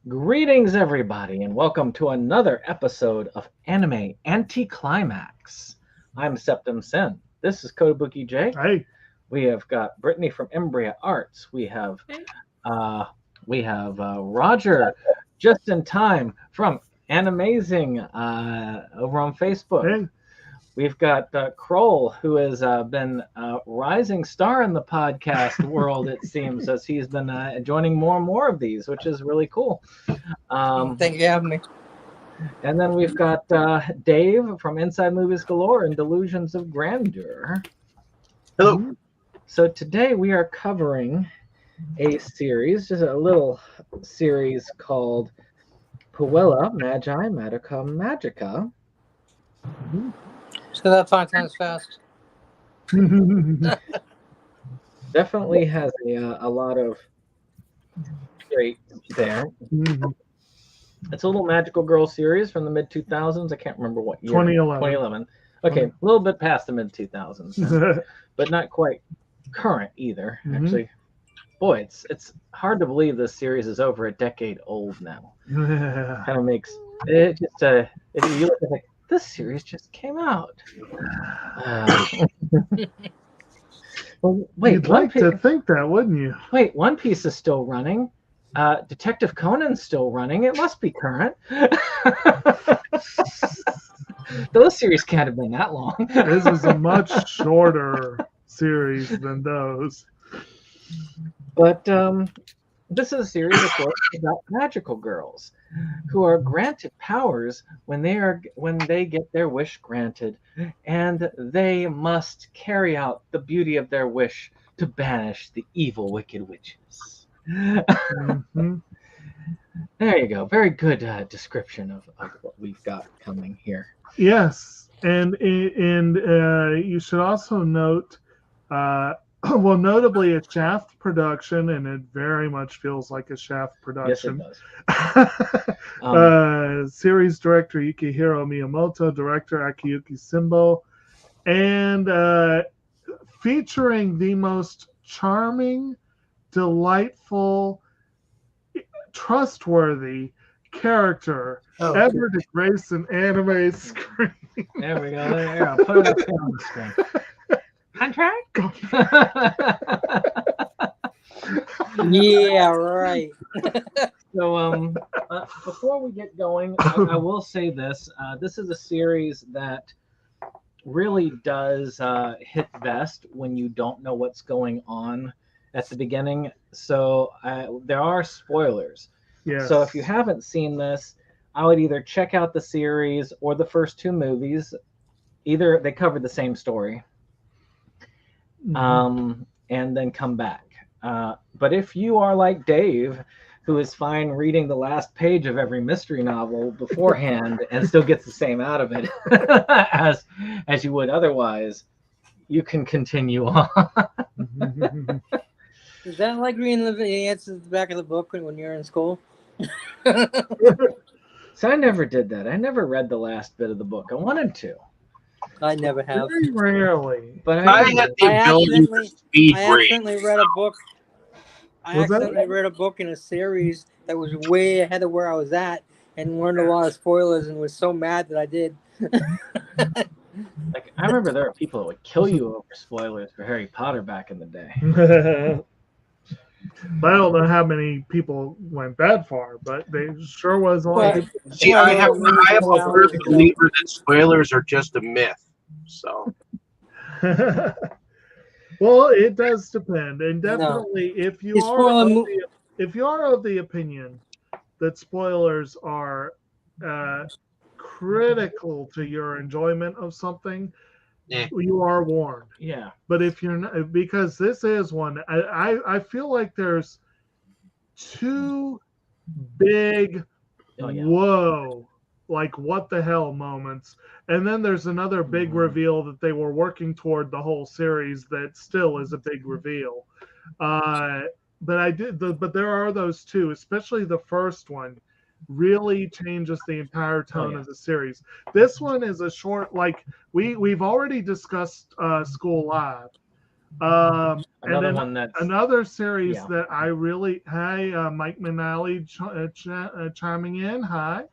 Greetings, everybody, and welcome to another episode of Anime Anticlimax. I'm SeptumSin. This is Kotobukijake. Hey, We have got Brittany from Embria Arts. Uh, we have Roger, just in time from Animazing over on Facebook. hey, We've got Kroll, who has been a rising star in the podcast world, it seems, as he's been joining more and more of these, which is really cool. Thank you for having me. And then we've got Dave from Inside Movies Galore and Delusions of Grandeur. Hello. So today we are covering a series, just a little series called Puella, Magi, Madoka, Magica. So that 5 times fast. Definitely has a lot of traits there. It's a little magical girl series from the mid 2000s. I can't remember what year. 2011. Okay, a little bit past the mid 2000s, but not quite current either. Actually, boy, it's hard to believe this series is over a decade old now. Kind of makes it just if you look at it, this series just came out. Well, wait, You'd like to think that, wouldn't you? Wait, One Piece is still running. Detective Conan's still running. It must be current. Those series can't have been that long. This is a much shorter series than those. But this is a series, of course, about magical girls who are granted powers when they get their wish granted, and they must carry out the beauty of their wish to banish the evil, wicked witches. Mm-hmm. There you go. Very good description of what we've got coming here. Yes, and you should also note, well, notably a Shaft production, and it very much feels like a Shaft production. Yes, it does. Series director Yukihiro Miyamoto, director Akiyuki Simbo, and featuring the most charming, delightful, trustworthy character ever to grace an anime screen. There we go. There, I'll put it up here on the screen. Contract? Yeah, right. So, before we get going, I will say this. This is a series that really does hit best when you don't know what's going on at the beginning. So, there are spoilers. Yes. So, if you haven't seen this, I would either check out the series or the first two movies. Either they cover the same story. And then come back. But if you are like Dave, who is fine reading the last page of every mystery novel beforehand and still gets the same out of it as you would otherwise, you can continue on. Is that like reading the answers at the back of the book when you're in school? So I never did that. I never read the last bit of the book. I wanted to. I never have. Very rarely. But I had the ability to speed I read. accidentally read a book. I accidentally read a book in a series that was way ahead of where I was at and learned a lot of spoilers and was so mad that I did. Like, I remember there were people that would kill you over spoilers for Harry Potter back in the day. But I don't know how many people went that far, but they sure was a lot of people. See, I have a firm believer that spoilers are just a myth. So, well, it does depend, and definitely if you are of the opinion that spoilers are critical to your enjoyment of something, you are warned. Yeah. But if you're not, because this is one, I feel like there's two big whoa, like what the hell moments, and then there's another big reveal that they were working toward the whole series that still is a big reveal. But there are those two, especially the first one really changes the entire tone of the series. This one is a short, like we've already discussed School Live. Another one that's another series that I really Mike Manali chiming in. Hi.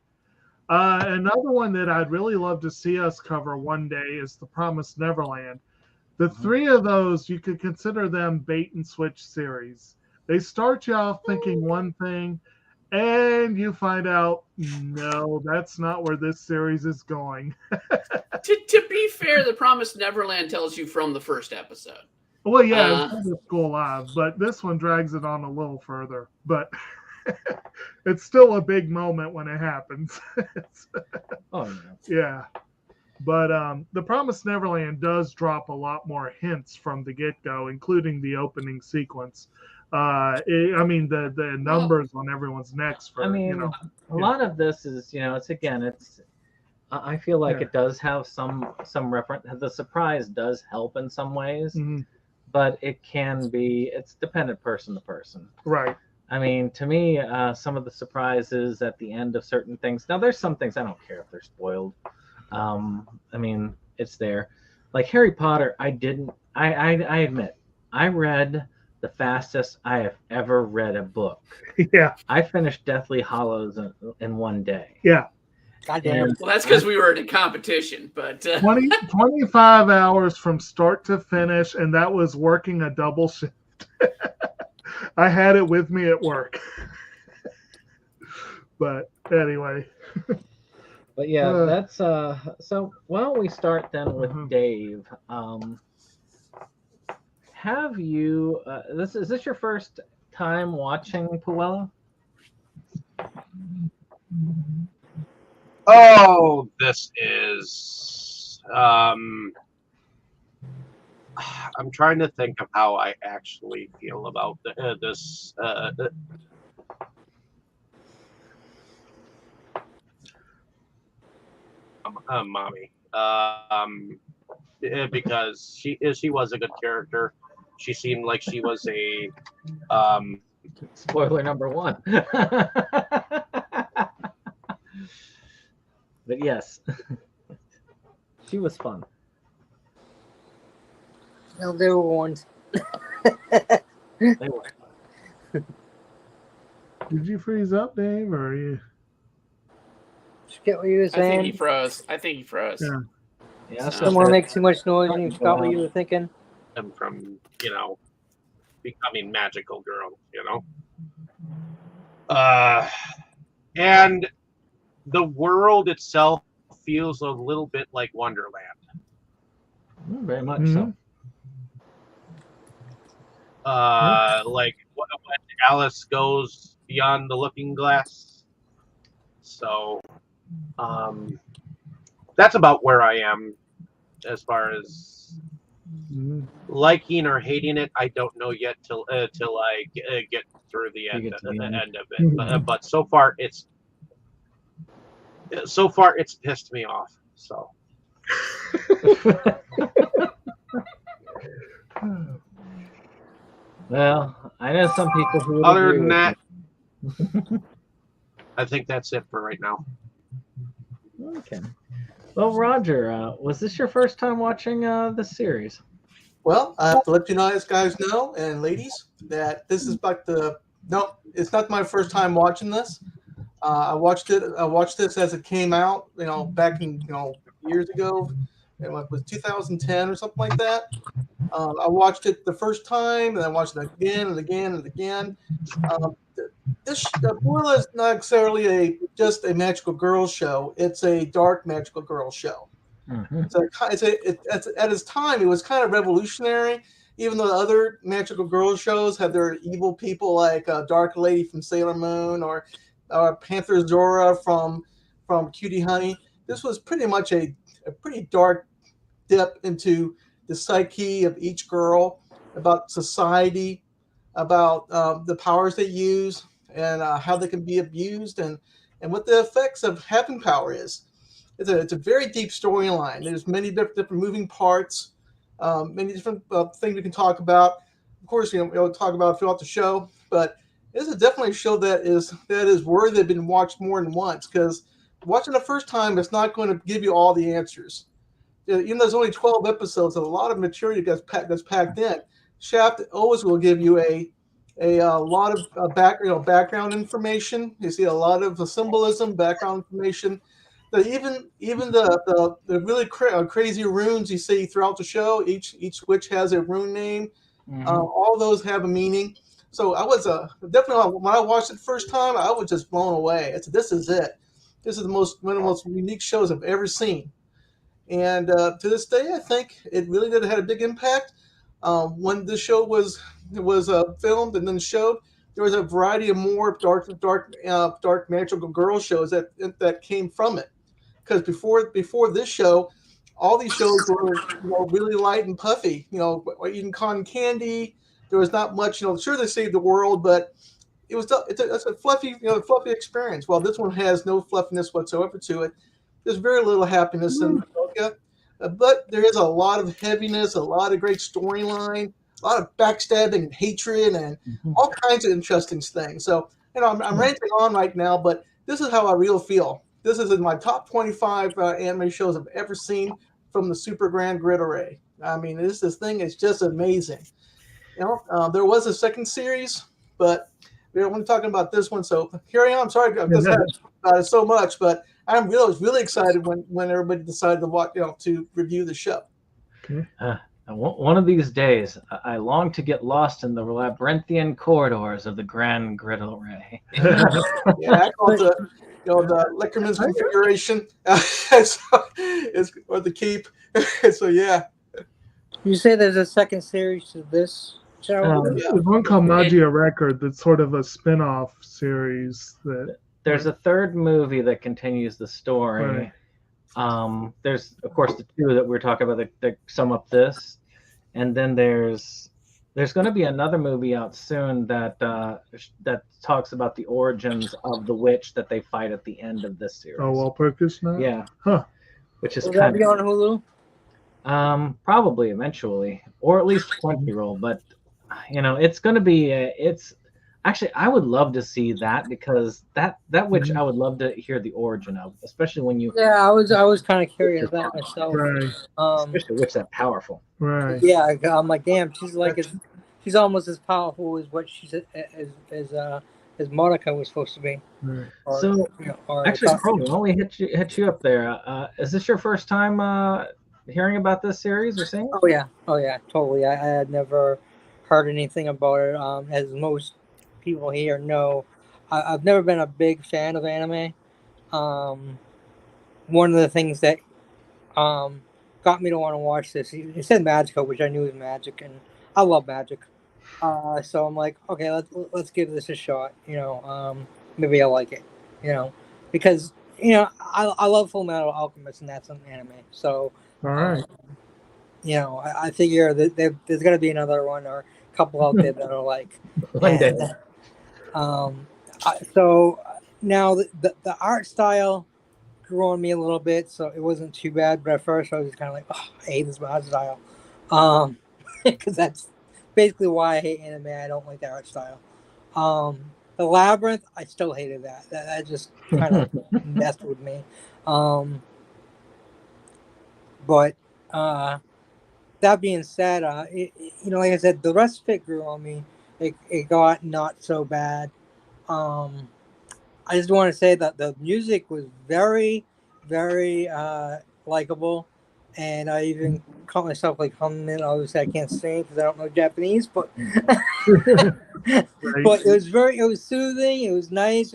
Another one that I'd really love to see us cover one day is The Promised Neverland. The three of those, you could consider them bait and switch series. They start you off thinking one thing, and you find out, no, that's not where this series is going. To be fair, The Promised Neverland tells you from the first episode. Well, yeah, it's the School Live, but this one drags it on a little further. But it's still a big moment when it happens. Yeah. But The Promised Neverland does drop a lot more hints from the get-go, including the opening sequence. The numbers on everyone's necks for, a lot of this is, I feel like it does have some reference. The surprise does help in some ways, but it can be, it's dependent person to person. Right. I mean, to me, some of the surprises at the end of certain things. Now, there's some things I don't care if they're spoiled. It's there. Like Harry Potter, I admit, I read the fastest I have ever read a book. Yeah. I finished Deathly Hallows in one day. Yeah. Goddamn. Well, that's because we were in a competition, but 25 hours from start to finish, and that was working a double shift. I had it with me at work. But anyway. But yeah, that's so why don't we start then with Dave? Have you is this your first time watching Puella? Oh, this is I'm trying to think of how I actually feel about this mommy, because she was a good character. She seemed like she was a spoiler number one. But yes, she was fun. No, they were ones. They were. Did you freeze up, Dave, or are you? Just get what you were saying. I think he froze. Yeah. Someone make too much noise and you forgot what you were thinking. I'm from, becoming magical girl, and the world itself feels a little bit like Wonderland. Very much so. Like when Alice goes beyond the looking glass. So that's about where I am as far as liking or hating it. I don't know yet till I get through the end of it. But so far it's pissed me off. So. Well, I know some people who. Other than that, I think that's it for right now. Okay. Well, Roger, was this your first time watching this series? Well, I have to let you guys know, and ladies, that this is no, it's not my first time watching this. I watched this as it came out, back in, years ago. It was 2010 or something like that. I watched it the first time, and I watched it again and again and again. This Puella is not necessarily just a magical girls show. It's a dark magical girls show. Mm-hmm. At its time, it was kind of revolutionary. Even though the other magical girls shows had their evil people like Dark Lady from Sailor Moon or Panther Zora from Cutie Honey, this was pretty much a pretty dark dip into the psyche of each girl, about society, about the powers they use, and how they can be abused, and what the effects of having power is. It's a very deep storyline. There's many different moving parts, many different things we can talk about. Of course, we'll talk about throughout the show, but this is definitely a show that is worthy of being watched more than once, because watching the first time, it's not going to give you all the answers. Even though there's only 12 episodes and a lot of material that's packed in, Shaft always will give you a lot of background information. You see a lot of the symbolism, background information. Even the really crazy runes you see throughout the show. Each witch has a rune name. All those have a meaning. So I was definitely, when I watched it the first time, I was just blown away. This is it. This is one of the most unique shows I've ever seen. And to this day, I think it really did have a big impact. When the show was filmed and then showed, there was a variety of more dark magical girl shows that came from it. Because before this show, all these shows were really light and puffy. Eating cotton candy. There was not much. Sure they saved the world, but it's a fluffy fluffy experience. While this one has no fluffiness whatsoever to it. There's very little happiness in Madoka, but there is a lot of heaviness, a lot of great storyline, a lot of backstabbing and hatred, and all kinds of interesting things. So, I'm ranting on right now, but this is how I really feel. This is in my top 25 anime shows I've ever seen from the Super Grand Grid Array. I mean, this thing is just amazing. There was a second series, but we're only talking about this one. So here I am. I'm sorry I've just had about it so much, but I was really excited when everybody decided to watch, to review the show. One of these days, I long to get lost in the labyrinthian corridors of the Grand Grid Array. Yeah, I call it the Leckerman's configuration, or the keep. So yeah. You say there's a second series to this show? There's one called Magia Record that's sort of a spin-off series that. There's a third movie that continues the story. Right. There's, of course, the two that we're talking about that sum up this, and then there's going to be another movie out soon that talks about the origins of the witch that they fight at the end of this series. Oh, Walpurgis now? Yeah. Huh. Which is Will that be on Hulu? Probably eventually, or at least Crunchyroll. But it's going to be Actually, I would love to see that because that witch I would love to hear the origin of, especially when you. Yeah, I was kind of curious about myself. Right. Especially a witch that powerful. Right. Yeah, I'm like, damn, she's almost as powerful as what she's as Madoka was supposed to be. Right. Actually, Carl, why don't we hit you up there? Is this your first time hearing about this series or seeing it? Oh yeah, totally. I had never heard anything about it. As most people here know, I've never been a big fan of anime. One of the things that got me to want to watch this, it said Magica, which I knew was magic, and I love magic. So I'm like, okay, let's give this a shot. Maybe I like it. Because I love Full Metal Alchemist, and that's an anime. So all right. I figure that there's got to be another one or a couple out there that are like. One day. So now the art style grew on me a little bit, so it wasn't too bad. But at first, I was just kind of like, oh, I hate this art style, because that's basically why I hate anime. I don't like the art style. The Labyrinth, I still hated that. That just kind of messed with me. But that being said, like I said, the rest of it grew on me. It got not so bad. I just want to say that the music was very, very likable, and I even caught myself like humming it. Obviously, I can't sing because I don't know Japanese, but but it was soothing. It was nice.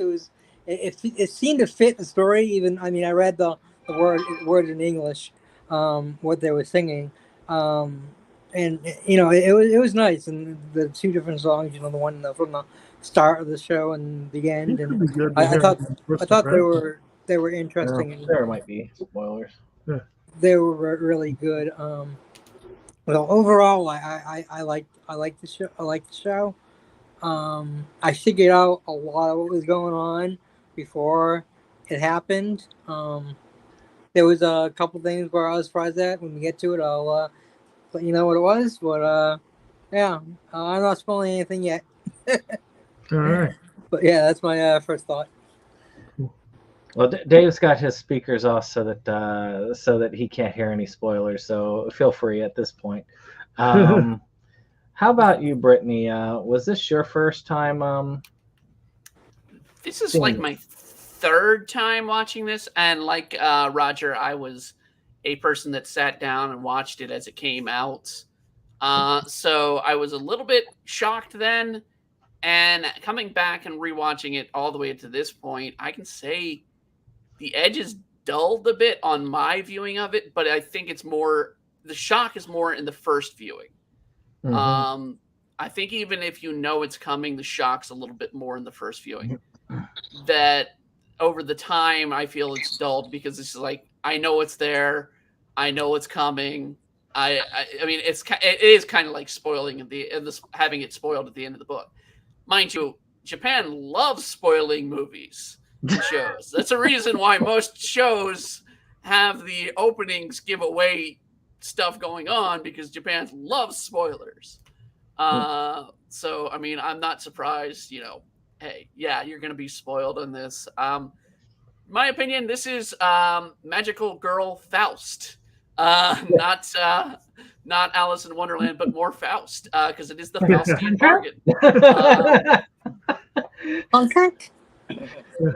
It seemed to fit the story. Even I read the words in English, what they were singing. And it was nice, and the two different songs, the one from the start of the show and the end, and I thought they were interesting. There might be spoilers. Yeah. They were really good. Well, overall, I liked the show. I liked the show. I figured out a lot of what was going on before it happened. There was a couple things where I was surprised at. When we get to it, I'll let you know what it was. But yeah, I'm not spoiling anything yet. All right. But yeah, that's my first thought. Well, Dave's got his speakers off so that he can't hear any spoilers. So feel free at this point. How about you, Brittany? Was this your first time? This is like my third time watching this, and like Roger, I was a person that sat down and watched it as it came out. So I was a little bit shocked then, and coming back and rewatching it all the way to this point, I can say the edge is dulled a bit on my viewing of it, but I think it's more, the shock is more in the first viewing. Mm-hmm. I think even if you know it's coming, the shock's a little bit more in the first viewing. That over the time, I feel it's dulled because it's like, I know it's there, I know it's coming. I mean, it is kind of like spoiling having it spoiled at the end of the book. Mind you, Japan loves spoiling movies and shows. That's a reason why most shows have the openings give away stuff going on, because Japan loves spoilers. So, I mean, I'm not surprised, hey, yeah, you're going to be spoiled on this. My opinion, this is Magical Girl Faust. Not Alice in Wonderland, but more Faust, because it is the Faustian bargain. Contract?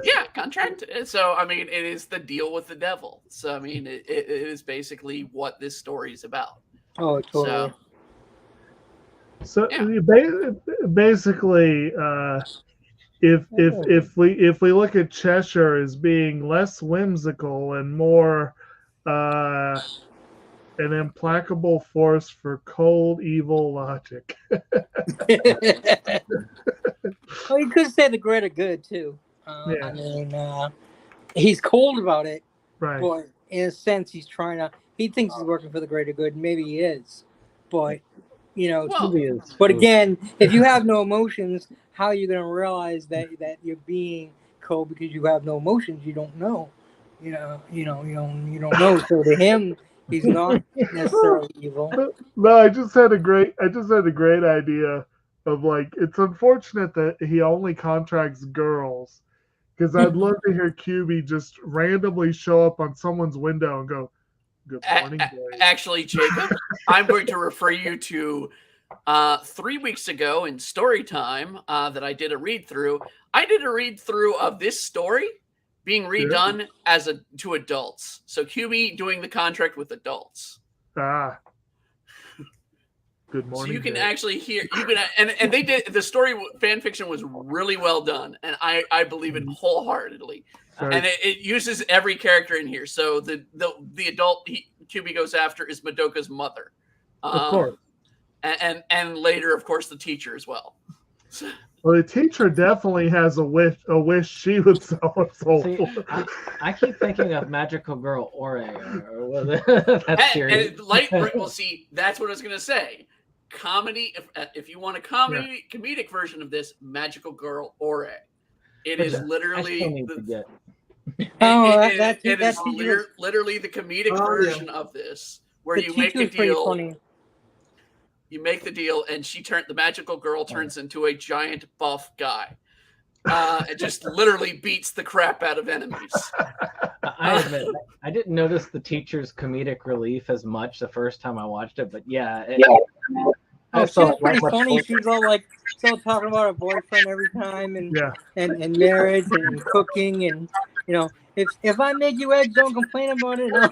Yeah, contract. So, I mean, it is the deal with the devil. So, I mean, it is basically what this story is about. Oh, totally. So yeah. Basically, if we look at Cheshire as being less whimsical and more an implacable force for cold, evil logic. Well, you could say the greater good too. Yeah. I mean, he's cold about it, right? But in a sense, he thinks he's working for the greater good. Maybe he is, but but again, if you have no emotions, how are you going to realize that you're being cold because you have no emotions? You don't know. You don't know. So to him, he's not necessarily evil. No, I just had a great idea of, like, it's unfortunate that he only contracts girls, because I'd love to hear QB just randomly show up on someone's window and go, "Good morning, boys." Actually, Jacob, I'm going to refer you to 3 weeks ago in story time that I did a read through. I did a read through of this story being redone to adults. So QB doing the contract with adults. Good morning. So you can actually hear, and they did, the story fan fiction was really well done, and I believe it wholeheartedly. Sorry. And it uses every character in here. So the adult QB goes after is Madoka's mother, of course, and later, of course, the teacher as well. Well, the teacher definitely has a wish she would sell her soul. See, I keep thinking of Magical Girl Ore. That's serious. Well, see, that's what I was going to say. Comedy, if you want a comedic version of this, Magical Girl Ore. It is literally literally the comedic version of this, where you make a deal. You make the deal, and the magical girl turns into a giant buff guy. It just literally beats the crap out of enemies. I admit, I didn't notice the teacher's comedic relief as much the first time I watched it, but she's pretty funny. She's all like still talking about her boyfriend every time, and marriage and cooking, and if I make you eggs, don't complain about it. No.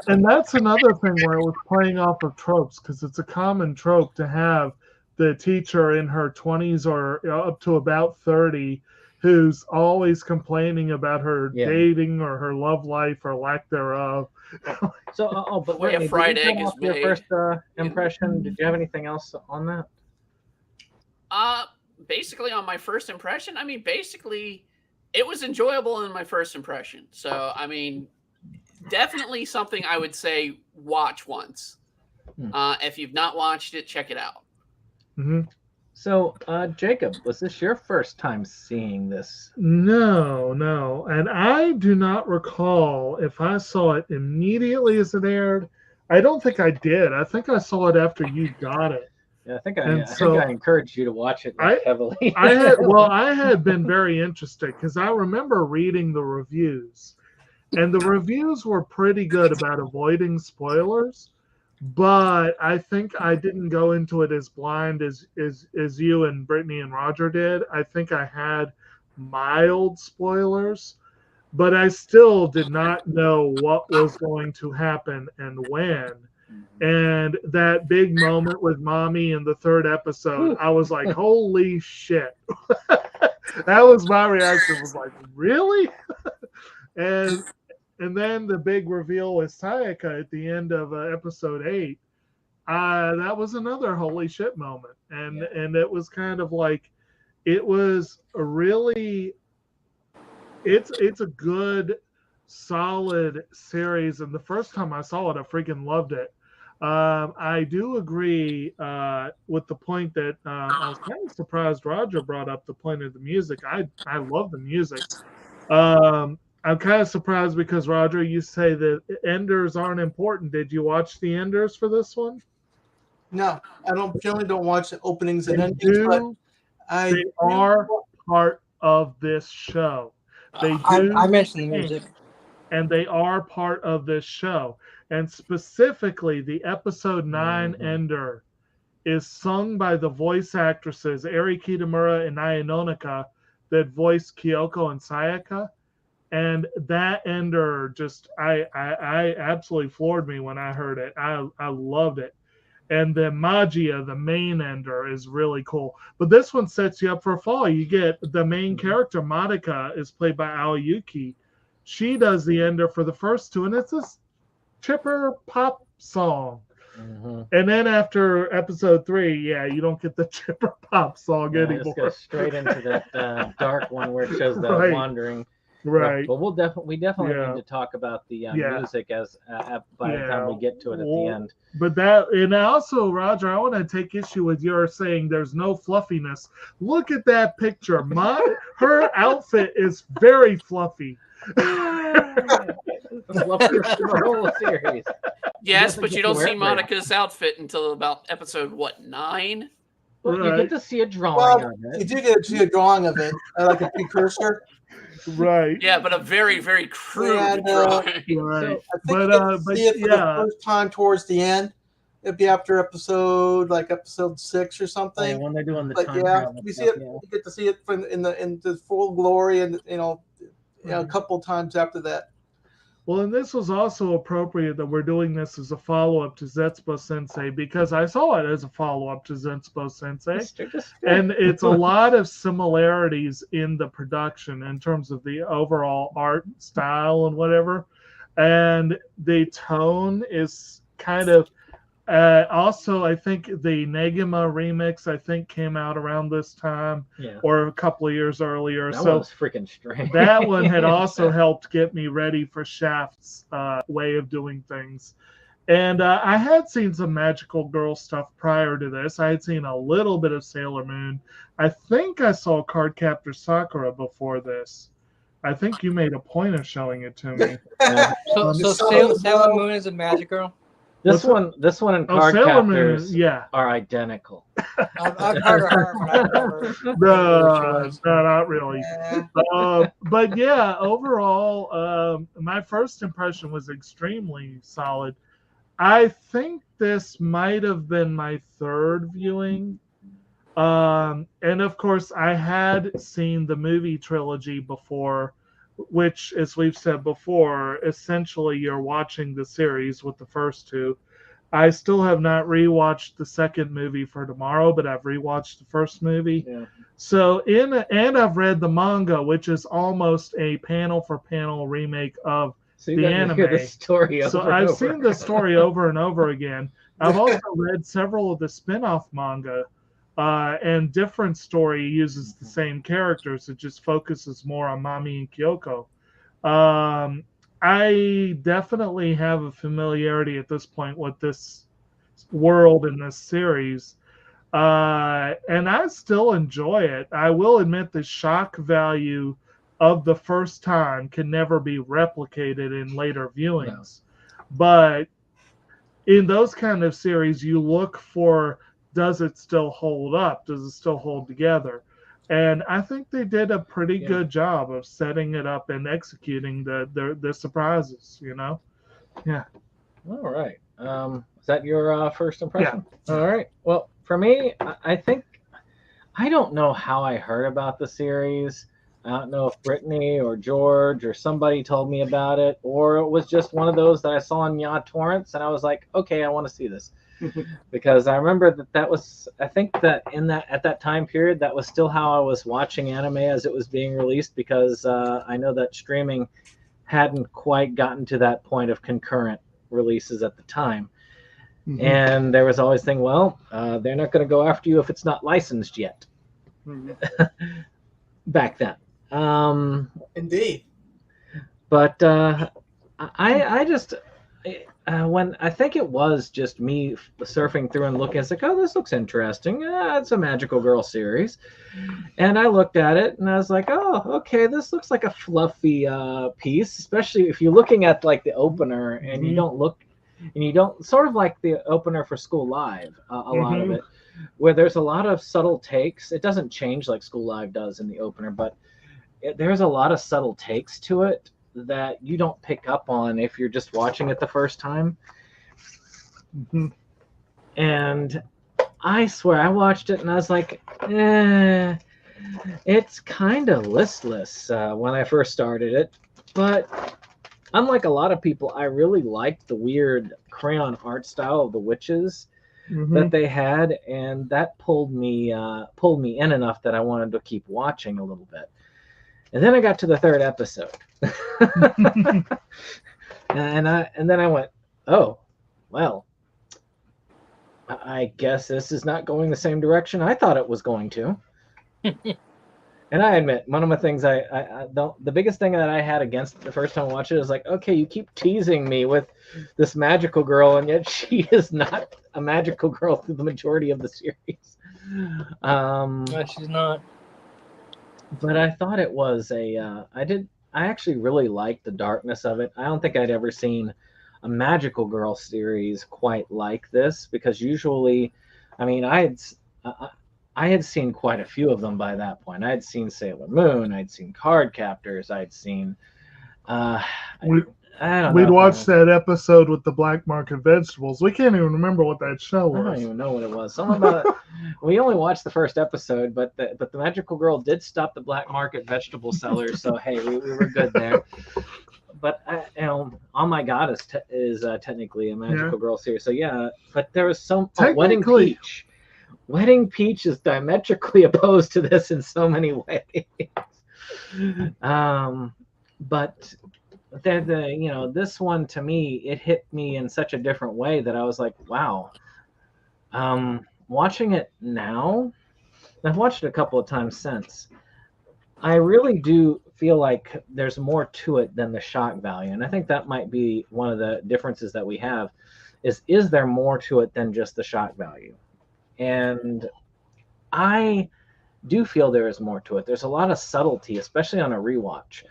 and that's another thing where it was playing off of tropes, because it's a common trope to have the teacher in her 20s or up to about 30 who's always complaining about her dating or her love life or lack thereof. So, but wait, a fried egg is your first impression. Did you have anything else on that? Basically, on my first impression, I mean, basically, it was enjoyable in my first impression. So, I mean, definitely something I would say watch once. If you've not watched it, check it out. Mm-hmm. So, Jacob, was this your first time seeing this? No. And I do not recall if I saw it immediately as it aired. I don't think I did. I think I saw it after you got it. Yeah, I think I encouraged you to watch it heavily. I had been very interested, because I remember reading the reviews, and the reviews were pretty good about avoiding spoilers. but I think I didn't go into it as blind as you and Brittany and Roger did. I think I had mild spoilers, but I still did not know what was going to happen and when. And that big moment with Mommy in the third episode, I was like, holy shit. That was my reaction, was like, really? and then the big reveal with Sayaka at the end of episode 8, that was another holy shit moment. And it was kind of like, it was a really, it's a good, solid series. And the first time I saw it, I freaking loved it. I do agree with the point that I was kind of surprised Roger brought up the point of the music. I love the music. I'm kind of surprised because, Roger, you say that enders aren't important. Did you watch the enders for this one? No, I generally don't watch openings and endings, but they are part of this show. They do. I mentioned the music. And they are part of this show. And specifically, the episode 9 ender is sung by the voice actresses Eri Kitamura and Aya Nonaka that voiced Kyoko and Sayaka. And that ender just, I absolutely floored me when I heard it. I loved it. And the Magia, the main ender, is really cool. But this one sets you up for a fall. You get the main character, Madoka, is played by Aoyuki. She does the ender for the first 2, and it's this chipper pop song. And then after episode 3, you don't get the chipper pop song anymore. Just go straight into that dark one where it shows the wandering. Right. But we definitely need to talk about the music as by the time we get to it at the end. But that, and also, Roger, I want to take issue with your saying there's no fluffiness. Look at that picture. Her outfit is very fluffy. The whole series. Yes, but you don't see Monica's outfit until about episode 9? Well, you get to see a drawing of it. You do get to see a drawing of it, like a precursor. Right. Yeah, but a very, very crude drawing. Right. So but see it for the first time towards the end. It'd be after episode 6 or something. When they're doing the time travel. We see it. You get to see it in the full glory, and a couple times after that. Well, and this was also appropriate that we're doing this as a follow-up to Zetsubou Sensei, because I saw it as a follow-up to Zetsubou Sensei. And it's a lot of similarities in the production in terms of the overall art style and whatever. And the tone is kind of also, I think the Negima remix, came out around this time or a couple of years earlier. That was freaking strange. That one had also helped get me ready for Shaft's way of doing things. And I had seen some Magical Girl stuff prior to this. I had seen a little bit of Sailor Moon. I think I saw Cardcaptor Sakura before this. I think you made a point of showing it to me. So Sailor Moon is a Magic Girl? This one and Cardcaptors are identical. I've heard of her, but I've never. No, not really. But yeah, overall, my first impression was extremely solid. I think this might have been my third viewing. And of course, I had seen the movie trilogy before, which, as we've said before, essentially you're watching the series with the first 2. I still have not rewatched the second movie for tomorrow, but I've rewatched the first movie. Yeah. So and I've read the manga, which is almost a panel for panel remake of the anime. So I've seen the story over and over again. I've also read several of the spin-off manga. And different story uses the same characters. It just focuses more on Mami and Kyoko. I definitely have a familiarity at this point with this world in this series. And I still enjoy it. I will admit the shock value of the first time can never be replicated in later viewings. No. But in those kind of series, you look for, does it still hold up? Does it still hold together? And I think they did a pretty good job of setting it up and executing the surprises, Yeah. All right. Is that your first impression? Yeah. All right. Well, for me, I think I don't know how I heard about the series. I don't know if Brittany or George or somebody told me about it, or it was just one of those that I saw on Yacht Torrents, and I was like, okay, I want to see this. Because I remember that was, I think that at that time period, that was still how I was watching anime as it was being released, because I know that streaming hadn't quite gotten to that point of concurrent releases at the time. Mm-hmm. And there was always thing, well, they're not going to go after you if it's not licensed yet. Mm-hmm. Back then. Indeed. But I just, when I think it was just me surfing through and looking, it's like, oh, this looks interesting. It's a magical girl series. And I looked at it and I was like, oh, okay, this looks like a fluffy piece, especially if you're looking at like the opener and you don't sort of like the opener for School Live, a lot of it, where there's a lot of subtle takes. It doesn't change like School Live does in the opener, but there's a lot of subtle takes to it that you don't pick up on if you're just watching it the first time. Mm-hmm. And I swear, I watched it and I was like, it's kind of listless when I first started it. But unlike a lot of people, I really liked the weird crayon art style of the witches that they had, and that pulled me in enough that I wanted to keep watching a little bit. And then I got to the third episode. and then I went, oh, well, I guess this is not going the same direction I thought it was going to. And I admit, one of the things the biggest thing that I had against the first time I watched it is like, okay, you keep teasing me with this magical girl, and yet she is not a magical girl through the majority of the series. No, she's not. But I thought it was I actually really liked the darkness of it. I don't think I'd ever seen a magical girl series quite like this, because usually, I mean, I had seen quite a few of them by that point. I had seen Sailor Moon, I'd seen Card Captors, I'd seen We'd watched that episode with the black market vegetables. We can't even remember what that show was. I don't even know what it was. Something about it. We only watched the first episode, but the magical girl did stop the black market vegetable sellers. So hey, we were good there. But Oh My God is technically a magical girl series. So yeah, but there was some Wedding Peach. Wedding Peach is diametrically opposed to this in so many ways. But this one, to me, it hit me in such a different way that I was like, wow. Watching it now, I've watched it a couple of times since, I really do feel like there's more to it than the shock value. And I think that might be one of the differences that we have is there more to it than just the shock value? And I do feel there is more to it. There's a lot of subtlety, especially on a rewatch.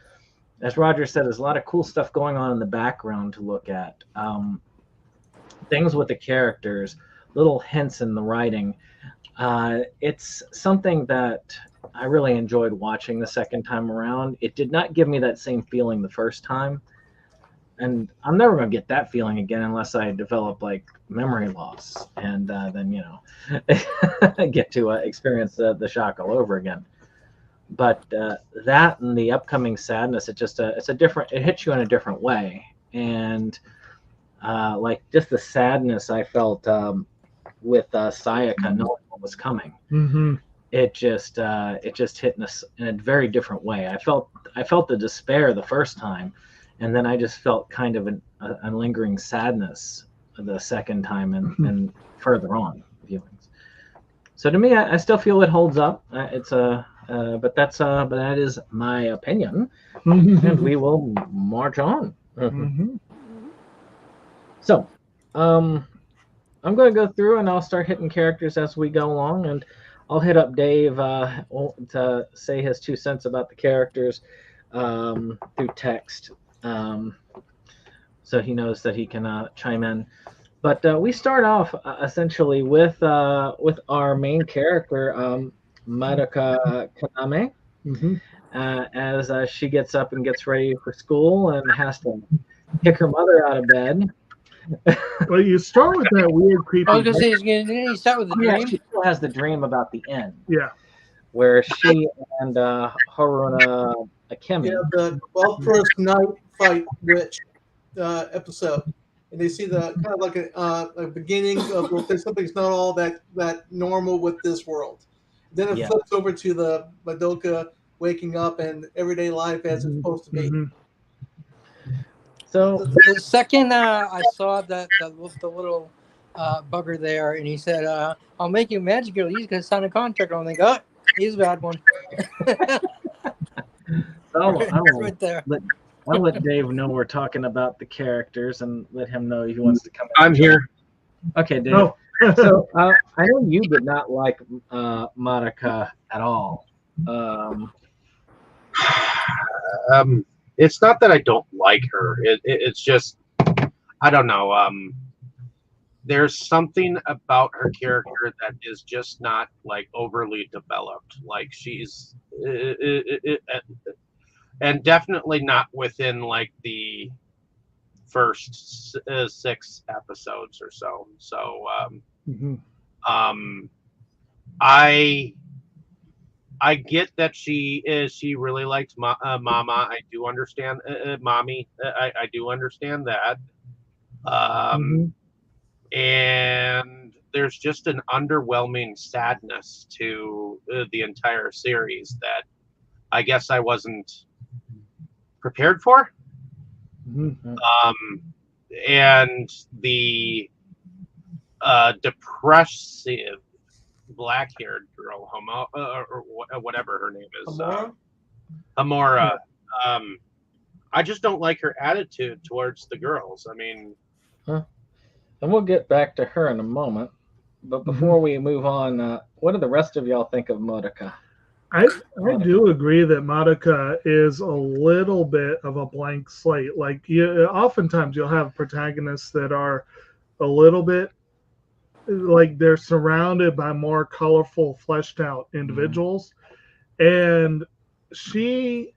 As Roger said, there's a lot of cool stuff going on in the background to look at. Things with the characters, little hints in the writing. It's something that I really enjoyed watching the second time around. It did not give me that same feeling the first time. And I'm never going to get that feeling again unless I develop like memory loss. And then, get to experience the shock all over again. But that and the upcoming sadness, it hits you in a different way. And like just the sadness I felt with Sayaka knowing what was coming. Mm-hmm. It just hit in a very different way. I felt the despair the first time, and then I just felt kind of a lingering sadness the second time and further on viewings. So to me, I still feel it holds up. But that is my opinion, and we will march on. Mm-hmm. So, I'm going to go through and I'll start hitting characters as we go along, and I'll hit up Dave to say his 2 cents about the characters through text, so he knows that he can chime in. But we start off essentially with our main character, Madoka Kaname, as she gets up and gets ready for school and has to kick her mother out of bed. Well, you start with that weird, creepy. I was gonna say, didn't he start with the Yeah, dream? she still has the dream about the end. Yeah. Where she and Haruna Akemi. Yeah, the 12-first night fight witch episode, and they see the kind of like a beginning of something's not all that normal with this world. Then it flips over to the Madoka waking up and everyday life as it's supposed to be. So the second I saw that the little bugger there, and he said, "I'll make you magical. He's gonna sign a contract." I'm like, "Oh, he's a bad one." Right there. I'll let Dave know we're talking about the characters and let him know if he wants to come in. I'm here. Okay, Dave. Oh. So I know you did not like Madoka at all. It's not that I don't like her. It's just, I don't know. There's something about her character that is just not like overly developed. Like she's, and definitely not within like the first 6 episodes or so. So, I get that she really liked Mama. I do understand Mommy. I do understand that. And there's just an underwhelming sadness to the entire series that I guess I wasn't prepared for. And the depressive black-haired girl, or whatever her name is, Amora. I just don't like her attitude towards the girls. I mean, and we'll get back to her in a moment. But before we move on, what do the rest of y'all think of Madoka? I do agree that Madoka is a little bit of a blank slate. Like, oftentimes you'll have protagonists that are a little bit like they're surrounded by more colorful, fleshed out individuals, and she's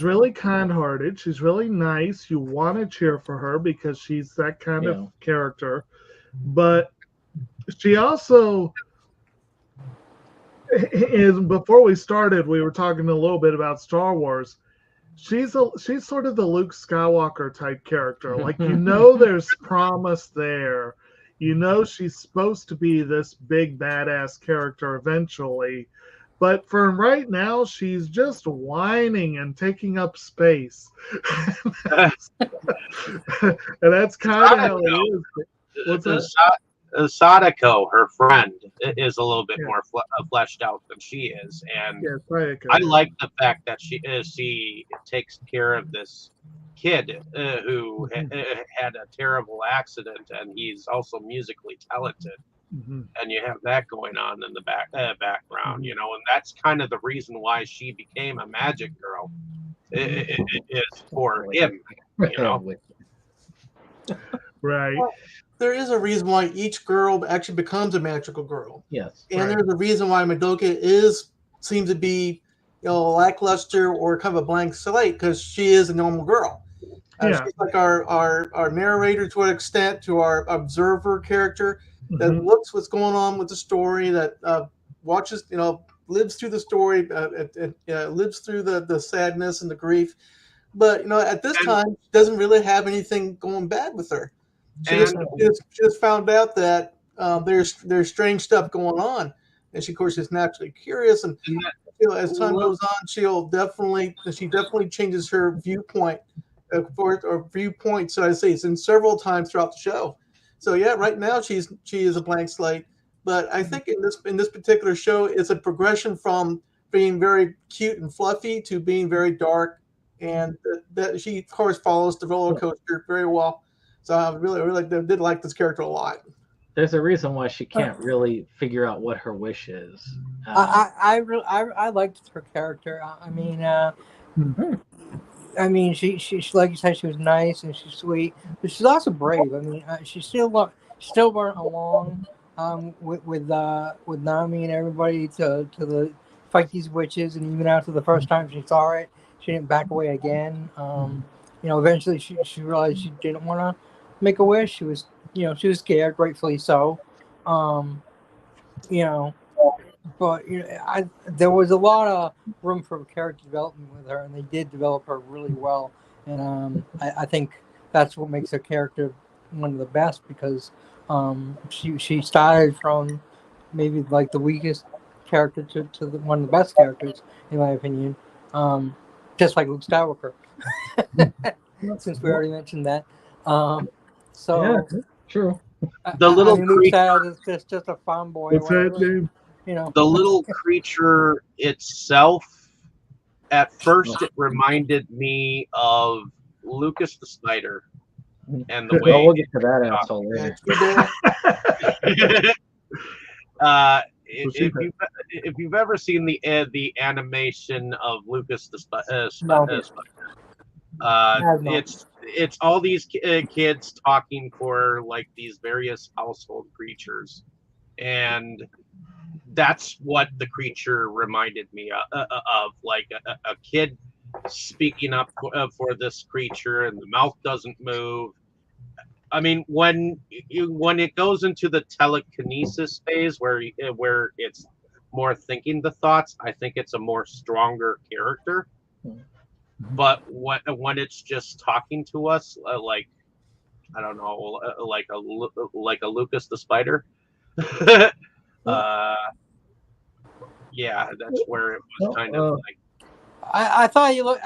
really kind-hearted. She's really nice. You want to cheer for her because she's that kind of character, but she also is. Before we started, we were talking a little bit about Star Wars. She's sort of the Luke Skywalker type character. Like, there's promise there. She's supposed to be this big badass character eventually, but for right now, she's just whining and taking up space. And that's kind of how it is. What's that? Sadako, her friend, is a little bit more fleshed out than she is, and I like the fact that she takes care of this kid who had a terrible accident, and he's also musically talented, and you have that going on in the background, and that's kind of the reason why she became a magic girl. It is for him, Right. Well, there is a reason why each girl actually becomes a magical girl. Yes. And there's a reason why Madoka seems to be, lackluster or kind of a blank slate, because she is a normal girl. She's like our narrator to an extent, to our observer character that looks what's going on with the story, that watches, lives through the story, lives through the sadness and the grief. But, at this time, doesn't really have anything going bad with her. She just found out that there's strange stuff going on, and she, of course, is naturally curious. And as time goes on, she definitely changes her viewpoint, or viewpoints. So I say it's in several times throughout the show. So right now she is a blank slate. But I think in this particular show, it's a progression from being very cute and fluffy to being very dark, and that she, of course, follows the roller coaster very well. So I really did like this character a lot. There's a reason why she can't really figure out what her wish is. I liked her character. I mean, she like you said, she was nice and she's sweet, but she's also brave. I mean, she still went along with Nami and everybody to fight these witches, and even after the first time she saw it, she didn't back away again. Eventually she realized she didn't want to make a wish. She was, she was scared, rightfully so. You know, but there was a lot of room for character development with her, and they did develop her really well. And I think that's what makes her character one of the best, because she started from maybe like the weakest character to one of the best characters, in my opinion. Just like Luke Skywalker, since we already mentioned that. So yeah, true. The little Luke Skywalker is just a farm boy. What's that name? The little creature itself, at first, it reminded me of Lucas the Spider, and the way. We'll get to that asshole later. If you've ever seen the animation of Lucas the Spider, it's all these kids talking for like these various household creatures, and that's what the creature reminded me of, like a kid speaking up for this creature, and the mouth doesn't move. I mean, when it goes into the telekinesis phase, where it's more thinking the thoughts, I think it's a more stronger character. But when it's just talking to us, like, I don't know, like a Lucas the Spider, yeah, that's where it was kind of like. I thought you looked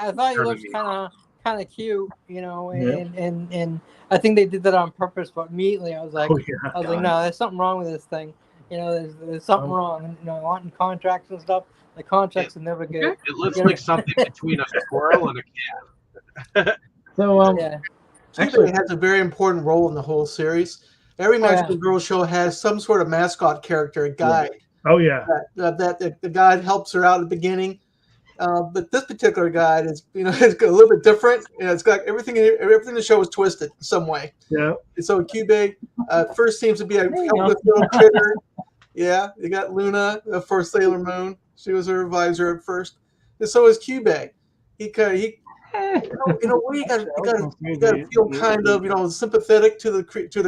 kind of cute, and I think they did that on purpose. But immediately I was like, no, there's something wrong with this thing. There's something wrong. Wanting contracts and stuff. The contracts are never good. It looks like something between a squirrel and a cat. So actually, it has a very important role in the whole series. Every Magical Girl show has some sort of mascot character, a guide. Oh yeah. That the guide helps her out at the beginning. But this particular guide is, it's a little bit different. It's got everything in the show is twisted in some way. Yeah. And so Cube first seems to be a helpless little critter. Yeah, you got Luna for Sailor Moon. She was her advisor at first, and so is Cube. You gotta feel kind of sympathetic to the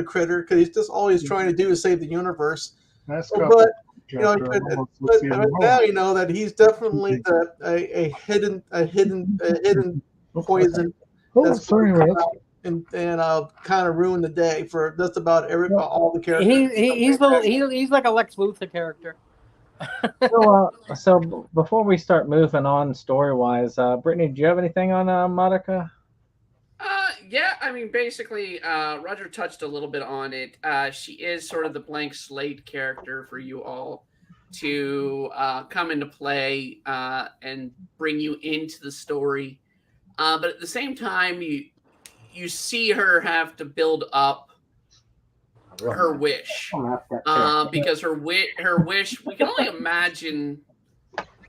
critter, because he's just all he's trying to do is save the universe. But now you know that he's definitely a hidden poison that's and kind of ruin the day for just about all the characters. He's like a Lex Luthor character. So before we start moving on story-wise, Brittany, do you have anything on Madoka? Yeah, I mean, basically, Roger touched a little bit on it. She is sort of the blank slate character for you all to come into play and bring you into the story. But at the same time, you see her have to build up her wish, because her wish, we can only imagine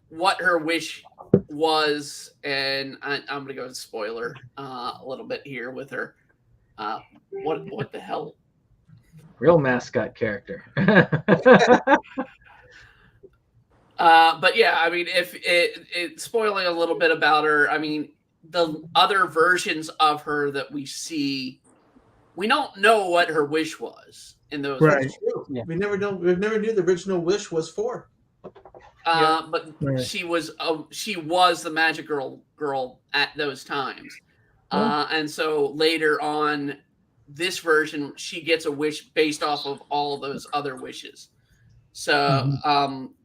what her wish was, and I'm gonna go spoiler a little bit here with her. What the hell? Real mascot character. But yeah, I mean, if it spoiling a little bit about her, I mean, the other versions of her that we see, we don't know what her wish was in those. Right. Yeah. We never knew the original wish was for. But she was the magic girl at those times. And so later on, this version, she gets a wish based off of all those other wishes. So,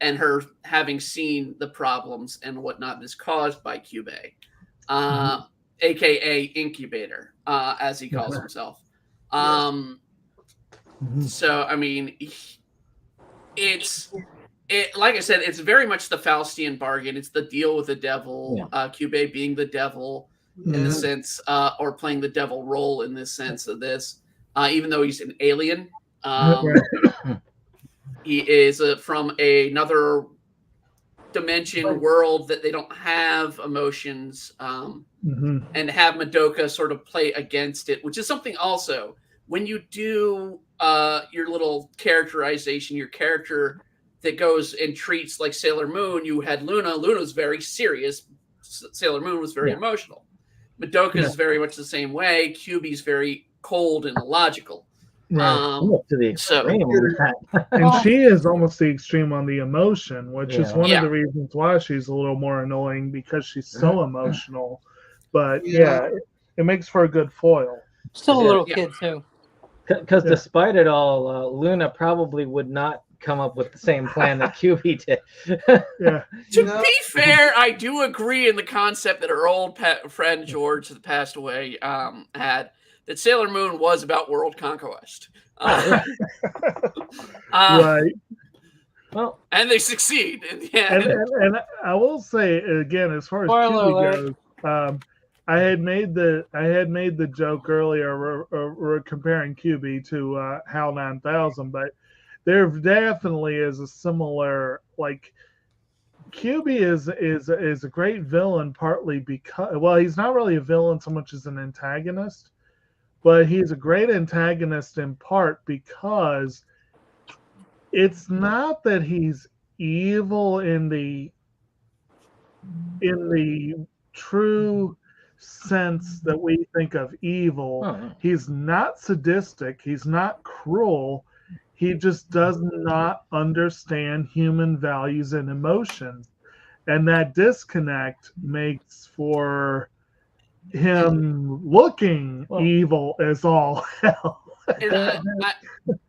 and her having seen the problems and whatnot is caused by Cube, aka Incubator, as he calls himself. So, I mean, like I said, it's very much the Faustian bargain. It's the deal with the devil, Cube being the devil in the sense, or playing the devil role in this sense of this, even though he's an alien. He is from another dimension world that they don't have emotions, and have Madoka sort of play against it, which is something also when you do your little characterization, your character that goes and treats like Sailor Moon. You had Luna. Luna's very serious. Sailor Moon was very emotional. Madoka is very much the same way. Kyuubi's very cold and illogical. Right. Almost to the extreme. And she is almost the extreme on the emotion, which is one Yeah. of the reasons why she's a little more annoying, because she's so emotional. But yeah, it makes for a good foil. Still a little kid too. Because despite it all, Luna probably would not come up with the same plan that QB did. To be fair, I do agree in the concept that her old friend George, that passed away, had, that Sailor Moon was about world conquest. Right. Well, and they succeed in the end. And I will say again, as far as QB goes, I had made the joke earlier. We're comparing QB to HAL 9000, but there definitely is a similar, like, QB is a great villain, partly because, well, he's not really a villain so much as an antagonist, but he's a great antagonist in part because it's not that he's evil in the true sense that we think of evil. He's not sadistic, he's not cruel. He just does not understand human values and emotions. And that disconnect makes for him looking evil as all hell. And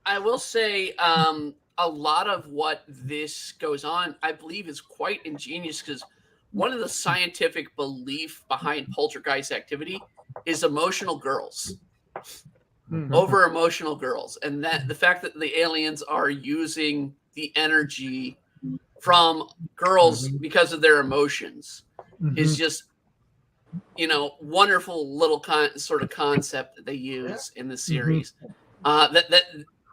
I will say a lot of what this goes on, I believe, is quite ingenious, because one of the scientific belief behind poltergeist activity is emotional girls. Over emotional girls, and that the fact that the aliens are using the energy from girls because of their emotions is just, wonderful little sort of concept that they use in the series. That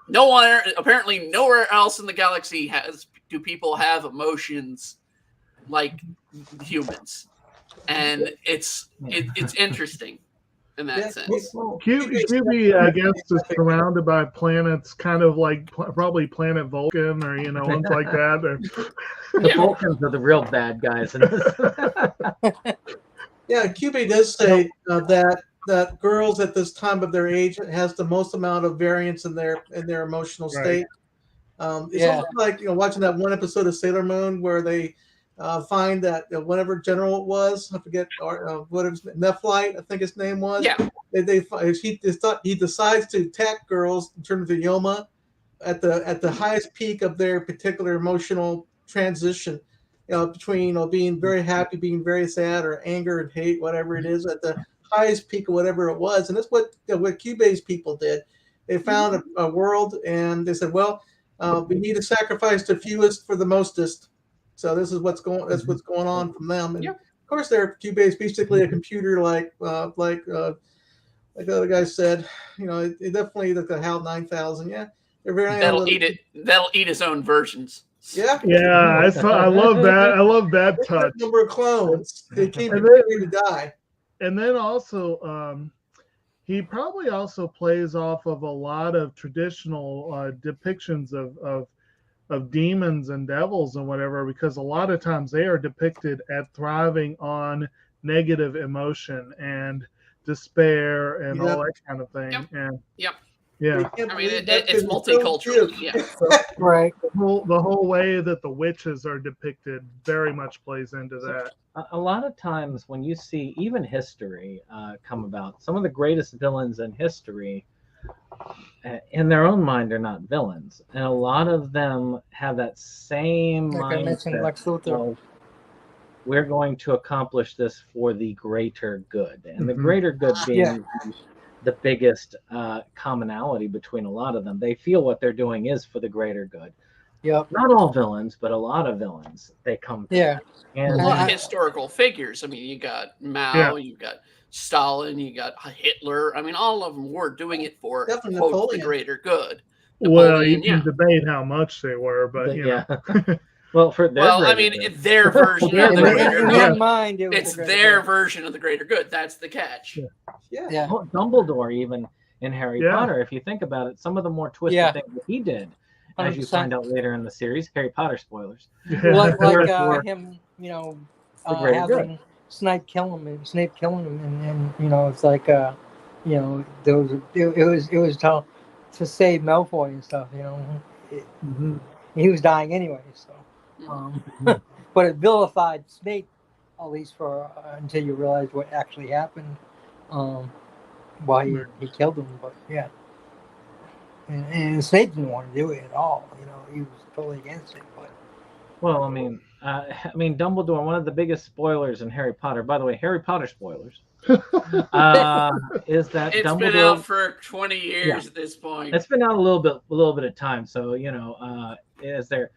no one, apparently nowhere else in the galaxy do people have emotions like humans, and it's interesting in that sense. QB, I guess, is surrounded by planets, kind of like probably Planet Vulcan, or ones like that. The Vulcans are the real bad guys in this. Yeah, QB does say that girls at this time of their age has the most amount of variance in their emotional state. It's almost like watching that one episode of Sailor Moon where they find that whatever general it was, I forget what it was, Nephlite, I think his name was. Yeah. He decides to attack girls in terms of Yoma at the highest peak of their particular emotional transition, between being very happy, being very sad, or anger and hate, whatever it is, at the highest peak of whatever it was. And that's what Cuba's people did. They found a world, and they said, well, we need to sacrifice the fewest for the mostest. So this is what's going. That's what's going on from them. And of course, their Cubase basically a computer, like the other guy said. It definitely the HAL 9000. Yeah, they're very. That'll eat its own versions. Yeah. Yeah, I love that. I love that touch. Number of clones. They came to die. And then also, he probably also plays off of a lot of traditional depictions of demons and devils and whatever, because a lot of times they are depicted as thriving on negative emotion and despair and all that kind of thing. And yeah, I mean, it's multicultural. Yeah, right. The whole way that the witches are depicted very much plays into that. A lot of times when you see even history come about, some of the greatest villains in history, in their own mind, are not villains, and a lot of them have that same like mindset. Lex Luthor. We're going to accomplish this for the greater good, and the greater good being the biggest commonality between a lot of them. They feel what they're doing is for the greater good. Yep. Not all villains, but a lot of villains. They come. And a lot of historical figures. I mean, you got Mao, you got Stalin, you got Hitler. I mean, all of them were doing it for quote, the greater good. Well, you can debate how much they were, but you know. Well, for their I mean, their version of the greater good. Mind, it's their version of the greater good. That's the catch. Yeah. Well, Dumbledore, even in Harry Potter, if you think about it, some of the more twisted things that he did, as you find out later in the series, Harry Potter spoilers. Like him, having Snape killing him, and it's like you know, it was to save Malfoy and stuff. You know, he was dying anyway. So, but it vilified Snape, at least for until you realized what actually happened, why he killed him. But yeah, and Snape didn't want to do it at all. You know, he was totally against it. But well, I mean, Dumbledore. One of the biggest spoilers in Harry Potter. By the way, Harry Potter spoilers. Is that it's Dumbledore been out for 20 years at this point. It's been out a little bit of time. So you know, is that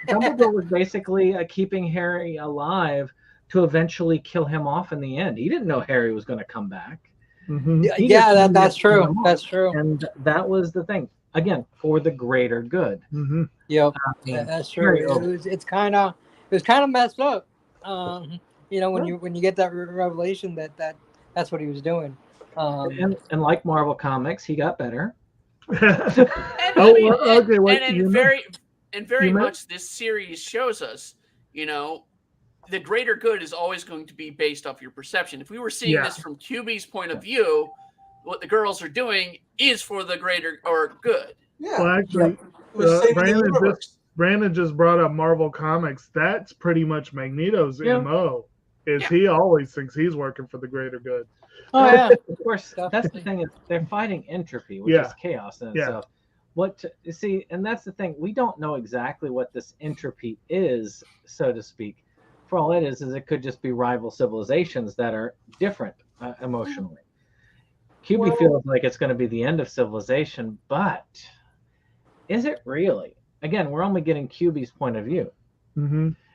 Dumbledore was basically keeping Harry alive to eventually kill him off in the end. He didn't know Harry was going to come back. Yeah, that's true. That's true. And that was the thing. Again, for the greater good. Yep, that's true. It's kind of messed up. You know, when you get that revelation that's what he was doing. And like Marvel Comics, he got better. Very much this series shows us, you know, the greater good is always going to be based off your perception. If we were seeing this from QB's point of view, what the girls are doing is for the greater or good. Yeah. Well, actually, Brandon just brought up Marvel Comics. That's pretty much Magneto's MO. He always thinks he's working for the greater good. Oh yeah, of course. That's the thing is they're fighting entropy, which is chaos in itself. You see, and that's the thing. We don't know exactly what this entropy is, so to speak. For all it is it could just be rival civilizations that are different emotionally. QB feels like it's going to be the end of civilization, but is it really? Again, we're only getting QB's point of view.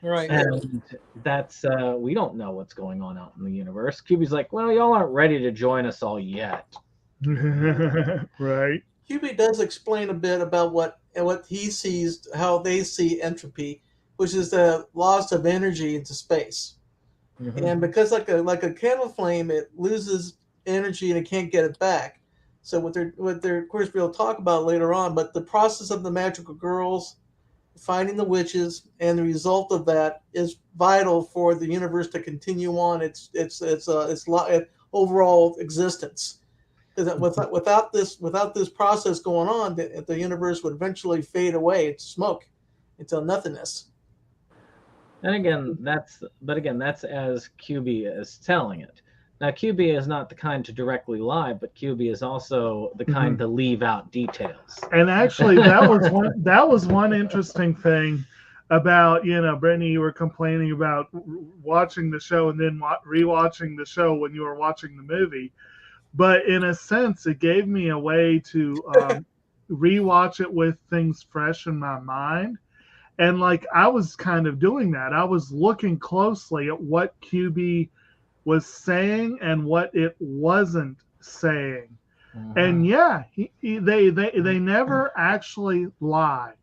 Right. And that's, we don't know what's going on out in the universe. QB's like, well, y'all aren't ready to join us all yet. Right. QB does explain a bit about what he sees, how they see entropy, which is the loss of energy into space. And because like a candle flame, it loses energy and it can't get it back. So what they're of course we'll talk about later on, but the process of the magical girls finding the witches and the result of that is vital for the universe to continue on its overall existence. Because without this process going on, the universe would eventually fade away into smoke, into nothingness. And again, that's as QB is telling it. Now, QB is not the kind to directly lie, but QB is also the kind to leave out details. And actually, that was one interesting thing about, you know, Brittany, you were complaining about watching the show and then rewatching the show when you were watching the movie. But in a sense, it gave me a way to rewatch it with things fresh in my mind. And like I was kind of doing that. I was looking closely at what QB was saying and what it wasn't saying. And they never actually lie.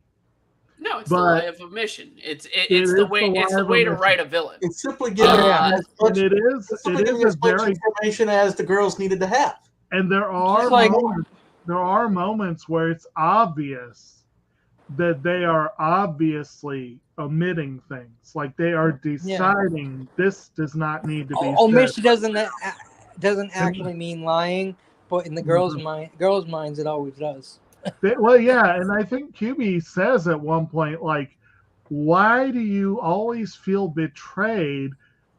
No, it's the lie of omission. It's the way to write a villain. It's simply giving as much information as the girls needed to have. And there are moments where it's obvious that they are obviously omitting things, like they are deciding this does not need to be omission doesn't actually mean lying, but in the girls' minds it always does. Well, yeah, and I think QB says at one point, like, why do you always feel betrayed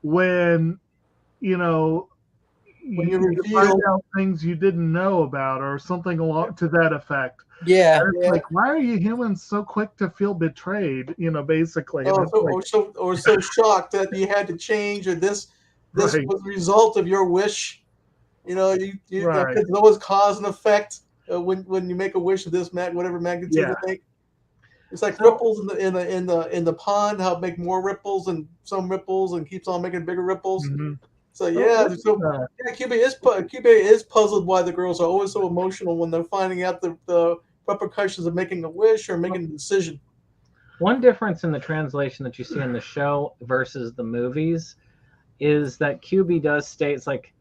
when you find out things you didn't know about, or something along to that effect? Yeah. Like, why are you humans so quick to feel betrayed? You know, basically. Or so shocked that you had to change, or this was the result of your wish. You know, there's always cause and effect when you make a wish of this whatever magnitude you make. It's like ripples in the pond. How it make more ripples and some ripples and keeps on making bigger ripples. So QB is puzzled why the girls are always so emotional when they're finding out the repercussions of making a wish or making a decision. One difference in the translation that you see in the show versus the movies is that QB does state, it's like,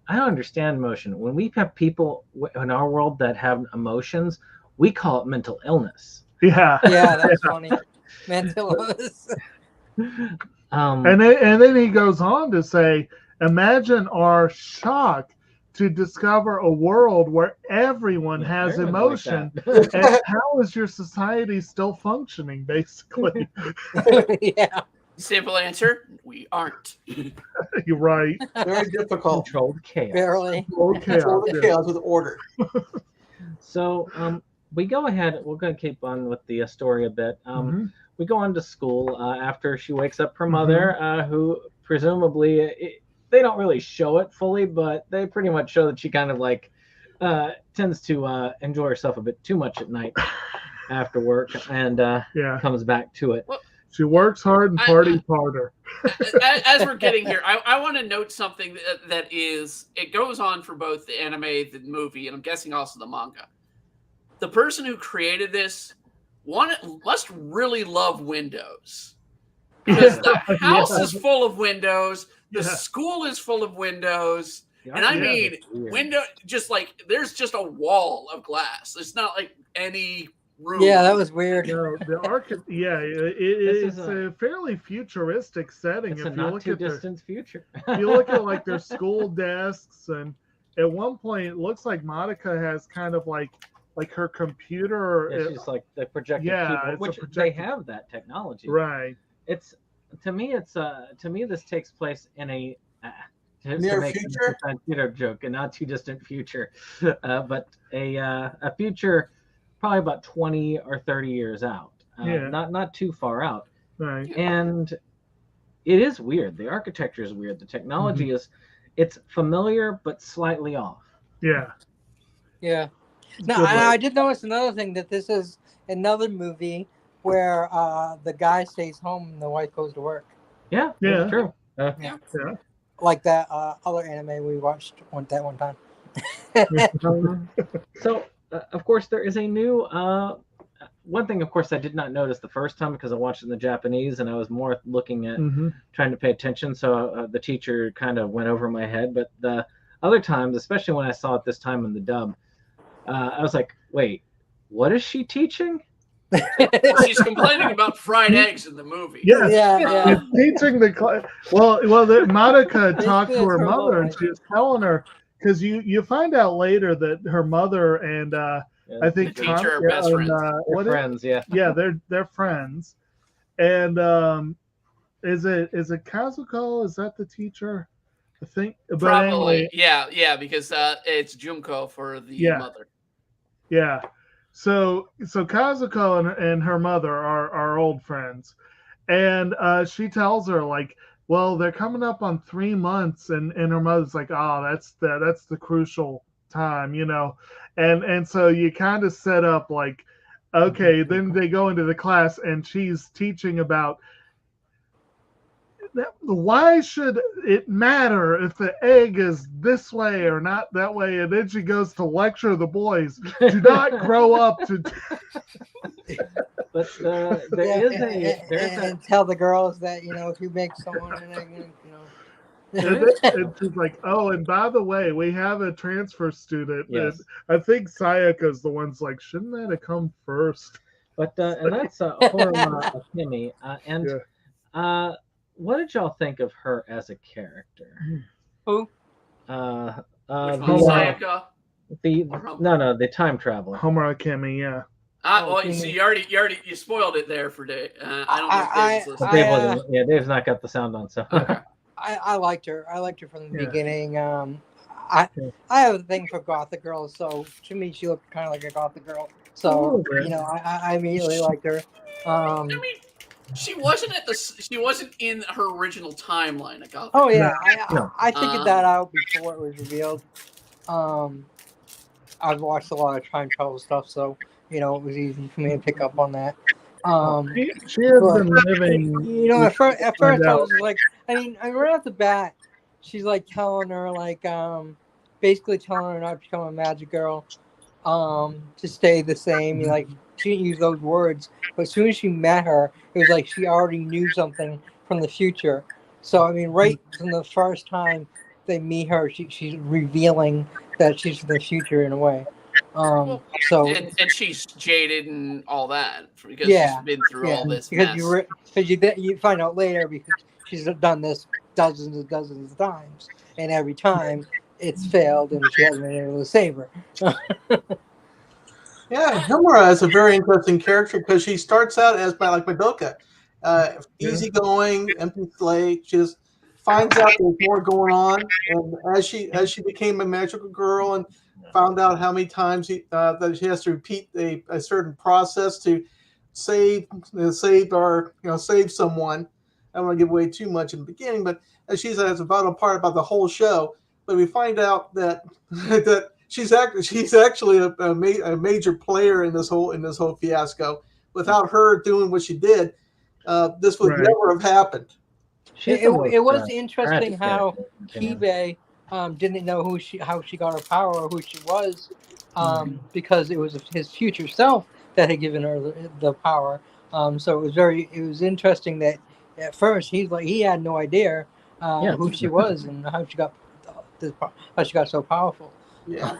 I don't understand emotion. When we have people in our world that have emotions, we call it mental illness. Yeah, that's funny. Mental illness. And then he goes on to say, Imagine our shock to discover a world where everyone has emotion. Like And how is your society still functioning, basically? Yeah. Simple answer: we aren't. You're right. Very difficult. Controlled chaos. Barely. Okay. Control the chaos with order. So we go ahead. We're going to keep on with the story a bit. We go on to school after she wakes up her mother, who presumably they don't really show it fully, but they pretty much show that she kind of like tends to enjoy herself a bit too much at night after work, and comes back to it. Well, she works hard and parties harder. As we're getting here, I want to note something that is, it goes on for both the anime, the movie, and I'm guessing also the manga. The person who created this must really love windows. Because the house is full of windows, the school is full of windows, and I mean, window, just like, there's just a wall of glass. It's not like any room. Yeah, that was weird. No, it's a fairly futuristic setting. It's a not too distant future. If you look at like their school desks, and at one point it looks like Madoka has kind of like her computer. Yeah, she's like the projected keyboard, which they have that technology. Right. It's to me this takes place in a near future. A joke, a not too distant future, but a future probably about 20 or 30 years out. Not too far out. Right. And it is weird. The architecture is weird. The technology it's familiar but slightly off. Yeah. Yeah. No, and I did notice another thing, that this is another movie where the guy stays home and the wife goes to work. Yeah, that's true. Like that other anime we watched one time. So, of course, there is a new one thing. Of course, I did not notice the first time because I watched it in the Japanese and I was more looking at trying to pay attention. So the teacher kind of went over my head. But the other times, especially when I saw it this time in the dub, I was like, wait, what is she teaching? She's complaining about fried eggs in the movie. Yeah. Teaching the class. Well, Madoka talked to her mother, and she was telling her, because you find out later that her mother and I think the teacher are best friends. They're friends, yeah, they're friends. And is it Kazuko? Is that the teacher? I think. Probably, anyway, because it's Junko for the mother. Yeah. So Kazuko and her mother are old friends, and she tells her like, well, they're coming up on 3 months, and her mother's like, oh, that's the crucial time, and so you kind of set up like, okay, then they go into the class and she's teaching about why should it matter if the egg is this way or not that way, and then she goes to lecture the boys, do not grow up to. But and tell the girls that if you make someone an egg, and she's like, oh, and by the way, we have a transfer student. Yes. And I think Sayaka's the one's like, shouldn't that have come first? But and that's Horima Akemi. And what did y'all think of her as a character? Who? Sayaka. The time traveler. Homer Akemi, yeah. Well, you see, you spoiled it there for Dave. I don't know if Dave's listening. Dave's not got the sound on, so. Okay. I liked her. I liked her from the beginning. I have a thing for gothic girls, so to me she looked kind of like a gothic girl. So I immediately liked her. I mean, she wasn't in her original timeline. Oh yeah, I figured that out before it was revealed. I've watched a lot of time travel stuff, so it was easy for me to pick up on that. She has been living. At first I was like, right off the bat, she's like telling her basically telling her not to become a magic girl, to stay the same. She didn't use those words, but as soon as she met her, it was like she already knew something from the future. So right from the first time they meet her, she's revealing that she's from the future in a way. And she's jaded and all that because she's been through all this. Because you find out later because she's done this dozens and dozens of times, and every time it's failed, and she hasn't been able to save her. Yeah, Homura is a very interesting character because she starts out as like Madoka, easygoing, empty slate. She just finds out there's more going on, and as she became a magical girl and found out how many times that she has to repeat a certain process to save save someone. I don't want to give away too much in the beginning, but she's a vital part about the whole show. But we find out that that she's actually a major player in this whole fiasco. Without her doing what she did, this would never have happened. It was interesting how Kibe didn't know how she got her power or who she was, because it was his future self that had given her the power. So it was interesting that at first he had no idea who she was and how she got so powerful. Yeah,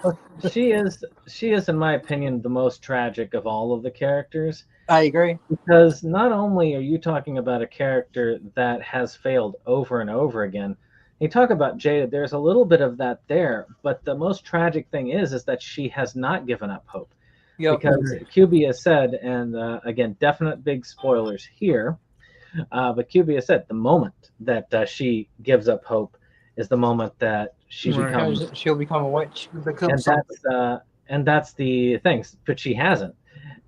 she is, in my opinion, the most tragic of all of the characters. I agree. Because not only are you talking about a character that has failed over and over again, you talk about Jada, there's a little bit of that there, but the most tragic thing is that she has not given up hope. Yep. Because QB has said, and again, definite big spoilers here, but QB has said the moment that she gives up hope is the moment that she'll become a witch. And that's the thing, but she hasn't.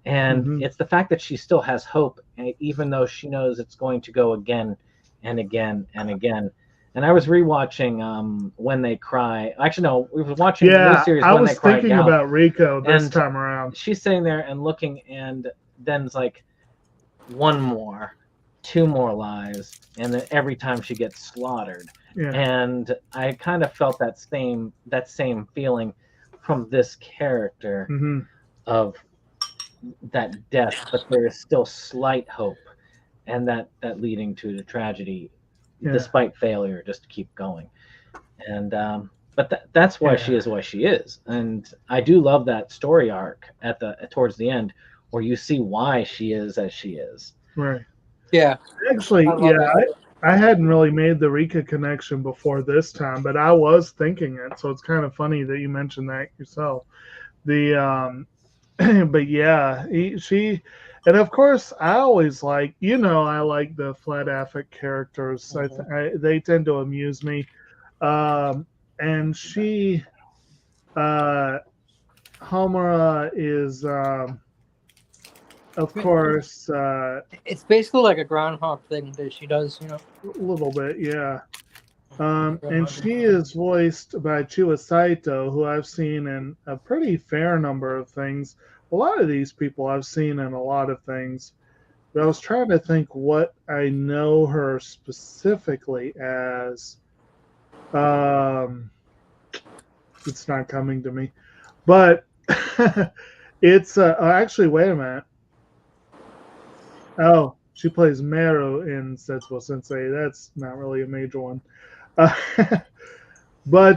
And it's the fact that she still has hope, even though she knows it's going to go again and again and again. And I was rewatching When They Cry. Actually, no, we were watching the new series. I was thinking about Rico this time around. She's sitting there and looking, and then it's like one more, two more lives, and then every time she gets slaughtered. Yeah. And I kind of felt that same feeling from this character of that death, but there is still slight hope, and that leading to the tragedy, despite failure, just to keep going. And but that's why she is why she is. And I do love that story arc towards the end, where you see why she is as she is. Right. Yeah. Actually, I hadn't really made the Rika connection before this time, but I was thinking it, so it's kind of funny that you mentioned that yourself. But yeah, she, and of course, I always like, I like the flat affect characters. They tend to amuse me. And she, Homura is, of course, it's basically like a groundhog thing that she does, a little bit, yeah. And she is voiced by Chiwa Saito, who I've seen in a pretty fair number of things. A lot of these people I've seen in a lot of things. But I was trying to think what I know her specifically as. It's not coming to me. But it's actually, wait a minute. Oh, she plays Meru in Setsubo Sensei. That's not really a major one. But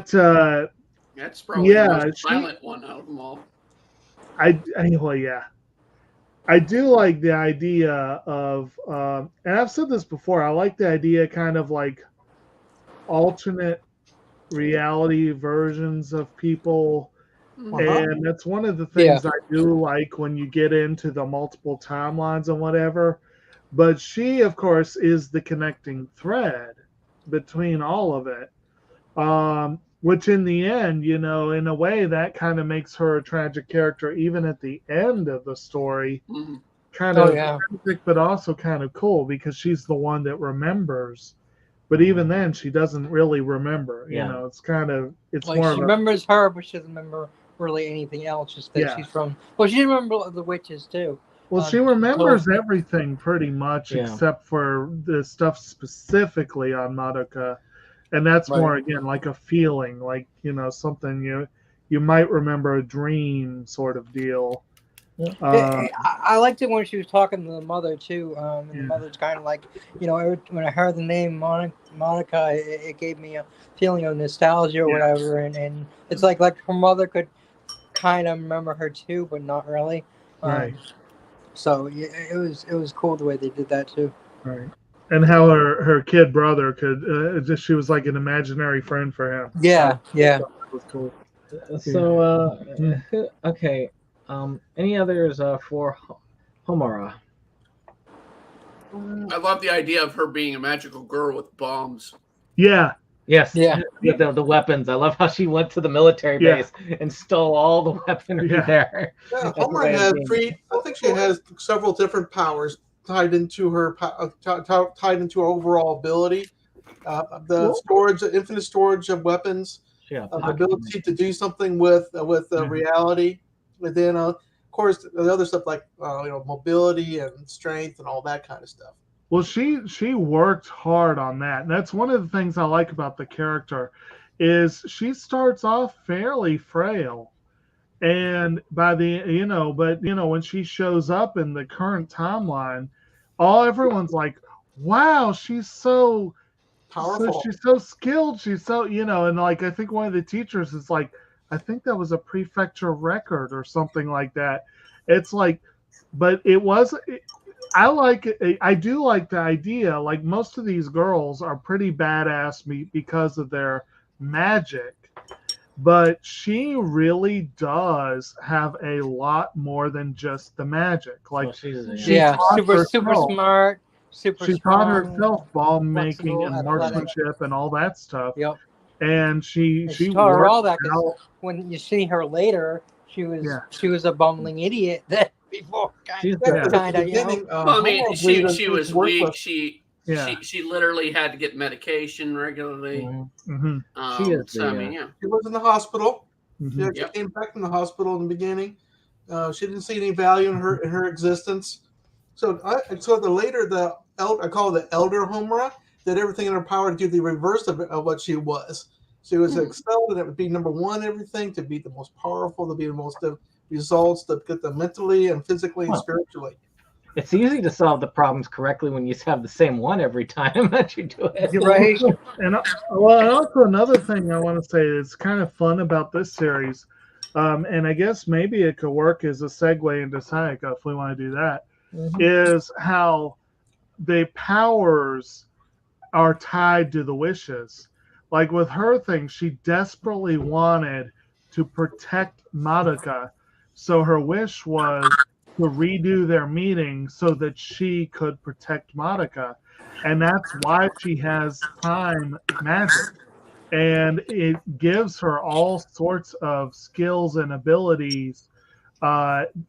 that's probably the most violent one out of them all. Well, yeah. I do like the idea of, and I've said this before, I like the idea kind of like alternate reality versions of people. And that's one of the things I do like when you get into the multiple timelines and whatever. But she, of course, is the connecting thread between all of it. Which in the end, in a way, that kind of makes her a tragic character, even at the end of the story. Kind of tragic, but also kind of cool, because she's the one that remembers. But even then, she doesn't really remember. It's kind of, it's like more she remembers her, but she doesn't remember really anything else. Just that she's from. Well, she remembers the witches too. Well, she remembers everything pretty much, except for the stuff specifically on Madoka. And that's more, again, like a feeling, like, something you might remember, a dream sort of deal. I liked it when she was talking to the mother, too. And the mother's kind of like, when I heard the name Monica, it gave me a feeling of nostalgia or whatever. And it's like her mother could kind of remember her, too, but not really. Right. So it was cool the way they did that, too. Right. And how her kid brother could she was like an imaginary friend for him. Yeah, yeah. That was cool. So okay. Any others for Homura? I love the idea of her being a magical girl with bombs. Yeah. Yes. Yeah. With the weapons. I love how she went to the military base and stole all the weaponry there. Yeah, Homer had three. I think she has several different powers tied into her tied into her overall ability. The storage, infinite storage of weapons, the ability to do something with reality, and then of course the other stuff like mobility and strength and all that kind of stuff. Well, she worked hard on that. And that's one of the things I like about the character is she starts off fairly frail. And by the when she shows up in the current timeline, everyone's like, wow, she's so powerful. She's so skilled. She's so, and like I think one of the teachers is like, I think that was a prefecture record or something like that. It's like, but it was I do like the idea. Like most of these girls are pretty badass because of their magic, but she really does have a lot more than just the magic. Like super smart. She taught herself bomb making and marksmanship and all that stuff. Yep. And she taught her all that. When you see her later, she was a bumbling idiot. That before she was weak. She literally had to get medication regularly. Mm-hmm. She was in the hospital. Mm-hmm. She came back from the hospital in the beginning. She didn't see any value in her existence. So I call it the elder Homura, did everything in her power to do the reverse of what she was. She was excelled, and it would be number one, everything, to be the most powerful, to be the most results, to get them mentally and physically and spiritually. It's easy to solve the problems correctly when you have the same one every time that you do it. Right. And also another thing I want to say is kind of fun about this series, and I guess maybe it could work as a segue into Sayaka if we want to do that, is how the powers are tied to the wishes. Like with her thing, she desperately wanted to protect Madoka. So her wish was to redo their meeting so that she could protect Madoka. And that's why she has time magic. And it gives her all sorts of skills and abilities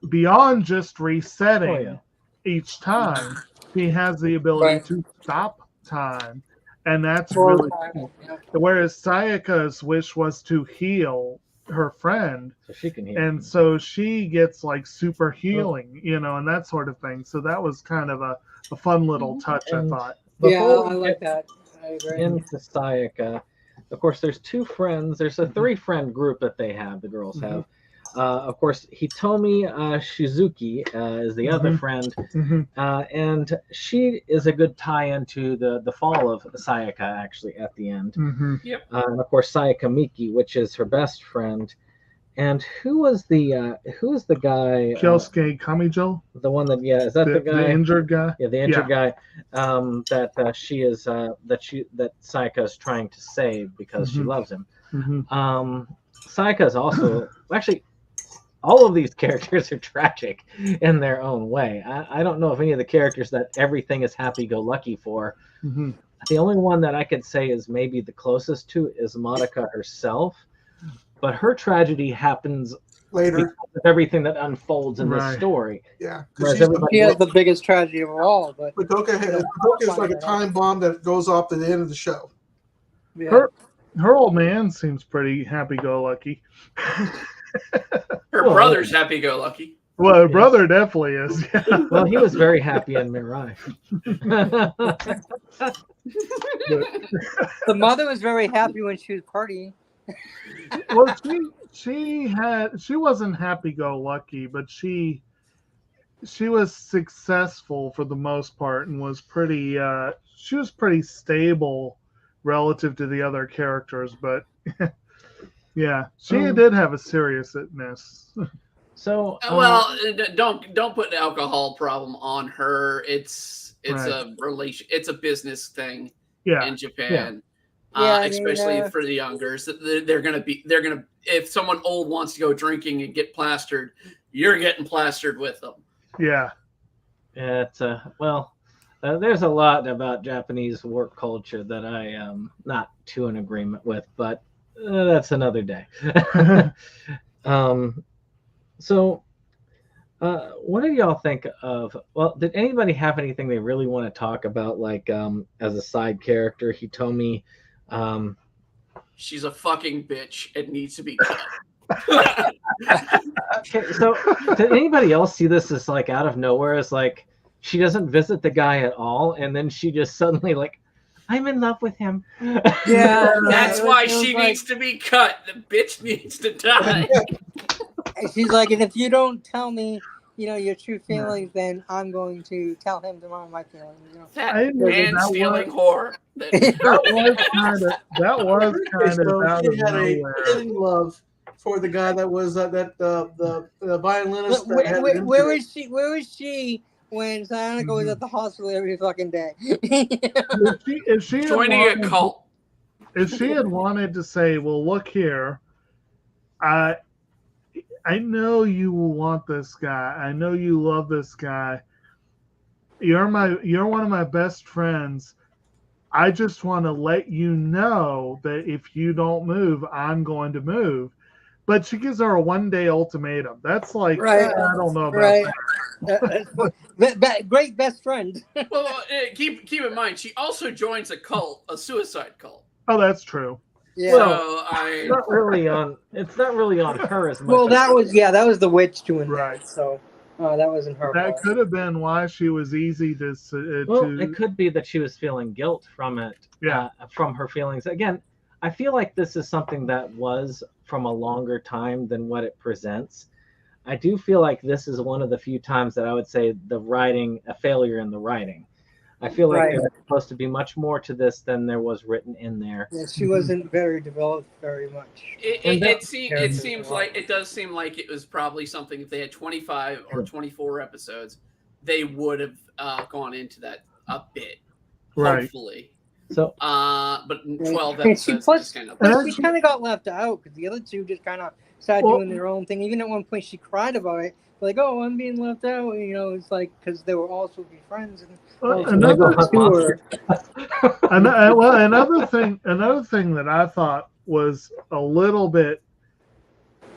beyond just resetting each time. She has the ability to stop time. And that's really cool. Whereas Sayaka's wish was to heal her friend. So she can heal. And so she gets like super healing, and that sort of thing. So that was kind of a fun little touch, I thought. Yeah, I like that. I agree. Into Sayaka, of course, there's two friends. There's a 3-friend group that they have, the girls have. Of course, Hitomi Shizuki is the other friend, and she is a good tie-in to the fall of Sayaka, actually, at the end. Yep. And of course, Sayaka Miki, which is her best friend. And who was the guy? Kyosuke Kamijo? The one that is that the guy? The injured guy? Yeah, the injured guy. That Sayaka is trying to save because she loves him. Sayaka is also actually. All of these characters are tragic in their own way. I don't know if any of the characters that everything is happy-go-lucky for. The only one that I could say is maybe the closest to is Madoka herself. But her tragedy happens later with everything that unfolds in this story. Yeah. She has the biggest tragedy of all. But Madoka is like a time bomb that goes off at the end of the show. Yeah. Her old man seems pretty happy-go-lucky. Her brother's happy-go-lucky. Well, her brother definitely is. Yeah. Well, he was very happy in Mirai. The mother was very happy when she was partying. Well, she wasn't happy-go-lucky, but she was successful for the most part and was pretty. She was pretty stable relative to the other characters, but. Yeah, she did have a seriousness. So well, don't put an alcohol problem on her. It's It's a relation. It's a business thing Yeah. in Japan. Yeah, Especially for the youngers, they're gonna. If someone old wants to go drinking and get plastered, you're getting plastered with them. Yeah. It's there's a lot about Japanese work culture that I am not too in agreement with, but that's another day. So, what do y'all think of? Well, did anybody have anything they really want to talk about, like as a side character, Hitomi? She's a fucking bitch. It needs to be cut. Okay, so did anybody else see this as like out of nowhere? As like she doesn't visit the guy at all, and then she just suddenly like, I'm in love with him. Yeah, That's why she needs to be cut. The bitch needs to die. She's like, and if you don't tell me, your true feelings, then I'm going to tell him tomorrow my feelings. That man-stealing whore. That was kind of out of She had a nowhere. hidden love for the guy that was the violinist. Where was she when Sayonaka was at the hospital every fucking day? If she joining a cult. If she had wanted to say, well, look here, I know you will want this guy. I know you love this guy. You're one of my best friends. I just want to let you know that if you don't move, I'm going to move. But she gives her a 1-day ultimatum. That's like, I don't know about that. Great best friend. Well, keep in mind, she also joins a cult, a suicide cult. Oh, that's true. Yeah. So it's not really on her as much. Well, that was the witch doing right. that. So that wasn't her. That could have been why she was easy to. It could be that she was feeling guilt from it. Yeah. From her feelings. Again, I feel like this is something that was from a longer time than what it presents. I do feel like this is one of the few times that I would say a failure in the writing. I feel like there's supposed to be much more to this than there was written in there. Yeah, she wasn't very developed very much. It does seem like it was probably something, if they had 25 or 24 episodes, they would have gone into that a bit. Hopefully. So, but 12 episodes. She kind of got left out because the other two just kind of started doing their own thing. Even at one point, she cried about it, like, "Oh, I'm being left out." It's like because they were all supposed to be friends. Another thing that I thought was a little bit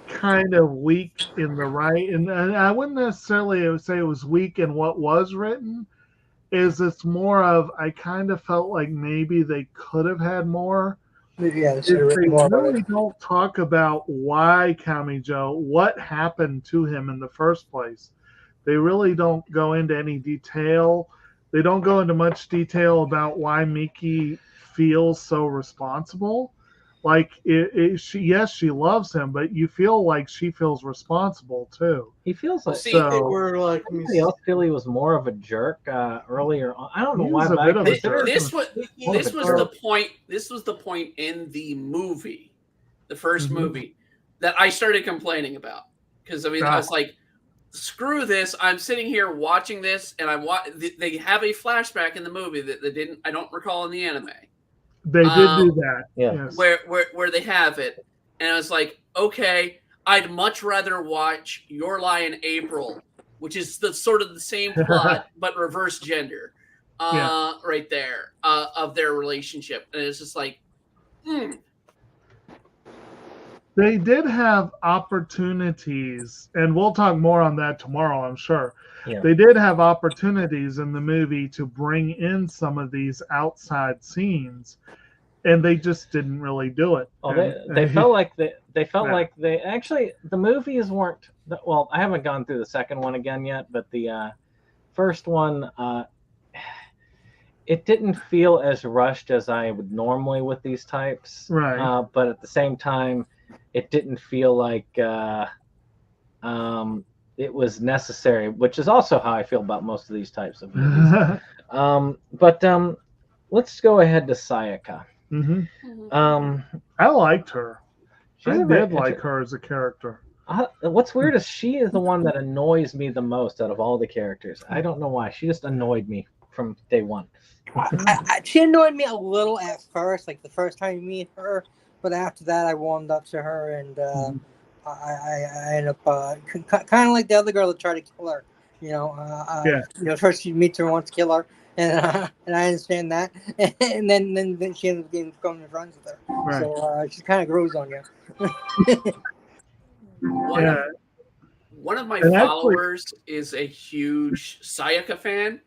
kind of weak in the and I wouldn't necessarily say it was weak in what was written. It's more of I kind of felt like maybe they could have had more. Yeah, they really don't talk about why Kamijo, what happened to him in the first place. They really don't go into any detail. They don't go into much detail about why Miki feels so responsible. Like, she loves him, but you feel like she feels responsible too. He feels like somebody else feel he was more of a jerk earlier on. I don't know why, but this was the point. This was the point in the movie, the first movie, that I started complaining about because I was like, screw this! I'm sitting here watching this, and they have a flashback in the movie that I don't recall in the anime. They did do that, yes. Where they have it, and I was like, okay, I'd much rather watch Your Lie in April, which is the sort of the same plot but reverse gender, right there of their relationship, and it's just like, They did have opportunities, and we'll talk more on that tomorrow, I'm sure. Yeah. They did have opportunities in the movie to bring in some of these outside scenes, and they just didn't really do it. Oh, they felt like they actually, the movies weren't. Well, I haven't gone through the second one again yet, but the first one, it didn't feel as rushed as I would normally with these types. Right. But at the same time, it didn't feel like it was necessary, which is also how I feel about most of these types of movies. But let's go ahead to Sayaka. I liked her. I She's did like her as a character. What's weird is she is the one that annoys me the most out of all the characters. I don't know why. She just annoyed me from day one. She annoyed me a little at first, like the first time you meet her, but after that, I warmed up to her, and I ended up kind of like the other girl that tried to kill her. You know, first she meets her and wants to kill her, and I understand that, and then she ends up becoming friends with her. Right. So she kind of grows on you. One of my followers is a huge Sayaka fan,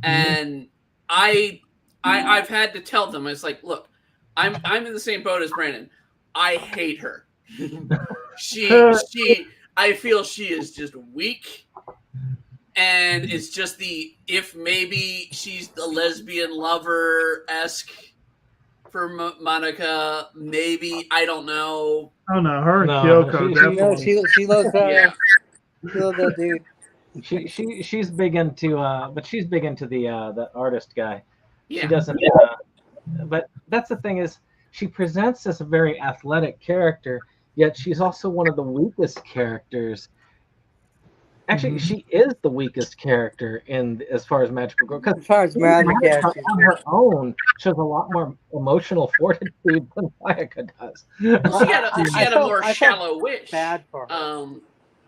and I've had to tell them, it's like, look, I'm in the same boat as Brandon. I hate her. I feel she is just weak, and it's just if maybe she's the lesbian lover-esque for Madoka, maybe, I don't know. Oh no, her and Kyoko definitely. She loves that dude. She's big into but she's big into the artist guy. Yeah. She doesn't but that's the thing, is she presents as a very athletic character, yet she's also one of the weakest characters. Actually, she is the weakest character as far as Magical Girl. As far as Magica on her own, shows a lot more emotional fortitude than Sayaka does. She had a more shallow wish. Bad for her.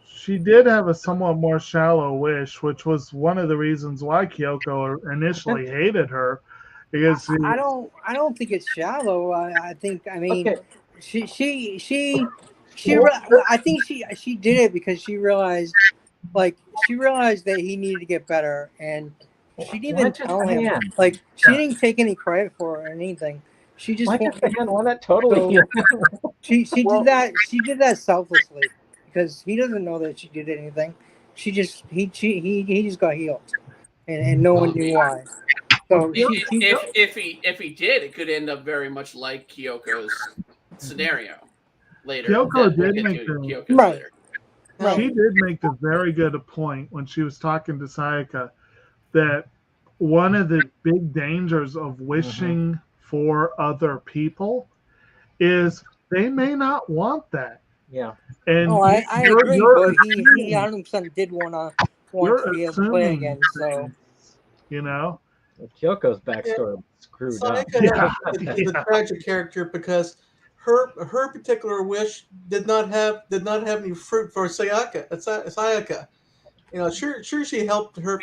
She did have a somewhat more shallow wish, which was one of the reasons why Kyoko initially hated her, because I don't think it's shallow. I think I think she did it because she realized that he needed to get better, and she didn't even tell him. Like, she didn't take any credit for it or anything. She just that totally. She did that. She did that selflessly because he doesn't know that she did anything. He just got healed, and no one knew why. So if he did, it could end up very much like Kyoko's scenario later. Kyoko did make later. She did make a very good point when she was talking to Sayaka that one of the big dangers of wishing for other people is they may not want that. Yeah. And I agree, but he 100% did want to be able to play again. So, you know, Kyoko's backstory screwed up. Is a tragic character because her particular wish did not have any fruit for Sayaka. You know, sure she helped her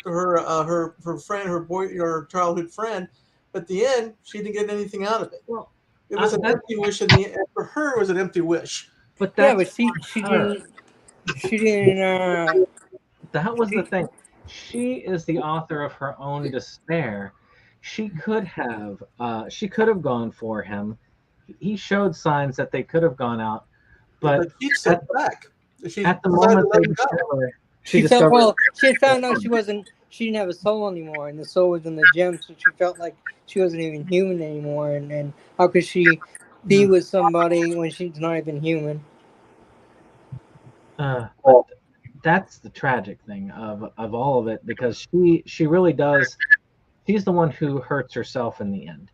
friend, her childhood friend, but at the end she didn't get anything out of it. Well, it was an empty wish in the end. For her, it was an empty wish. But she didn't. That was the thing. She is the author of her own despair. She could have gone for him. He showed signs that they could have gone out, but she stepped back. At the moment, she had found out she didn't have a soul anymore, and the soul was in the gem, so she felt like she wasn't even human anymore. And how could she be with somebody when she's not even human? That's the tragic thing of all of it, because she really does. She's the one who hurts herself in the end.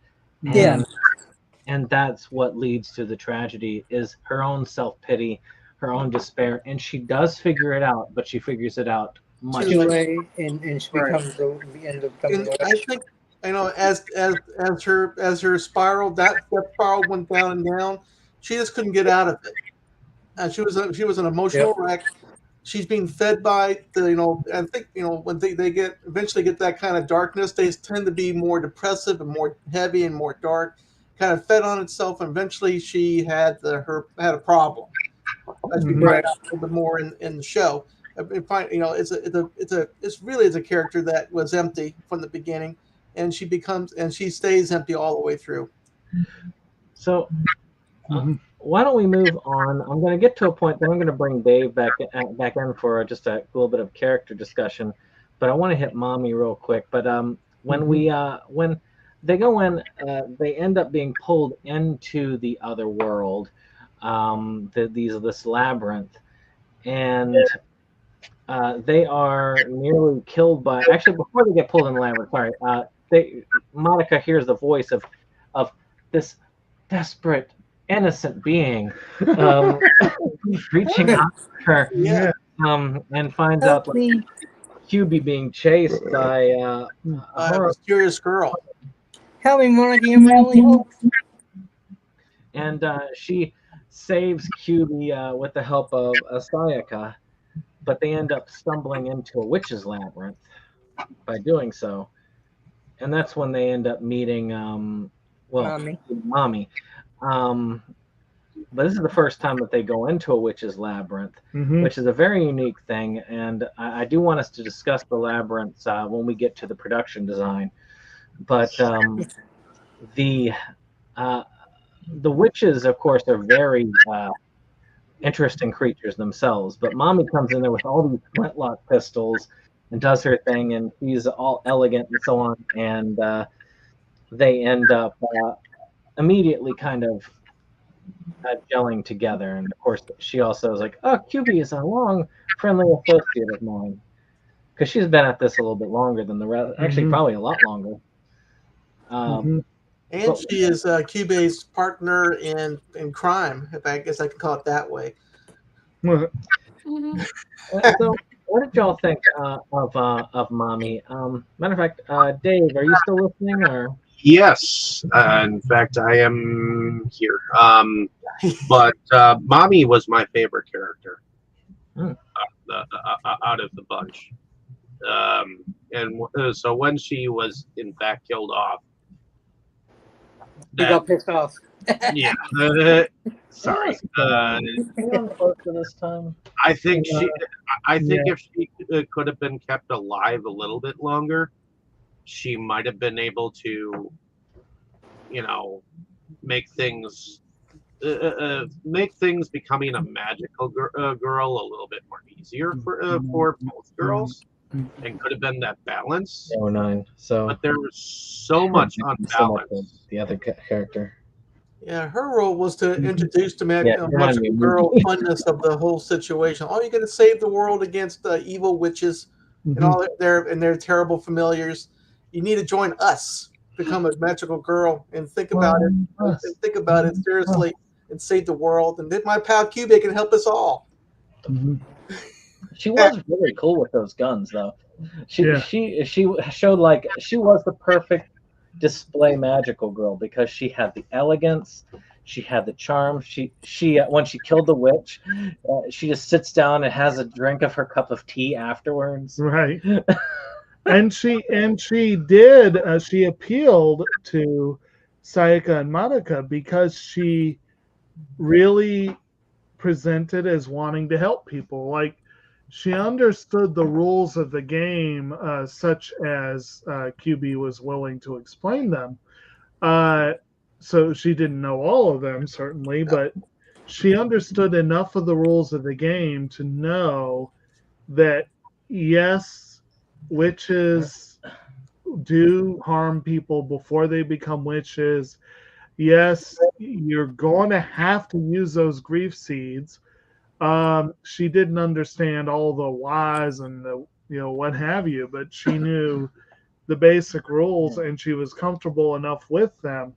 And that's what leads to the tragedy, is her own self-pity, her own despair. And she does figure it out, but she figures it out much too late, and she becomes the end of the I think, you know, as her spiral, that spiral went down and down, she just couldn't get out of it. And she was an emotional wreck. She's being fed by I think, when they eventually get that kind of darkness, they tend to be more depressive and more heavy and more dark, kind of fed on itself, and eventually she had a problem. As we find out a little bit more in the show, it's really a character that was empty from the beginning, and she stays empty all the way through. So why don't we move on? I'm going to get to a point that I'm going to bring Dave back in for just a little bit of character discussion, but I want to hit Mommy real quick. But when they go in, they end up being pulled into the other world, this labyrinth, and they are nearly killed by. Actually, before they get pulled in the labyrinth, Madoka hears the voice of this desperate, innocent being reaching out to her, and finds out QB being chased by A mysterious girl. Help me, Monica, you're my only hope. and she saves QB with the help of Sayaka, but they end up stumbling into a witch's labyrinth by doing so, and that's when they end up meeting Mommy. But this is the first time that they go into a witch's labyrinth, which is a very unique thing, and I do want us to discuss the labyrinths when we get to the production design. But the witches, of course, are very interesting creatures themselves. But Mommy comes in there with all these flintlock pistols and does her thing, and she's all elegant and so on, and they end up immediately kind of gelling together. And of course, she also is like, "Oh, QB is a long, friendly associate of mine," because she's been at this a little bit longer than the rest. Actually, probably a lot longer. And she is QB's partner in crime, if I guess I can call it that way. So, what did y'all think of Mommy? Matter of fact, Dave, are you still listening? Or yes, in fact, I am here. But Mommy was my favorite character out of the bunch. And so when she was in fact killed off, You got pissed off. Yeah. Sorry. This time. I think if she could have been kept alive a little bit longer, she might have been able to, make things becoming a magical girl a little bit more easier for both girls, and could have been that balance. 09. So, but there was so much unbalance. The other character. Yeah, her role was to introduce the magical girl funness of the whole situation. Oh, you're going to save the world against evil witches and all their terrible familiars. You need to join us, become a magical girl, and think about it seriously, and save the world. And then my pal QB can help us all. She was really cool with those guns, though. She showed like she was the perfect display magical girl because she had the elegance, she had the charm. She when she killed the witch, she just sits down and has a drink of her cup of tea afterwards. Right. and she appealed to Sayaka and Madoka because she really presented as wanting to help people. Like, she understood the rules of the game, such as QB was willing to explain them. So she didn't know all of them, certainly, but she understood enough of the rules of the game to know that, yes, witches do harm people before they become witches. Yes, you're going to have to use those grief seeds. She didn't understand all the whys and the what have you, but she knew the basic rules and she was comfortable enough with them,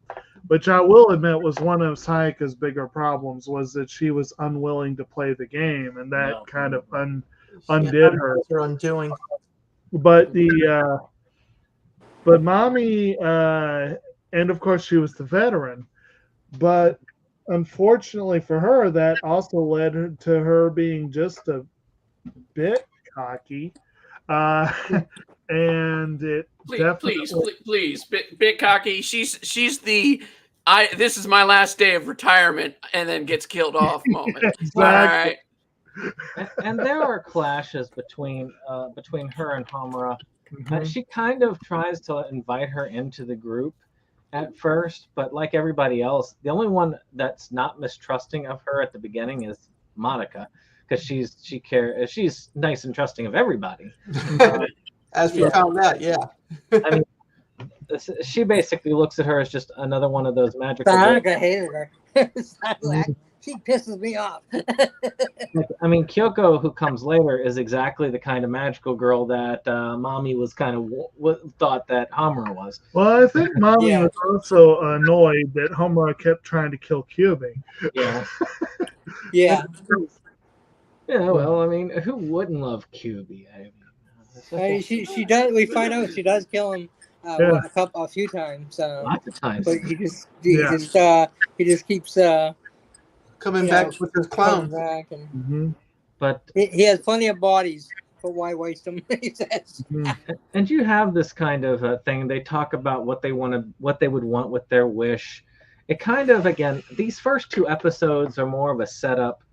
which I will admit was one of Sayaka's bigger problems, was that she was unwilling to play the game, and that kind of undid her. Her undoing. But Mommy, and of course she was the veteran, but unfortunately for her, that also led to her being just a bit cocky, and it please, bit cocky. She's the this is my last day of retirement, and then gets killed off moment. Exactly. All right. And there are clashes between her and Homura. She kind of tries to invite her into the group at first, but like everybody else, the only one that's not mistrusting of her at the beginning is Madoka, because she's nice and trusting of everybody. As we found out, yeah. I mean, she basically looks at her as just another one of those magical. Madoka hated her. She pisses me off. I mean, Kyoko, who comes later, is exactly the kind of magical girl that Mommy was kind of thought that Homura was. Well, I think Mommy was also annoyed that Homura kept trying to kill QB. Yeah. Yeah. Yeah, well, I mean, who wouldn't love QB? I mean, She does. We find out she does kill him a few times. Lots of times. But he just keeps coming back with his clown. Back and but he has plenty of bodies, but why waste them? He says. And you have this kind of thing. They talk about what they would want with their wish. It kind of, again, these first 2 episodes are more of a setup.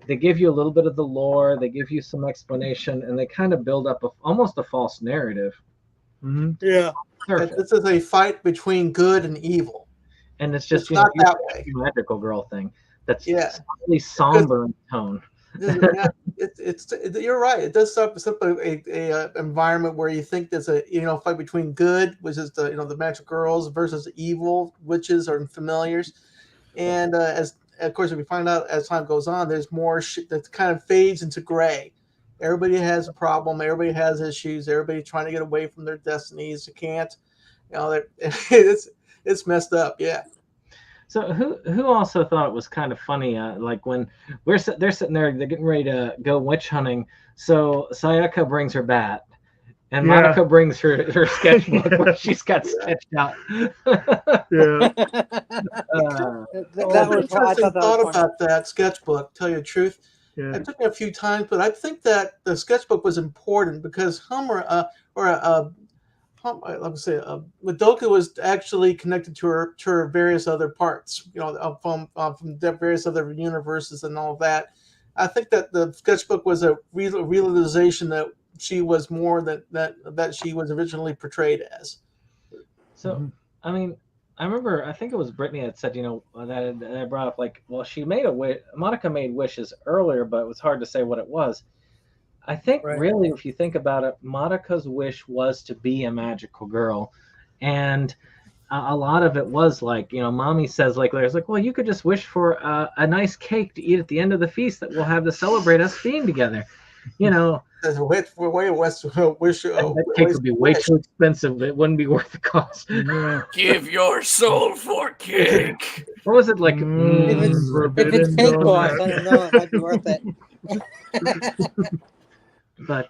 They give you a little bit of the lore, they give you some explanation, and they kind of build up almost a false narrative. Yeah. This is a fight between good and evil. And it's just not that way. Magical girl thing. That's slightly somber in tone. You're right. It does start with a environment where you think there's a fight between good, which is the magic girls, versus evil witches or familiars, and as of course we find out as time goes on, there's more shit that kind of fades into gray. Everybody has a problem. Everybody has issues. Everybody trying to get away from their destinies. You can't. It's messed up. Yeah. So who also thought it was kind of funny, like when they're sitting there, they're getting ready to go witch hunting. So Sayaka brings her bat, and Madoka brings her sketchbook where she's got sketched out. I thought about that sketchbook. Tell you the truth, it took me a few times, but I think that the sketchbook was important because Madoka was actually connected to her various other parts, from various other universes and all of that. I think that the sketchbook was a realization that she was more that she was originally portrayed as. So, I mean, I remember, I think it was Brittany that said, that I brought up, like, well, she made a wish. Madoka made wishes earlier, but it was hard to say what it was. I think really, if you think about it, Madoka's wish was to be a magical girl, and a lot of it was like, Mommy says, like, there's like, well, you could just wish for a nice cake to eat at the end of the feast that we'll have to celebrate us being together. That cake would be way too expensive. It wouldn't be worth the cost. Give your soul for cake. What was it like? If it's cake boss, I don't know. It might be worth it. But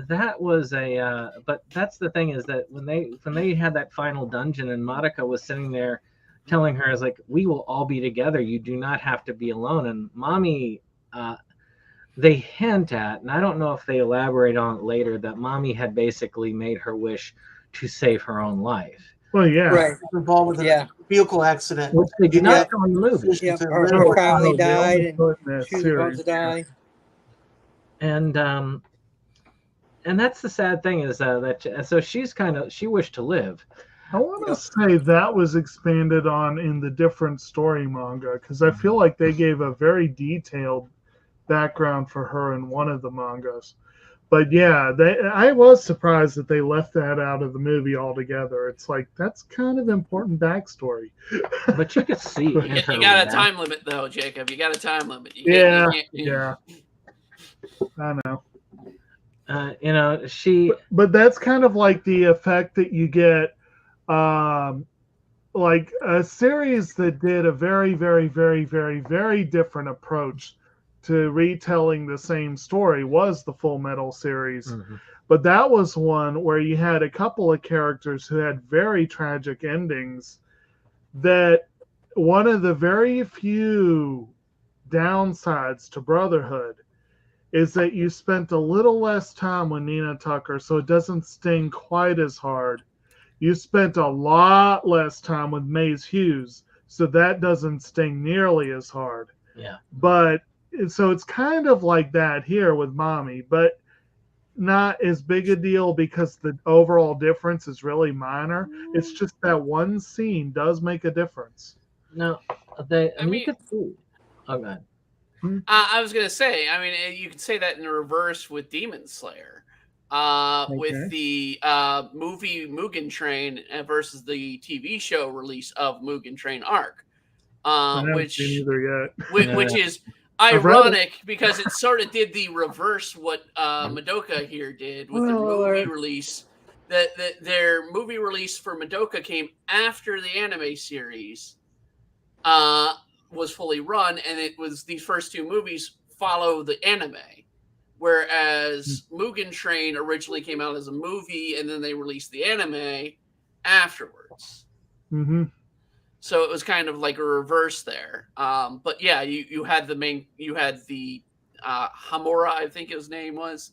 that was but that's the thing, is that when they had that final dungeon and Madoka was sitting there telling her, is like, we will all be together. You do not have to be alone. And Mommy, they hint at, and I don't know if they elaborate on it later, that Mommy had basically made her wish to save her own life. Well, yeah. Right. Involved with a vehicle accident. Which they do not show in the movie. Yeah, her family died and she was about to die. And that's the sad thing, is so she wished to live. I want to say that was expanded on in the different story manga, because I feel like they gave a very detailed background for her in one of the mangas. But yeah, I was surprised that they left that out of the movie altogether. It's like, that's kind of important backstory. But you could see. You got a time limit, though, Jacob. You got a time limit. Yeah. I know. But that's kind of like the effect that you get, like a series that did a very, very, very, very, very different approach to retelling the same story was the Full Metal series. Mm-hmm. But that was one where you had a couple of characters who had very tragic endings. That one of the very few downsides to Brotherhood is that you spent a little less time with Nina Tucker, so it doesn't sting quite as hard. You spent a lot less time with Maze Hughes, so that doesn't sting nearly as hard. Yeah. But so it's kind of like that here with Mommy, but not as big a deal because the overall difference is really minor. It's just that one scene does make a difference. No, you could see. Oh, God. I was gonna say, you could say that in the reverse with Demon Slayer, with the movie Mugen Train versus the TV show release of Mugen Train Arc, which is ironic because it sort of did the reverse what Madoka here did with their movie release. That their movie release for Madoka came after the anime series was fully run, and it was these first two movies follow the anime. whereas Mugen Train originally came out as a movie, and then they released the anime afterwards. Mm-hmm. So it was kind of like a reverse there. But yeah, you had the Hamura, I think his name was,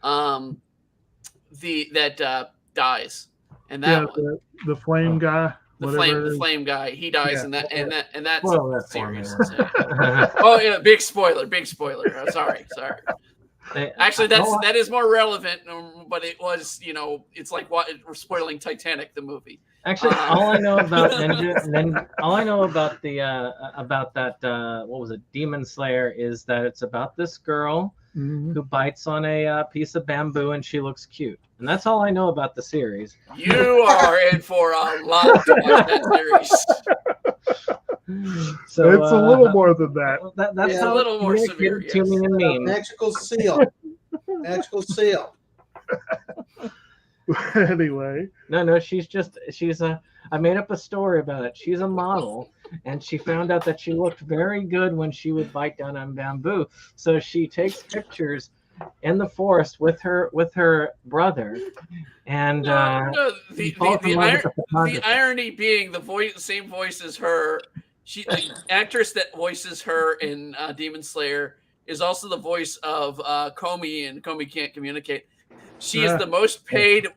that dies, and that one, the flame guy. The flame guy, he dies in that series. Oh yeah, big spoiler. Oh, sorry. Actually, that is more relevant, but it was, it's like what we're spoiling Titanic, the movie. Actually, all I know about all I know about that what was it, Demon Slayer, is that it's about this girl who bites on a piece of bamboo and she looks cute, and that's all I know about the series. You are in for a lot to watch that series. So it's a little more than that. That's how a little more severe. To me and memes. Magical seal. Anyway. No, I made up a story about it. She's a model, and she found out that she looked very good when she would bite down on bamboo. So she takes pictures in the forest with her brother, and the irony being the same voice as her. The actress that voices her in Demon Slayer is also the voice of Komi, and Komi Can't Communicate. She is the most paid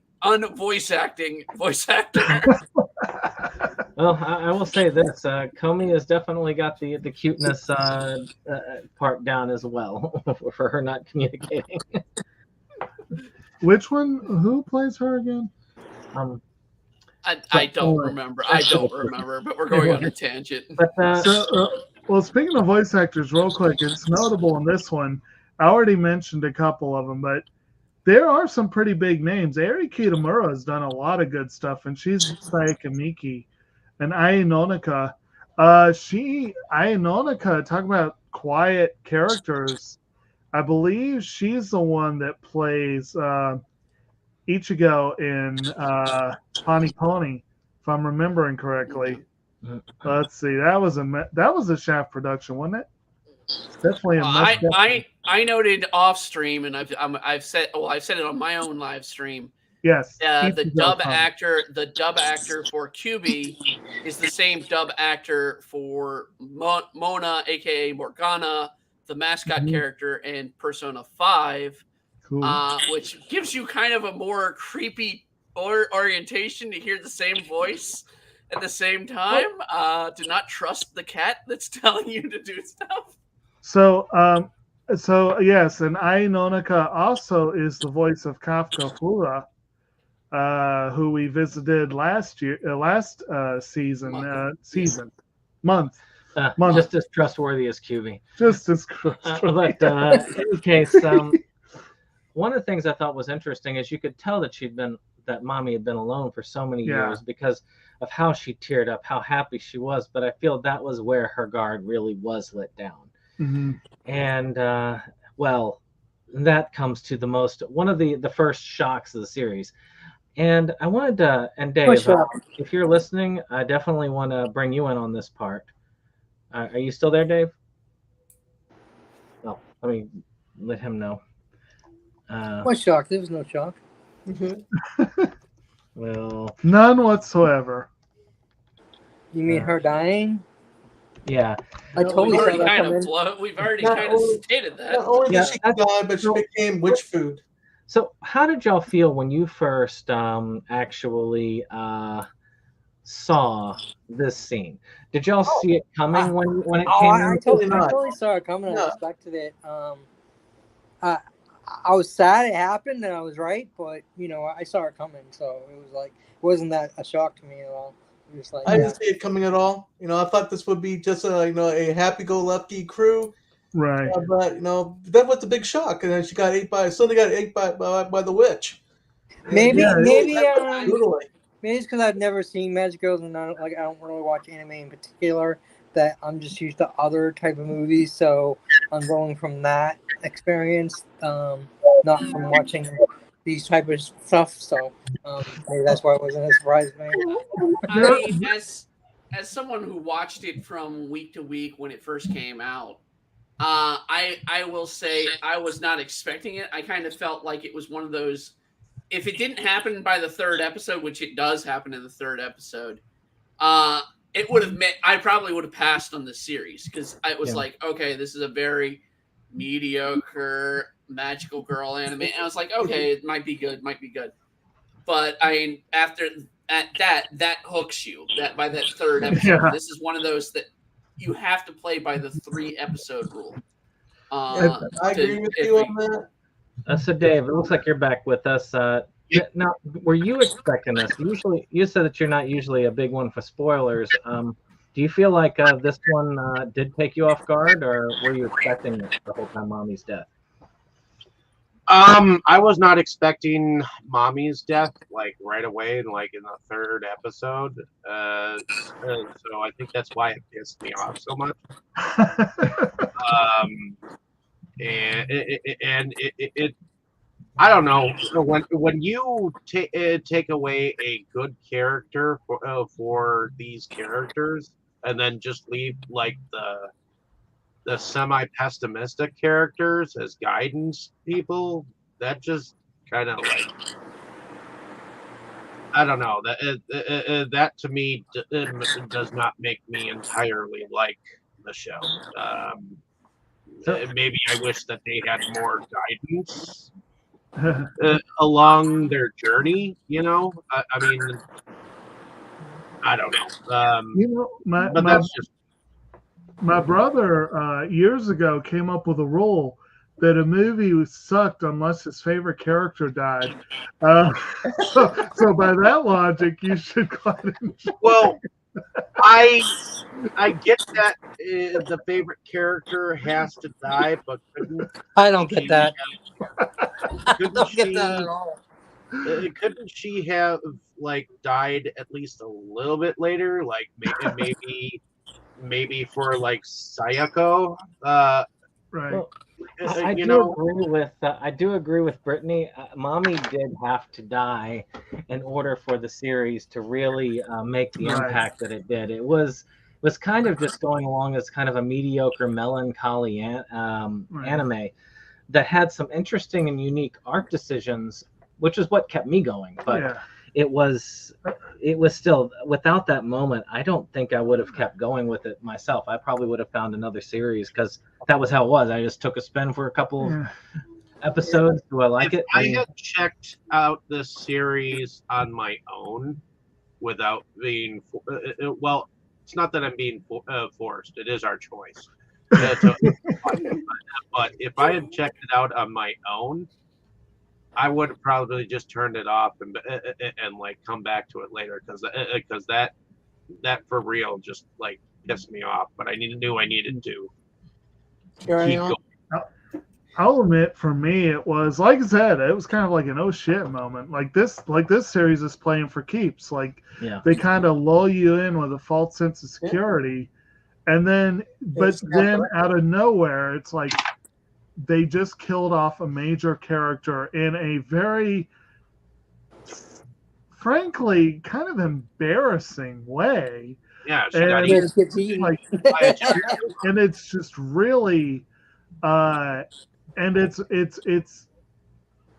voice actor. Well, I will say this: Komi has definitely got the cuteness part down as well for her not communicating. Which one? Who plays her again? I don't remember. But we're going on a tangent. But, well, speaking of voice actors, real quick, it's notable in this one. I already mentioned a couple of them, but there are some pretty big names. Eri Kitamura has done a lot of good stuff, and she's Sayaka Miki. And Ai Nonaka, talk about quiet characters. I believe she's the one that plays Ichigo in Pony Pony, if I'm remembering correctly. Let's see, that was a Shaft production, wasn't it? It's definitely I noted off stream, and I've said it on my own live stream. Yes. The dub actor for QB is the same dub actor for Mona, aka Morgana, the mascot character in Persona 5, which gives you kind of a more creepy orientation to hear the same voice at the same time. Do not trust the cat that's telling you to do stuff. So yes, and Ai Nonaka also is the voice of Kafka Fura, who we visited last month. Just as trustworthy as QB. Just as trustworthy. But in any case, one of the things I thought was interesting is you could tell that mommy had been alone for so many years because of how she teared up, how happy she was. But I feel that was where her guard really was let down. Mm-hmm. And well, that comes to one of the first shocks of the series. And I wanted to, and Dave, if you're listening, I definitely want to bring you in on this part. Are you still there, Dave? No, let me let him know. What shock? There was no shock. Well, none whatsoever. You mean her dying? Yeah. I totally we've already kind of stated that. Not only did she die, but she became witch food. So how did y'all feel when you first actually saw this scene? Did y'all see it coming when it came out? I totally saw it coming. I expected it. I was sad it happened, and I was right, but I saw it coming, so it was like wasn't that a shock to me at all. It was like, I didn't see it coming at all. I thought this would be just a happy-go-lucky crew. Right. But that was the big shock, and then she got ate by the witch. Maybe it's because I've never seen Magica, and I don't really watch anime in particular. That I'm just used to other type of movies, so I'm going from that experience, not from watching these type of stuff. So maybe that's why it wasn't a surprise to me. I mean, as someone who watched it from week to week when it first came out, I will say I was not expecting it. I kind of felt like it was one of those. If it didn't happen by the third episode, which it does happen in the third episode, it would have I probably would have passed on the series because it was like, okay, this is a very mediocre magical girl anime. And I was like, okay, it might be good. But I mean, after that hooks you. That by that third episode, this is one of those that you have to play by the 3-episode rule. I agree with you on that. So Dave, it looks like you're back with us. Now, were you expecting this? Usually, you said that you're not usually a big one for spoilers. Do you feel like this one did take you off guard, or were you expecting it the whole time Mommy's death? I was not expecting Mommy's death like right away, like in the third episode. So I think that's why it pissed me off so much. And it I don't know, when you take away a good character for these characters and then just leave like the semi-pessimistic characters as guidance people, that just kind of like, I don't know, that to me does not make me entirely like the show. Maybe I wish that they had more guidance along their journey, you know. I mean, I don't know. My brother years ago came up with a rule that a movie sucked unless his favorite character died. So by that logic, you should quite enjoy. Well, I get that the favorite character has to die, but I don't get that. I don't get that at all. Couldn't she have like died at least a little bit later, like maybe for like Sayako? Right. Well, I do agree with Brittany. Mommy did have to die in order for the series to really make the impact that it did. It was kind of just going along as kind of a mediocre, melancholy anime that had some interesting and unique art decisions, which is what kept me going. But it was still, without that moment, I don't think I would have kept going with it myself. I probably would have found another series because that was how it was. I just took a spin for a couple of episodes. Do I like it? I had checked out this series on my own without being well. It's not that I'm being forced. It is our choice. But if I had checked it out on my own, I would have probably just turned it off and like come back to it later because that for real just like pissed me off. But I knew I needed to keep going. I'll admit, for me, it was, like I said, it was kind of like an oh shit moment. Like this series is playing for keeps. Like they kind of lull you in with a false sense of security, and then out of nowhere, it's like they just killed off a major character in a very, frankly, kind of embarrassing way. Yeah, and it's just really. And it's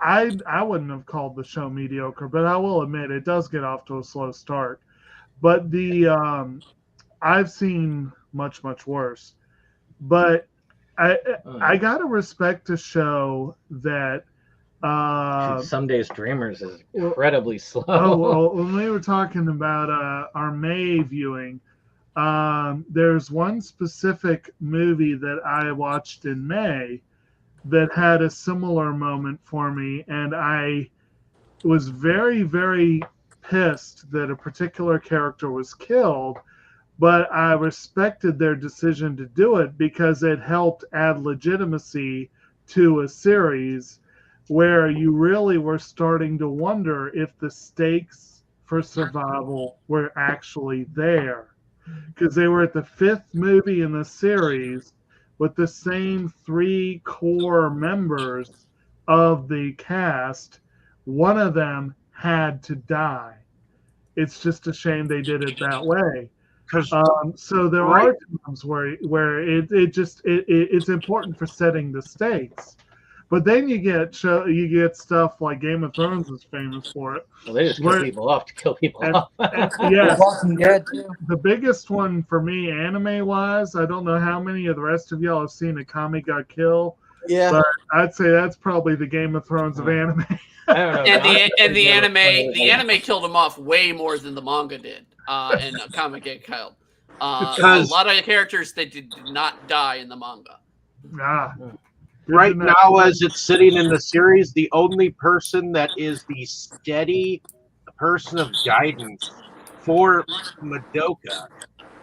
I wouldn't have called the show mediocre, but I will admit it does get off to a slow start. But I've seen much worse. But I gotta respect a show that Some Days Dreamers is incredibly slow. Well, when we were talking about our May viewing, there's one specific movie that I watched in May that had a similar moment for me, and I was very, very pissed that a particular character was killed, but I respected their decision to do it because it helped add legitimacy to a series where you really were starting to wonder if the stakes for survival were actually there. Because they were at the 5th movie in the series with the same 3 core members of the cast. One of them had to die. It's just a shame they did it that way. So there are times where it's important for setting the stakes. But then you get stuff like Game of Thrones is famous for it. Well, they just kill people off to kill people off. Yes, too. The biggest one for me, anime-wise, I don't know how many of the rest of y'all have seen a Kami got killed. Yeah, but I'd say that's probably the Game of Thrones of anime. I don't know. And the anime killed him off way more than the manga did. And a comic get killed. A lot of characters that did not die in the manga. Right now, as it's sitting in the series, the only person that is the steady person of guidance for Madoka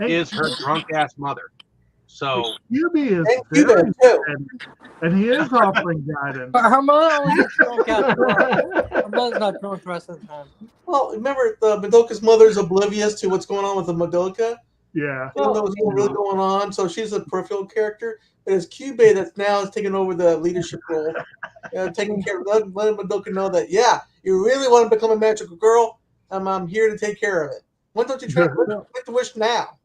is her drunk ass mother. So Kyuubi is very steady, and he is offering guidance. But her mother only gets drunk out. Her mother's not drunk the rest of the time. Well, remember, the Madoka's mother is oblivious to what's going on with the Madoka. Yeah. She doesn't know what's really going on, so she's a peripheral character. But it's Kyuubi that's now taking over the leadership role, taking care of letting Madoka know that, yeah, you really want to become a magical girl, I'm here to take care of it. Why don't you try to make the wish now?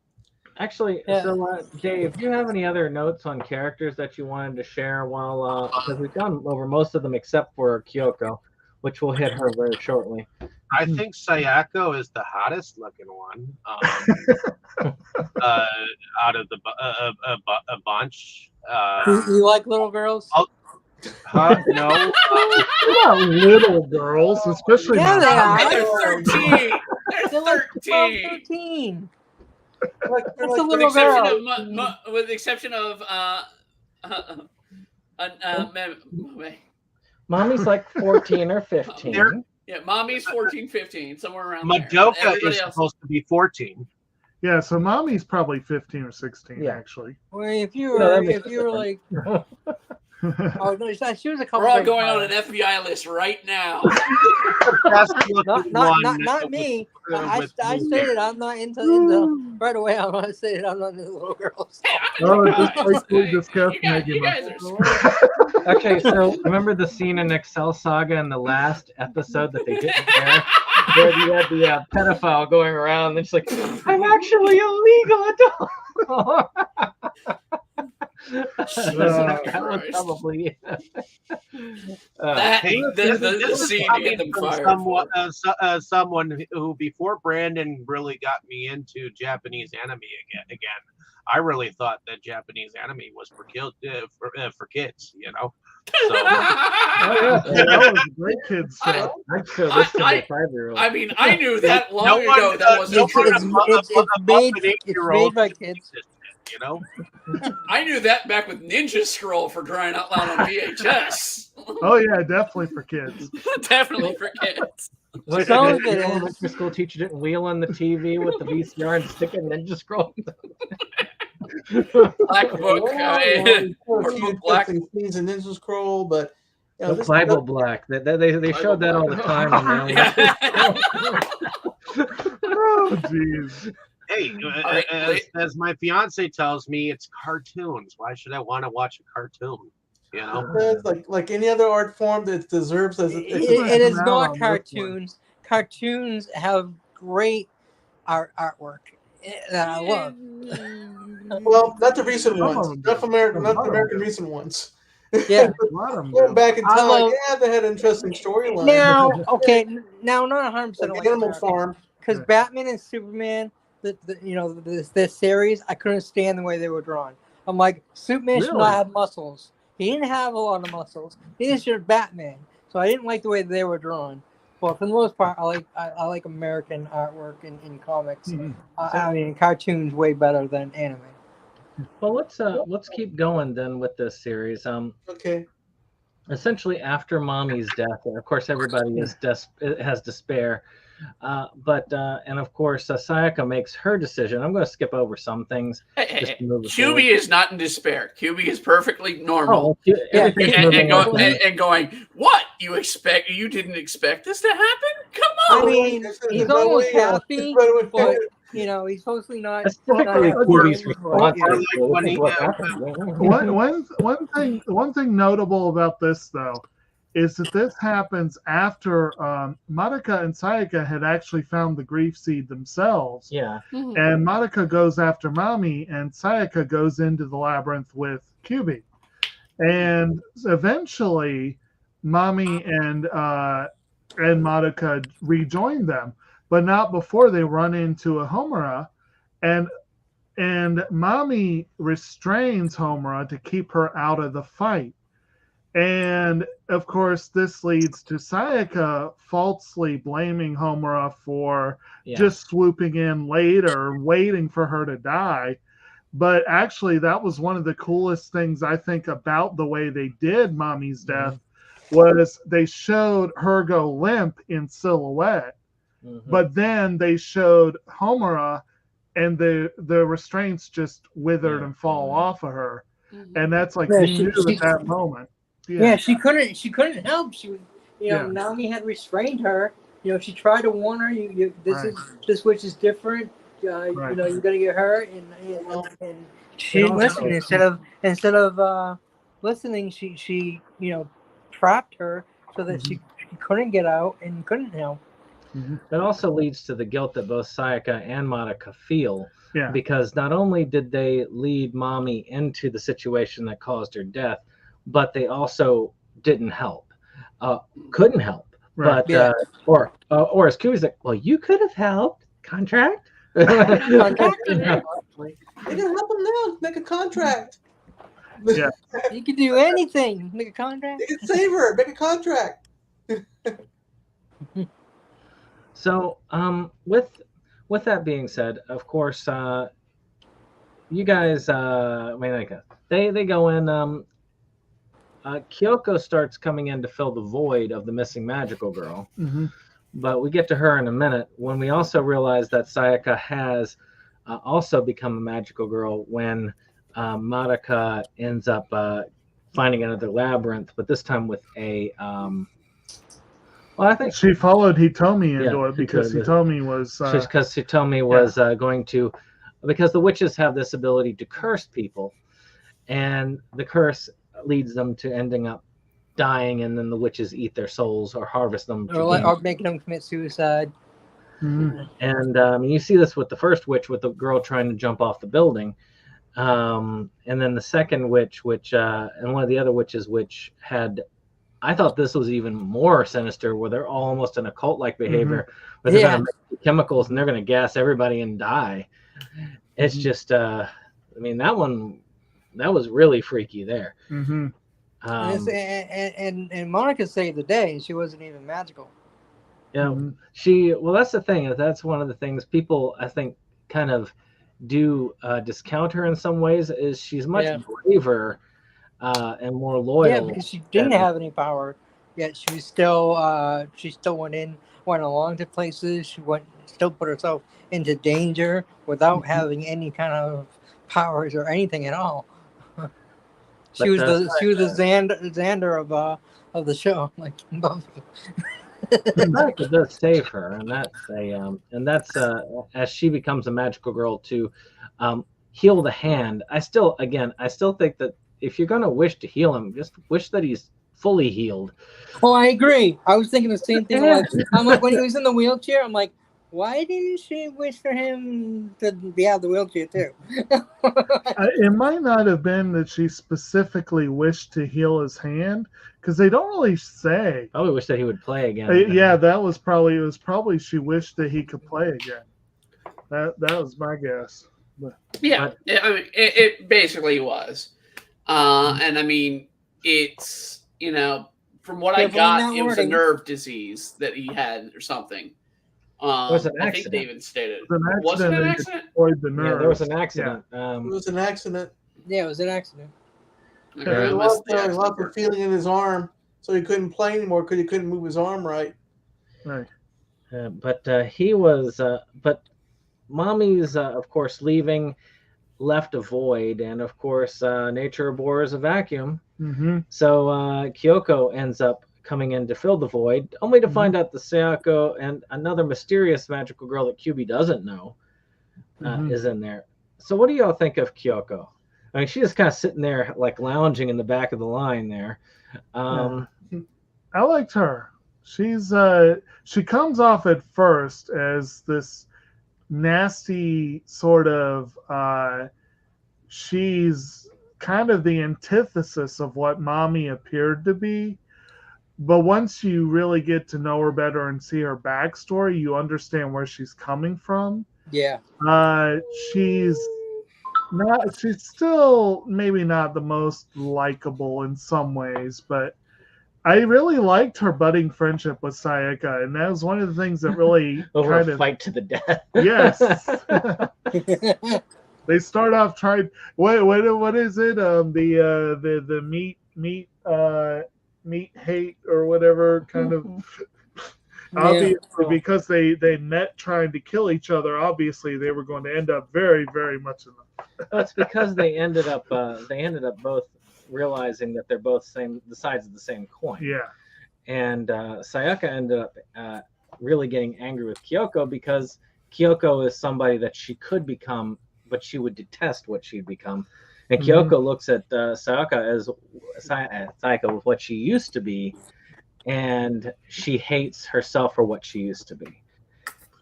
Actually, so Dave, do you have any other notes on characters that you wanted to share while because we've gone over most of them except for Kyoko, which we'll hit her very shortly. I think Sayako is the hottest looking one out of the a bunch. You like little girls? No. Not little girls, especially they are. They're 13. They're 13. It's a little girl. With the exception of Mommy's like 14 or 15. Yeah, mommy's 14, 15, somewhere around Madoka there. is supposed to be 14. Yeah, so mommy's probably 15 or 16, actually. Well, if you were like, oh no, she was a couple. We're all going on an FBI list right now. not me. I stated I'm not into right away. I'm not saying I'm not into little girls. You guys are Okay, so remember the scene in Excel Saga in the last episode that they didn't air, where you had the pedophile going around and she's like, "I'm actually a legal adult." That was probably the scene to get them fired. Someone who before Brandon really got me into Japanese anime again. I really thought that Japanese anime was for kids, you know. So, that was a great kids show. I mean, I knew that long ago. That was it's made by kids. You know, I knew that back with Ninja Scroll for crying out loud on VHS. Oh yeah, definitely for kids. Definitely for kids. Like the elementary school teacher didn't wheel on the TV with the VCR and stick it Ninja Scroll. Black Book, Black scenes in Ninja Scroll, but Bible Black. They showed that all the time. Oh jeez. Hey, as my fiance tells me, it's cartoons. Why should I want to watch a cartoon? You know, like any other art form that deserves it is not cartoons. Cartoons have great artwork that I love. Well, not the recent ones. Not the American recent ones. Yeah, going back in time, they had interesting storylines. Now not 100% like Animal Farm, because Batman and Superman. This series, I couldn't stand the way they were drawn. I'm like, Superman should not have muscles. He didn't have a lot of muscles. He is just Batman, so I didn't like the way they were drawn. But for the most part, I like American artwork in comics. Mm-hmm. I mean, cartoons way better than anime. Well, let's keep going then with this series. Okay. Essentially, after Mommy's death, of course, everybody has despair. And of course, Sayaka makes her decision. I'm going to skip over some things. Kyuubi is not in despair. Kyuubi is perfectly normal. And going, what? You didn't expect this to happen? Come on. I mean, he's almost happy, but he's mostly not. One thing notable about this though is that this happens after Madoka and Sayaka had actually found the grief seed themselves. Yeah. And Madoka goes after Mami, and Sayaka goes into the labyrinth with Kyubi. And eventually, Mami and Madoka rejoin them, but not before they run into a Homura, and Mami restrains Homura to keep her out of the fight. And of course, this leads to Sayaka falsely blaming Homura for just swooping in later, waiting for her to die. But actually, that was one of the coolest things I think about the way they did Mami's death, was they showed her go limp in silhouette, but then they showed Homura and the restraints just withered and fall off of her. And that's like, you knew at that moment. Yeah, she couldn't help. She was, Nami had restrained her. She tried to warn her. This witch is different. You're gonna get hurt, and she didn't listen. Instead of listening, she trapped her so that she couldn't get out and couldn't help. That also leads to the guilt that both Sayaka and Madoka feel, because not only did they lead Mami into the situation that caused her death, but they also didn't help, couldn't help. Right. But or as Kui's like, well, you could have helped. Contract. They can help him now. Make a contract. Yeah, you can do anything. Make a contract. You can save her. Make a contract. So, with that being said, of course, you guys, they go in. Kyoko starts coming in to fill the void of the missing magical girl. But we get to her in a minute, when we also realize that Sayaka has also become a magical girl when Madoka ends up finding another labyrinth, but this time with a I think she followed Hitomi into it because Hitomi was going to, because the witches have this ability to curse people, and the curse leads them to ending up dying, and then the witches eat their souls or harvest them, or making them commit suicide. And you see this with the first witch, with the girl trying to jump off the building, and then the second witch, and one of the other witches, which had, I thought this was even more sinister, where they're all almost in a cult-like behavior, where they're going to make chemicals and they're going to gas everybody and die. It's just, that was really freaky there. And Monica saved the day. She wasn't even magical. Yeah, that's the thing. That's one of the things people, I think, kind of do discount her in some ways, is she's much braver and more loyal. Yeah, because she didn't have any power, yet she still went along to places. She still put herself into danger without having any kind of powers or anything at all. She was the Xander of the show, like Buffy. That does save her, and that's as she becomes a magical girl to heal the hand. I still think that if you're gonna wish to heal him, just wish that he's fully healed. Oh, I agree. I was thinking the same thing. I'm like, when he was in the wheelchair, I'm like, why didn't she wish for him to be out of the wheelchair too? It might not have been that she specifically wished to heal his hand, because they don't really say. Probably wish that he would play again. It was probably she wished that he could play again. That was my guess. It basically was. And I mean, it's, from what I got, it was a nerve disease that he had or something. Was an accident. I think David stated. Was it an accident? There was an accident. It was an accident. Yeah, it was an accident. He lost the feeling in his arm, so he couldn't play anymore because he couldn't move his arm right. Right. But he was. But Mommy's, of course, leaving left a void, and of course, nature abhors a vacuum. So Kyoko ends up coming in to fill the void, only to find out the Sayako and another mysterious magical girl that Kyubi doesn't know is in there. So what do y'all think of Kyoko? I mean, she's just kind of sitting there, like lounging in the back of the line there. I liked her. She's she comes off at first as this nasty sort of she's kind of the antithesis of what mommy appeared to be. But once you really get to know her better and see her backstory, you understand where she's coming from. Yeah. She's still maybe not the most likable in some ways, but I really liked her budding friendship with Sayaka, and that was one of the things that really over kind a of fight to the death. Yes. They start off trying. What is it? The meat hate or whatever kind of. Obviously, because they met trying to kill each other. Obviously, they were going to end up very, very much in the. That's because they ended up both realizing that they're both the sides of the same coin. Yeah. And Sayaka ended up really getting angry with Kyoko because Kyoko is somebody that she could become, but she would detest what she'd become. And Kyoko looks at Sayaka as Sayaka with what she used to be, and she hates herself for what she used to be.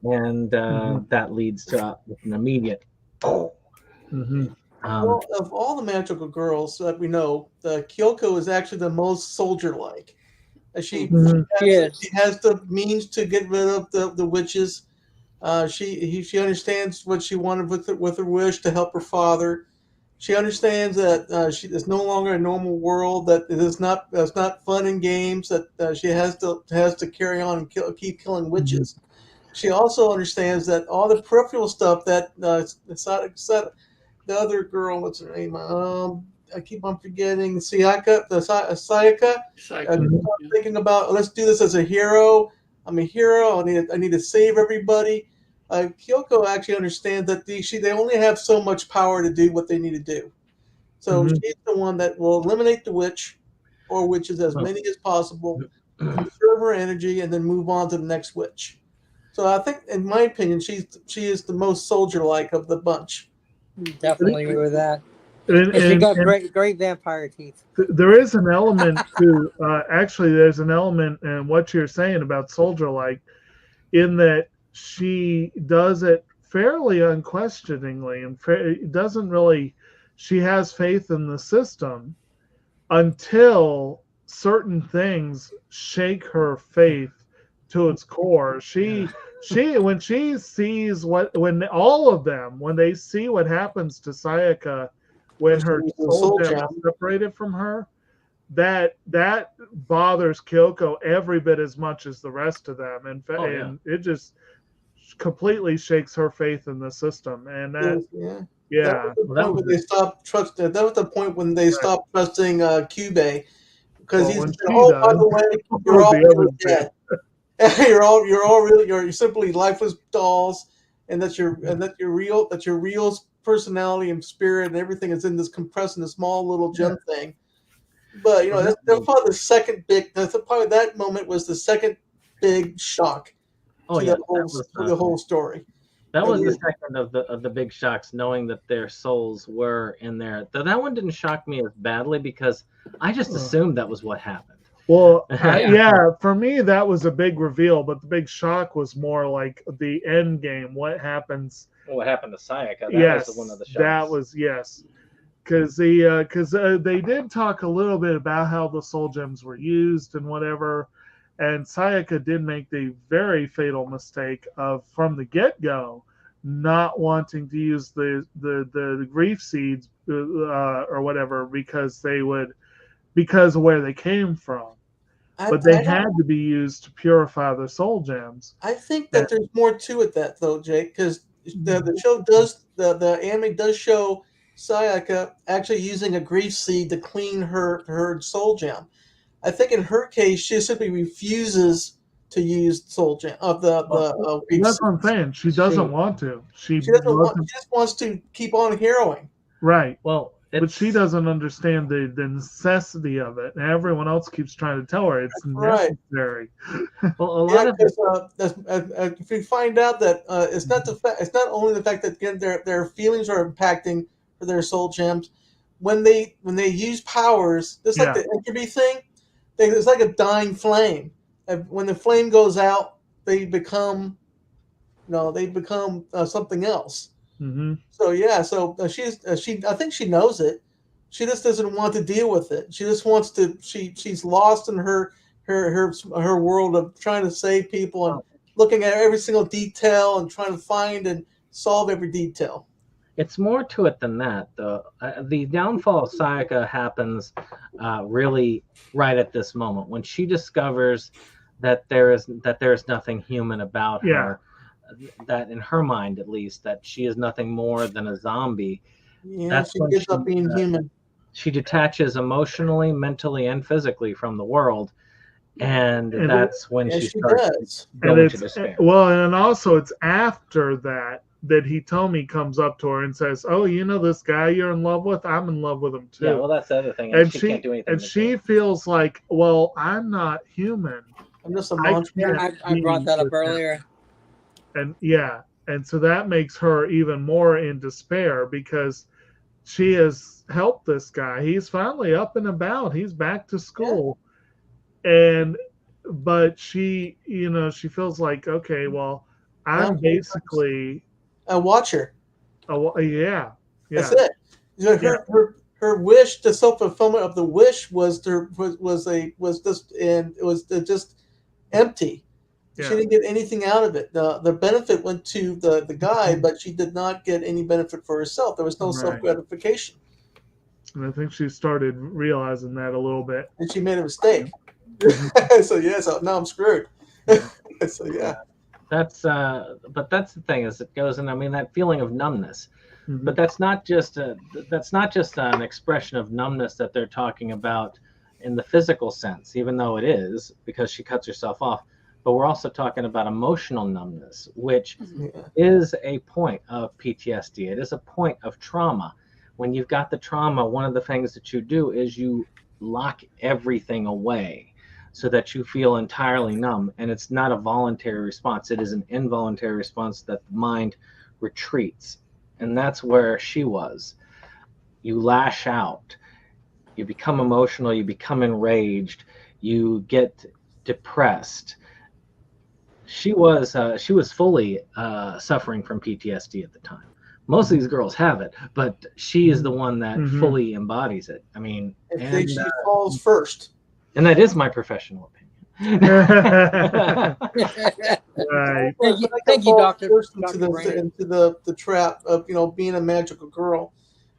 And that leads to an immediate. Well, of all the magical girls that we know, Kyoko is actually the most soldier-like. She has the means to get rid of the witches. She understands what she wanted with her wish to help her father. She understands that she is no longer a normal world. That it's not fun and games. That she has to carry on and keep killing witches. She also understands that all the peripheral stuff that the other girl, what's her name? I keep on forgetting. Sayaka. I'm thinking about, let's do this as a hero. I'm a hero. I need to save everybody. Kyoko actually understands that they only have so much power to do what they need to do. So she's the one that will eliminate the witch or witches as many as possible, conserve her energy, and then move on to the next witch. So I think, in my opinion, she is the most soldier-like of the bunch. Definitely agree with that. And she got great vampire teeth. There is an element to actually. There's an element in what you're saying about soldier-like, in that she does it fairly unquestioningly and doesn't really. She has faith in the system until certain things shake her faith to its core. When she sees when all of them, when they see what happens to Sayaka when her soul gem is separated from her, that bothers Kyoko every bit as much as the rest of them. And it just completely shakes her faith in the system. And that that was the point when they stopped trusting Kyubey, because he's by the way, you're all really dead. you're simply lifeless dolls, and that your real personality and spirit and everything is in this compressed in a small little gem thing. But that's probably the second big. Probably that moment was the second big shock to the whole story. That was the second of the big shocks, knowing that their souls were in there. Though that one didn't shock me as badly because I just assumed that was what happened. Well, for me that was a big reveal, but the big shock was more like the end game. What happens? What happened to Sayaka? That was one of the shocks. That was because they did talk a little bit about how the soul gems were used and whatever, and Sayaka did make the very fatal mistake of from the get-go not wanting to use the grief seeds or whatever because of where they came from. But they had to be used to purify the soul gems. I think that there's more to it though, Jake, because the show does the anime does show Sayaka actually using a grief seed to clean her soul gem. I think in her case, she simply refuses to use soul gem of the grief. That's what I'm saying. She doesn't want to. She just wants to keep on heroing. Right. Well. But she doesn't understand the necessity of it, and everyone else keeps trying to tell her it's necessary. Well, a lot of if you find out that it's not only the fact that their feelings are impacting for their soul gems when they use powers, just like the entropy thing. it's like a dying flame. And when the flame goes out, they become, something else. Mm-hmm. So yeah, I think she knows it. She just doesn't want to deal with it. She just wants to. She's lost in her world of trying to save people and looking at every single detail and trying to find and solve every detail. It's more to it than that, though. The downfall of Sayaka happens really right at this moment when she discovers that there is nothing human about her. That in her mind, at least, that she is nothing more than a zombie. Yeah, That's she when gives up being human. She detaches emotionally, mentally, and physically from the world, and that's when she starts going to despair. Well, and also it's after that Hitomi comes up to her and says, "Oh, you know this guy you're in love with? I'm in love with him too." Yeah, well, that's the other thing. And she can't do anything. And she feels like, well, I'm not human. I'm just a monster. I brought that up earlier. And and so that makes her even more in despair because she has helped this guy. He's finally up and about. He's back to school. Yeah. But she, she feels like, okay, well, I'm basically a watcher. Yeah. That's it. Her wish, the self-fulfillment of the wish was just empty. Yeah. She didn't get anything out of it. The benefit went to the guy, but she did not get any benefit for herself. There was no self-gratification. And I think she started realizing that a little bit. And she made a mistake. So now I'm screwed. So yeah. But that's the thing, is it goes, and I mean that feeling of numbness. Mm-hmm. But that's not just an expression of numbness that they're talking about in the physical sense, even though it is, because she cuts herself off. But we're also talking about emotional numbness, which is a point of PTSD. It is a point of trauma. When you've got the trauma, one of the things that you do is you lock everything away so that you feel entirely numb. And it's not a voluntary response. It is an involuntary response that the mind retreats. And that's where she was. You lash out. You become emotional. You become enraged. You get depressed. She was fully suffering from PTSD at the time. Most of these girls have it, but she is the one that fully embodies it. I mean, she falls first. And that is my professional opinion. Right. Thank you, Doctor. Into the trap of being a magical girl.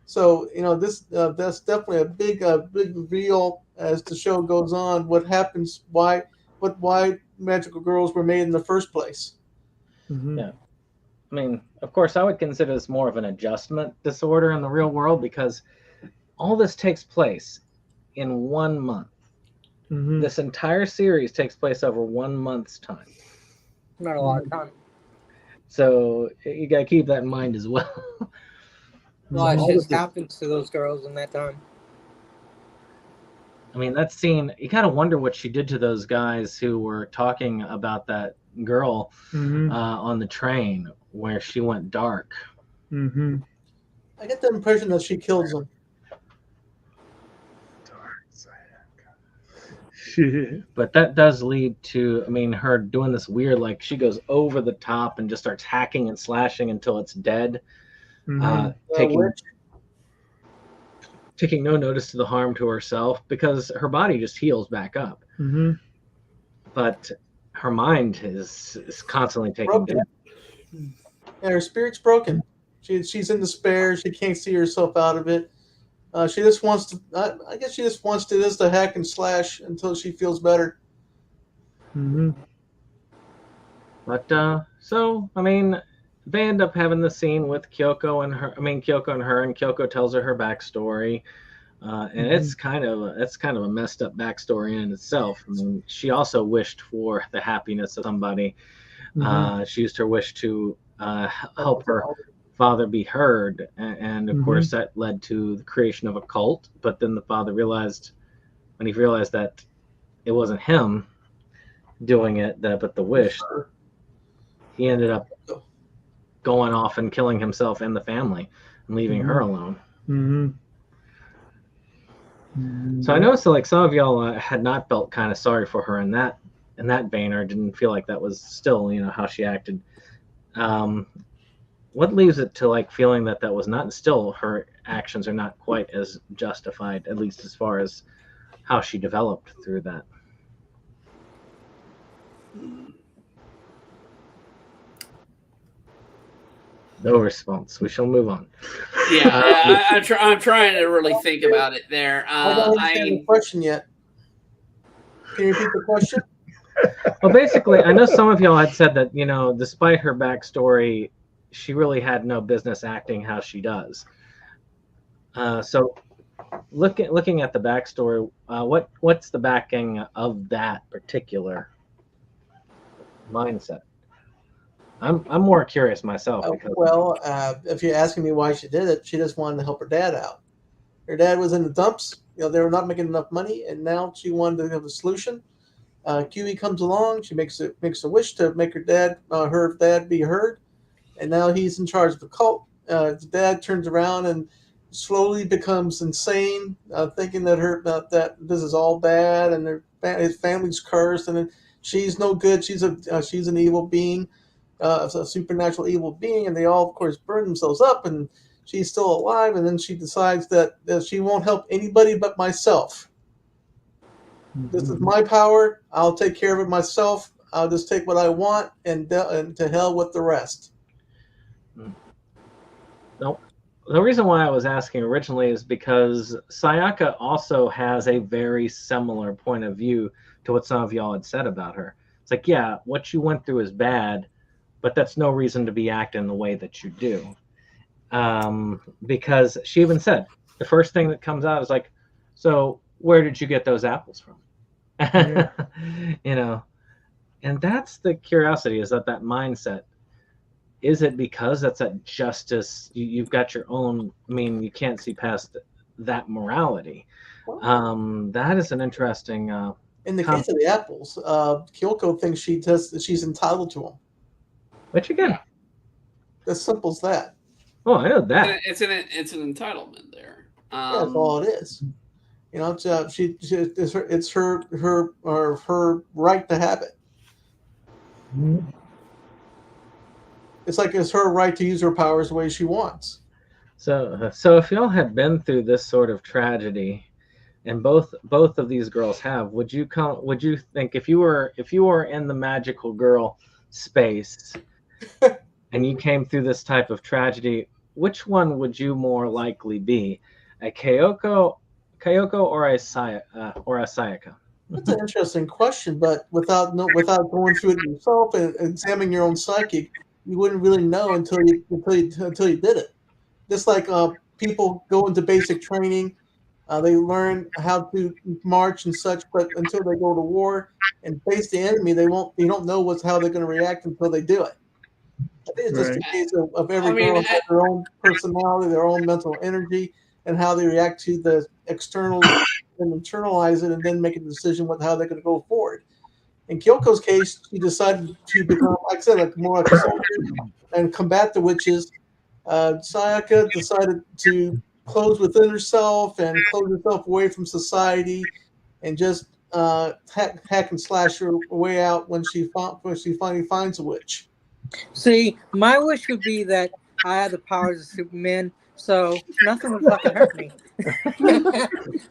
So this that's definitely a big reveal as the show goes on. What happens? Why magical girls were made in the first place? Mm-hmm. Yeah. I mean, of course, I would consider this more of an adjustment disorder in the real world because all this takes place in 1 month. Mm-hmm. This entire series takes place over 1 month's time. Not a lot of time. So you got to keep that in mind as well. A lot of shit happens to those girls in that time. I mean, that scene, you got to wonder what she did to those guys who were talking about that girl on the train where she went dark. Mm-hmm. I get the impression that she kills them. But that does lead to, I mean, her doing this weird, like she goes over the top and just starts hacking and slashing until it's dead. Taking no notice to the harm to herself because her body just heals back up. Mm-hmm. But her mind is constantly taking damage. Yeah, her spirit's broken. She's in despair. She can't see herself out of it. She just wants to. I guess she just wants to just hack and slash until she feels better. Mm-hmm. But so I mean, they end up having the scene with Kyoko and her. I mean, Kyoko and her, and Kyoko tells her backstory, and it's kind of a messed up backstory in itself. I mean, she also wished for the happiness of somebody. She used her wish to help her father be heard, and of course that led to the creation of a cult. But then the father realized, when he realized that it wasn't him doing it, but the wish, he ended up going off and killing himself and the family and leaving her alone. Mm-hmm. So I noticed that like some of y'all had not felt kind of sorry for her in that vein, or didn't feel like that was still how she acted. What leaves it to like feeling that was not, still her actions are not quite as justified, at least as far as how she developed through that? No response. We shall move on. Yeah, I'm trying to really think about it there. I don't understand the question yet. Can you repeat the question? Well, basically, I know some of y'all had said that, despite her backstory, she really had no business acting how she does. So looking at the backstory, what's the backing of that particular mindset? I'm more curious myself. Because if you're asking me why she did it, she just wanted to help her dad out. Her dad was in the dumps. They were not making enough money, and now she wanted to have a solution. Kiwi comes along. She makes a wish to make her dad be heard, and now he's in charge of the cult. The dad turns around and slowly becomes insane, thinking that this is all bad and his family's cursed, and she's no good. She's an evil being, a supernatural evil being, and they all, of course, burn themselves up. And she's still alive, and then she decides that she won't help anybody but myself. This is my power. I'll take care of it myself. I'll just take what I want, and to hell with the rest. Nope. The reason why I was asking originally is because Sayaka also has a very similar point of view to what some of y'all had said about her. It's like, yeah, what you went through is bad, but that's no reason to be acting the way that you do. Because she even said, the first thing that comes out is like, so where did you get those apples from? Yeah. And that's the curiosity, is that mindset. Is it because that's that justice? You've got your own. I mean, you can't see past that morality. That is an interesting. In the case of the apples, Kyoko thinks she's entitled to them. Which again, as simple as that. Oh, I know that. It's an entitlement there. That's all it is. It's her right to have it. Mm-hmm. It's like it's her right to use her powers the way she wants. So if y'all had been through this sort of tragedy, and both of these girls have, would you think if you were in the magical girl space and you came through this type of tragedy, which one would you more likely be, a Kyoko or a Sayaka? That's an interesting question, but without going through it yourself and examining your own psyche, you wouldn't really know until you did it. Just like people go into basic training, they learn how to march and such, but until they go to war and face the enemy, they don't know how they're going to react until they do it. I think it's just a case of every girl has their own personality, their own mental energy, and how they react to the external and internalize it, and then make a decision how they're going to go forward. In Kyoko's case, she decided to become, like I said, more like a soldier and combat the witches. Sayaka decided to close within herself and close herself away from society, and just hack and slash her way out when she finally finds a witch. See, my wish would be that I had the powers of Superman, so nothing would fucking hurt me.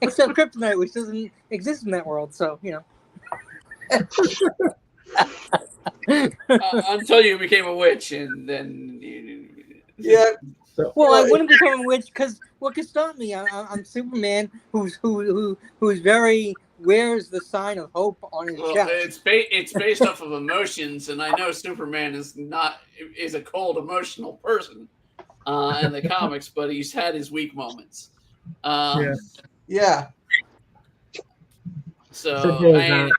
Except kryptonite, which doesn't exist in that world, so, until you became a witch, and then yeah. Well, I wouldn't become a witch because what could stop me? I'm Superman, who's wears the sign of hope on his chest. It's based off of emotions, and I know Superman is a cold, emotional person in the comics, but he's had his weak moments. Yeah. So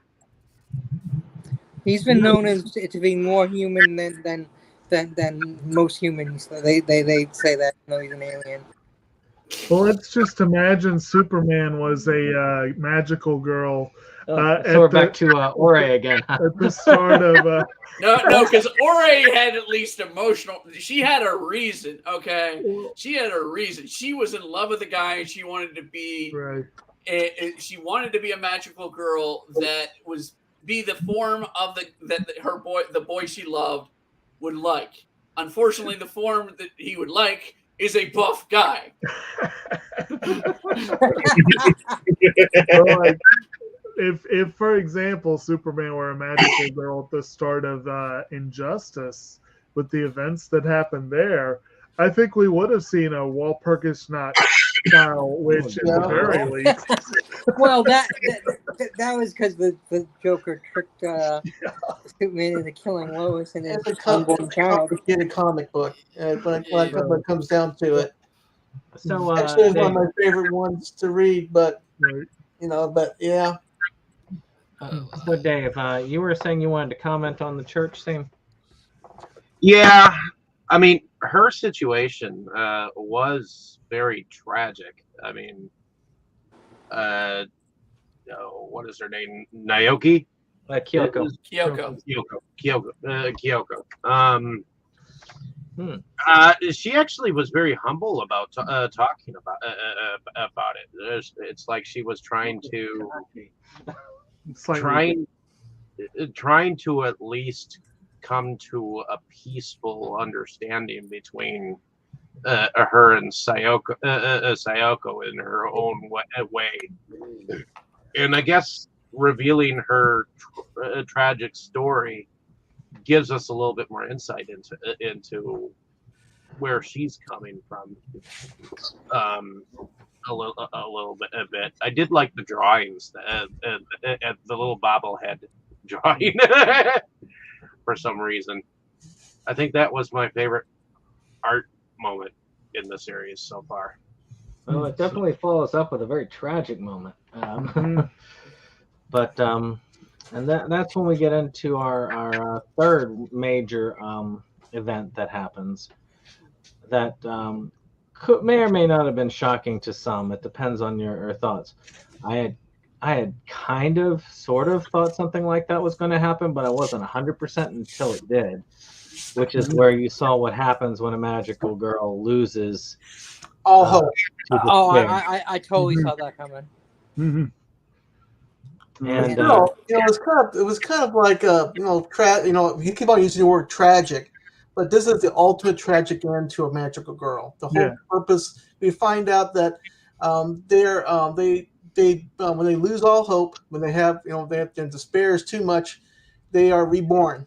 he's been known to be more human than most humans. They say that. No, he's an alien. Well, let's just imagine Superman was a magical girl. So we're back to Ore again. At the start of no, because Ore had at least emotional. She had a reason. Okay, she had a reason. She was in love with the guy, and she wanted to be she wanted to be a magical girl that was be the form of the boy she loved would like. Unfortunately, the form that he would like is a buff guy. So, like, if for example Superman were a magical girl at the start of Injustice, with the events that happened there, I think we would have seen a Walpurgis Night style witch at the very least. Well, that was because the Joker tricked Superman into killing Lois and his unborn child. Get a comic book when it comes down to it. So actually, it's one of my favorite ones to read, but yeah. So Dave, you were saying you wanted to comment on the church scene? Yeah, I mean, her situation was very tragic. I mean, what is her name? Naoki? Kyoko. Kyoko. She actually was very humble about talking about it. It's like she was trying to trying to at least come to a peaceful understanding between her and Sayoko in her own way. And I guess revealing her tragic story gives us a little bit more insight into where she's coming from. A little bit. I did like the drawings, the little bobblehead drawing for some reason. I think that was my favorite art moment in the series so far. Well, it definitely follows up with a very tragic moment. But and that's when we get into our third major event that happens. That may or may not have been shocking to some. It depends on your thoughts. I had kind of, sort of thought something like that was going to happen, but I wasn't 100% until it did, which is where you saw what happens when a magical girl loses all hope. I totally saw that coming. Mm-hmm. And it was kind of like you keep on using the word tragic, but this is the ultimate tragic end to a magical girl. The whole purpose, we find out that when they lose all hope, when they have despair is too much, they are reborn.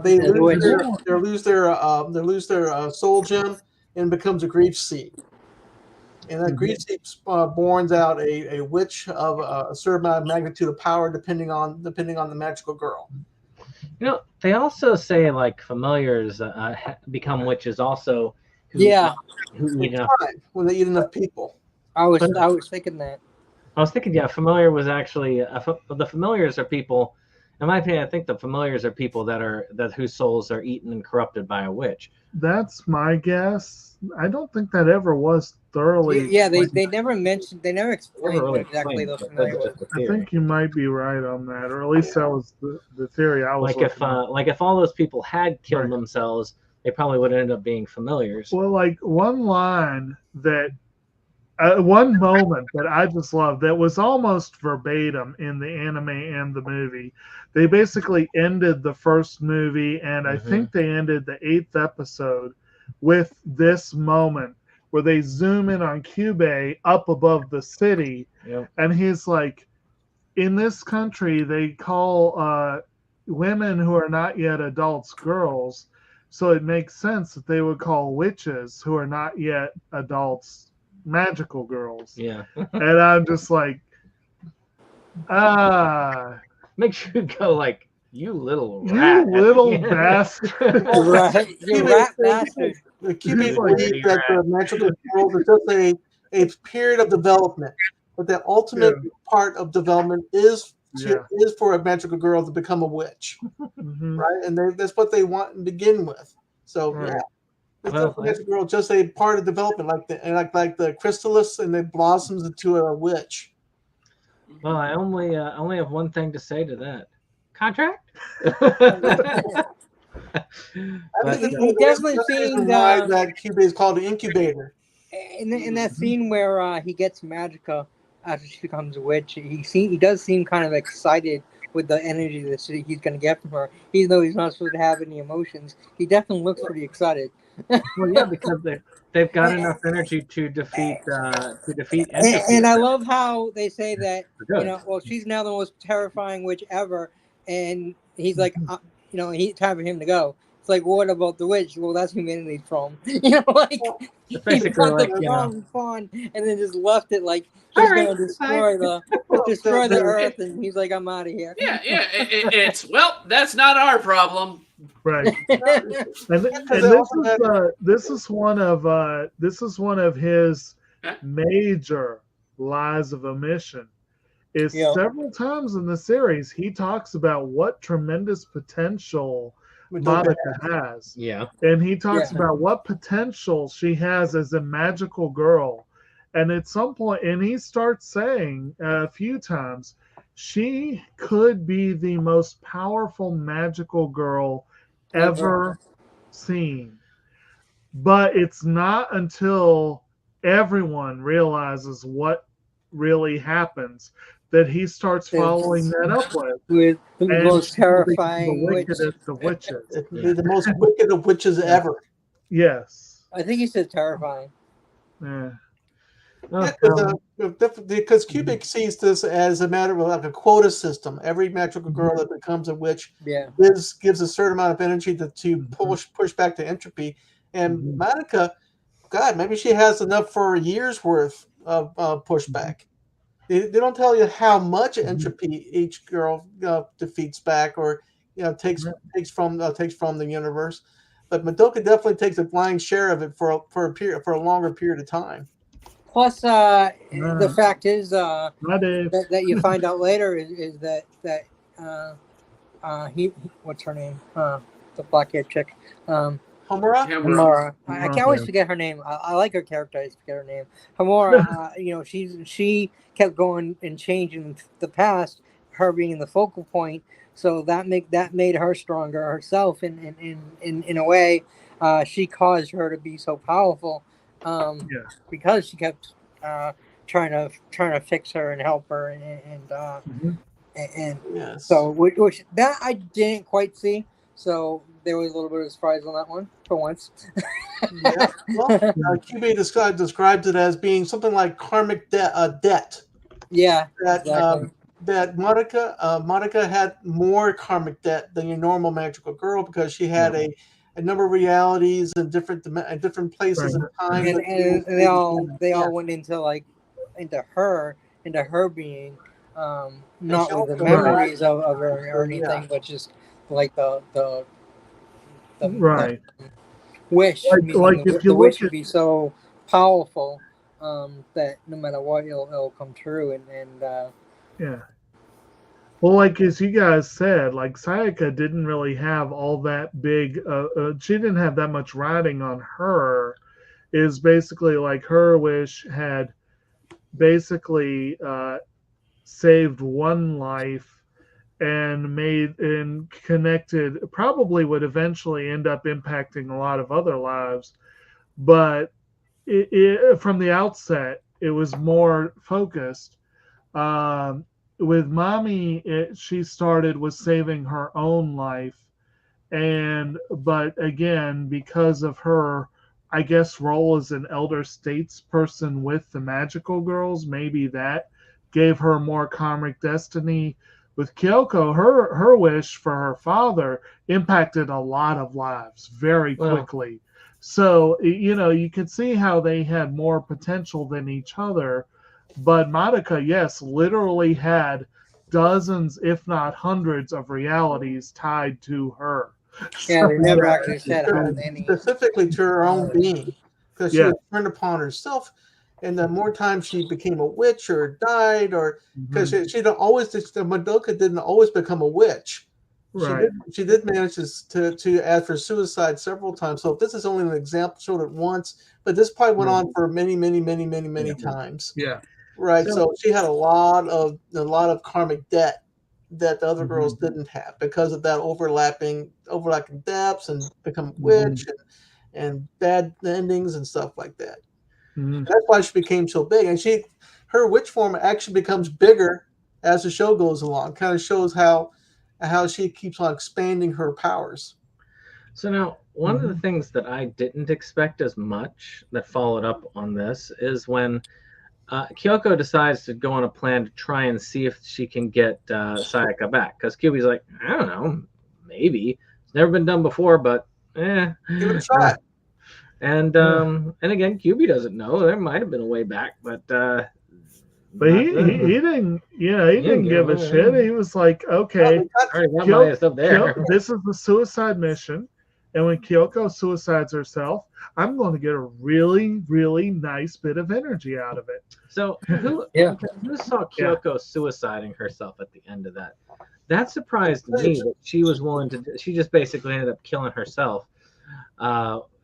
They lose their soul gem and becomes a grief seed. And that grief seed borns out a witch of a certain amount of magnitude of power, depending on the magical girl. They also say like familiars become witches also. Who eat enough, when they eat enough people. I was thinking that. I was thinking, familiar was actually the familiars are people. In my opinion, I think the familiars are people whose souls are eaten and corrupted by a witch. That's my guess. I don't think that ever was thoroughly. Yeah, they never mentioned. They never explained what exactly those familiars were. I think you might be right on that, or at least that was the theory I was. If all those people had killed themselves, they probably would end up being familiars. Well, like one line that. One moment that I just loved that was almost verbatim in the anime and the movie. They basically ended the first movie, and I think they ended the 8th episode with this moment where they zoom in on Kyubey up above the city, and he's like, in this country, they call women who are not yet adults girls, so it makes sense that they would call witches who are not yet adults magical girls. Yeah. And I'm just like, make sure you go like, you little rat. You little bastard. Right. You rat bastard. The Kyubey believe that the magical girls is just a period of development, but the ultimate part of development is for a magical girl to become a witch. Right? And that's what they want to begin with. So it's magical girl just a part of development, like the chrysalis, and it blossoms into a witch. Well, I only have one thing to say to that. Contract. He definitely seemed that Kyubey is called an incubator. In that scene where he gets Magica after she becomes a witch, he does seem kind of excited with the energy that he's going to get from her, even though he's not supposed to have any emotions. He definitely looks pretty excited. Well, yeah, because they've got enough energy to defeat Entropy. And I love how they say that, Good. well, she's now the most terrifying witch ever, and he's like, he's time for him to go. It's like, what about the witch? Well, that's humanity's problem. Like It's he basically got like, the wrong pawn and then just left it like she's gonna destroy the earth, and he's like, I'm out of here. Yeah. It's that's not our problem. Right. and this is one of his major lies of omission. Is several times in the series he talks about what tremendous potential Madoka has. Yeah. And he talks about what potential she has as a magical girl. And at some point, and he starts saying a few times, she could be the most powerful magical girl ever seen. But it's not until everyone realizes what really happens that he starts following that up with the most terrifying the witches. The most wicked of witches ever. Yes. I think he said terrifying. Yeah. Because Kubik sees this as a matter of like a quota system. Every magical girl that becomes a witch gives a certain amount of energy to push back the entropy. And Magica, God, maybe she has enough for a year's worth of pushback. They don't tell you how much entropy each girl defeats back or takes from the universe, but Madoka definitely takes a lion's share of it for a longer period of time. Plus, the fact is that you find out later is that he what's her name, the black-haired chick, Hamura. I can always forget her name. I like her character. I just forget her name. Hamura. She kept going and changing the past. Her being the focal point, so that made her stronger herself. In a way, she caused her to be so powerful. Because she kept trying to fix her and help her and so which that I didn't quite see. So there was a little bit of surprise on that one for once. QB describes it as being something like karmic debt. Yeah, exactly. That Madoka had more karmic debt than your normal magical girl because she had a number of realities and different places and times. And they all went into her being, not with the memories of her or anything, but just like the wish. If you the wish would be so powerful that no matter what, it'll come true. And well, like as you guys said, like Sayaka didn't really have all that big. She didn't have that much riding on her. Is basically like her wish had basically saved one life and connected, probably would eventually end up impacting a lot of other lives, but from the outset it was more focused. With Mommy, she started with saving her own life, but again, because of her, I guess, role as an elder statesperson with the magical girls, maybe that gave her more karmic destiny. With Kyoko, her wish for her father impacted a lot of lives very quickly. So, you could see how they had more potential than each other. But Madoka, yes, literally had dozens, if not hundreds, of realities tied to her. Yeah, they never actually said specifically to her own being, because she was turned upon herself, and the more times she became a witch or died, or because Madoka didn't always become a witch. Right. She did manage to ask for suicide several times. So this is only an example, showed it once, but this probably went on for many times. Yeah. Right. So she had a lot of karmic debt that the other girls didn't have because of that overlapping depths and become witch and bad endings and stuff like that. That's why she became so big. And her witch form actually becomes bigger as the show goes along. Kind of shows how she keeps on expanding her powers. So now, one of the things that I didn't expect as much that followed up on this is when Kyoko decides to go on a plan to try and see if she can get Sayaka back. Because Kyuubi's like, I don't know, maybe. It's never been done before, but give it a shot. And again, Kyuubi doesn't know. There might have been a way back, but he didn't. Yeah, he didn't give a shit. He was like, okay, this is the suicide mission, and when Kyoko suicides herself, I'm going to get a really, really nice bit of energy out of it. So who saw Kyoko suiciding herself at the end of that? That surprised me that she was willing to. She just basically ended up killing herself.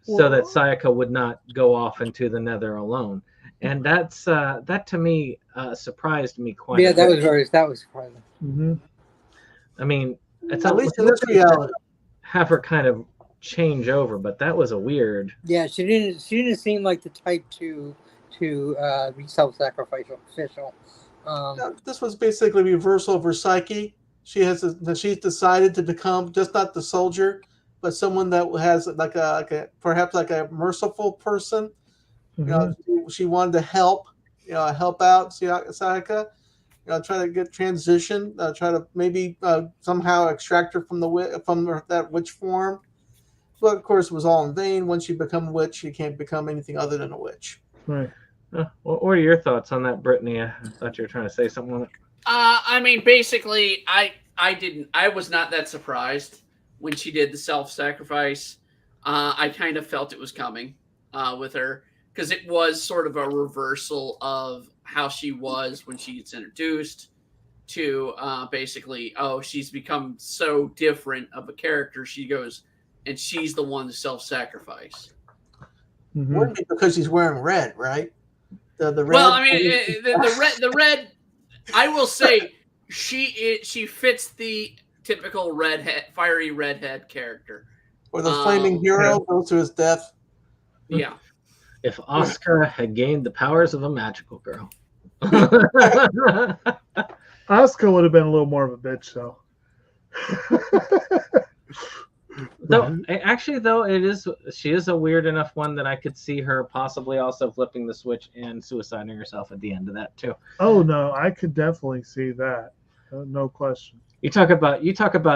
So that Sayaka would not go off into the nether alone, and that's that to me surprised me quite. Yeah, a bit. that was surprising. Mm-hmm. I mean, it's at least in this reality, have her kind of change over, but that was a weird. Yeah, she didn't seem like the type to be self-sacrificial. This was basically a reversal of her psyche. She's decided to become just not the soldier, but someone that has perhaps like a merciful person. Mm-hmm. She wanted to help out Sayaka. Try to get transition. Try to maybe somehow extract her from that witch form. But of course, it was all in vain. Once you become a witch, you can't become anything other than a witch. Right. What are your thoughts on that, Brittany? I thought you were trying to say something on it. I mean, basically, I was not that surprised when she did the self-sacrifice. I kind of felt it was coming with her because it was sort of a reversal of how she was when she gets introduced to basically, she's become so different of a character. She goes, and she's the one to self-sacrifice. Mm-hmm. Wouldn't be because she's wearing red, right? The red. Well, I mean, the red. I will say she fits the typical fiery redhead character. Or the flaming hero goes to his death. Yeah. If Asuka had gained the powers of a magical girl. Asuka would have been a little more of a bitch, though. She is a weird enough one that I could see her possibly also flipping the switch and suiciding herself at the end of that too. Oh no, I could definitely see that. No question. You talk about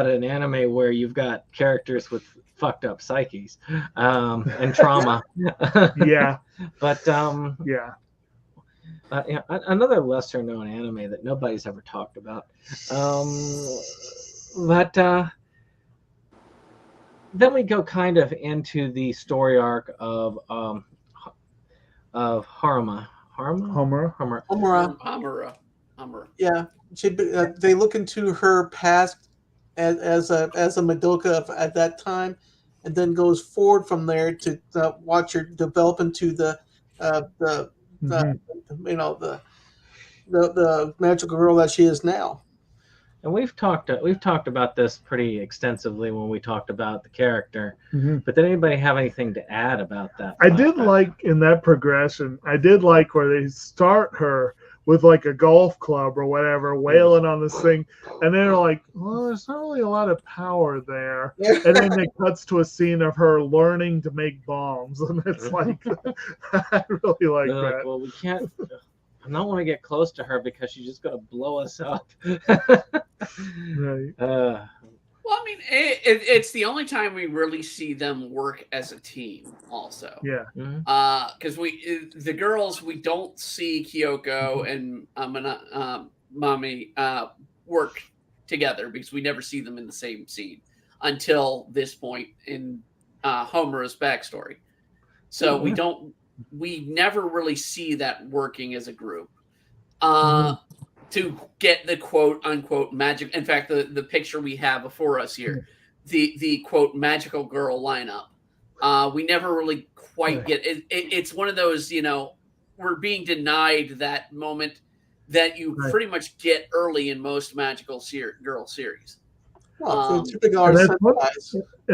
an anime where you've got characters with fucked up psyches and trauma. Yeah. But yeah. Another lesser known anime that nobody's ever talked about. Then we go kind of into the story arc of Haruma. Yeah, they look into her past as a Madoka at that time, and then goes forward from there to watch her develop into the magical girl that she is now. And we've talked about this pretty extensively when we talked about the character. Mm-hmm. But did anybody have anything to add about that? I did like in that progression. I did like where they start her with like a golf club or whatever, wailing on this thing, and they're like, "Well, there's not really a lot of power there." And then it cuts to a scene of her learning to make bombs, and it's like, I really like that. Like, well, we can't. I don't want to get close to her because she's just going to blow us up. Right. Well, I mean, it's the only time we really see them work as a team, also. Yeah. Because the girls, we don't see Kyoko and Mami work together because we never see them in the same scene until this point in Homura's backstory. So we never really see that working as a group. To get the quote unquote magic. In fact, the picture we have before us here, the quote magical girl lineup. We never really quite get it. It's one of those, we're being denied that moment that you pretty much get early in most magical girl series. Well, and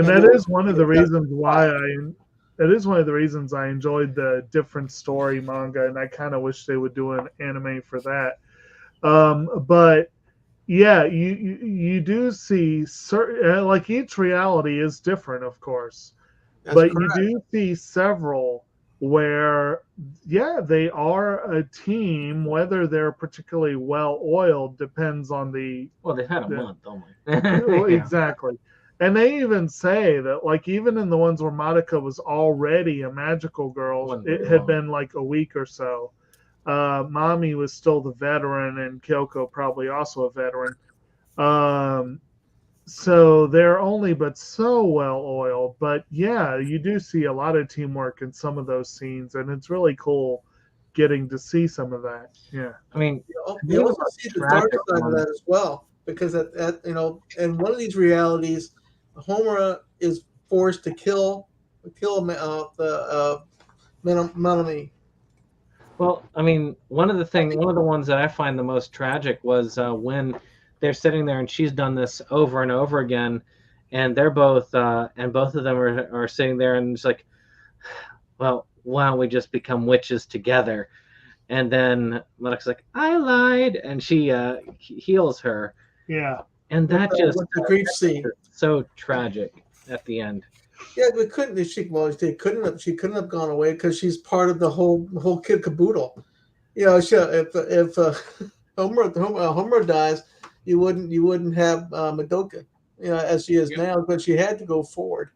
that is one of the reasons why it is one of the reasons I enjoyed the different story manga, and I kind of wish they would do an anime for that. But yeah, you do see certain, like each reality is different, of course, but you do see several where, yeah, they are a team. Whether they're particularly well oiled depends on the. Well, they've had a month only. Exactly. And they even say that, like, even in the ones where Madoka was already a magical girl, it had been like a week or so. Mami was still the veteran, and Kyoko probably also a veteran. So they're only but so well oiled. But yeah, you do see a lot of teamwork in some of those scenes, and it's really cool getting to see some of that. Yeah. I mean, you also see the dark side of that as well, because at in one of these realities, Homura is forced to kill the Melanie. Well, I mean, one of the ones that I find the most tragic was when they're sitting there and she's done this over and over again, and they're both and both of them are sitting there and it's like, well, why don't we just become witches together? And then Madoka's like, I lied, and she heals her. Yeah. And that just the grief scene, so tragic at the end. Yeah, but she couldn't have gone away because she's part of the whole kid caboodle. You know, if Homer dies, you wouldn't have Madoka, as she is now, but she had to go forward.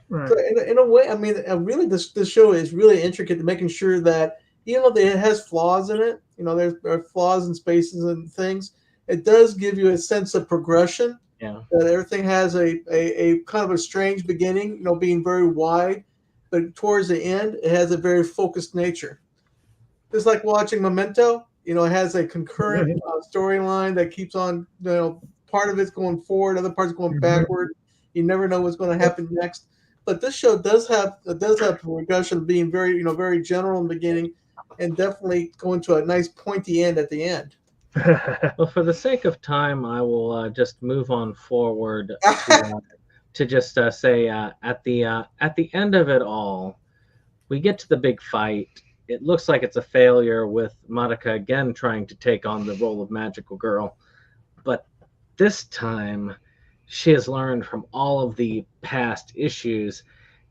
Right. So in a way, I mean, really, this show is really intricate, making sure that even though it has flaws in it, there are flaws in spaces and things, it does give you a sense of progression. Yeah. That everything has a kind of a strange beginning, being very wide, but towards the end, it has a very focused nature. It's like watching Memento. It has a concurrent storyline that keeps on. Part of it's going forward, other parts going backward. You never know what's going to happen next. But this show does have progression, being very very general in the beginning, and definitely going to a nice pointy end at the end. Well, for the sake of time, I will just move on forward to just say at the end of it all, we get to the big fight. It looks like it's a failure with Madoka again trying to take on the role of magical girl, but this time she has learned from all of the past issues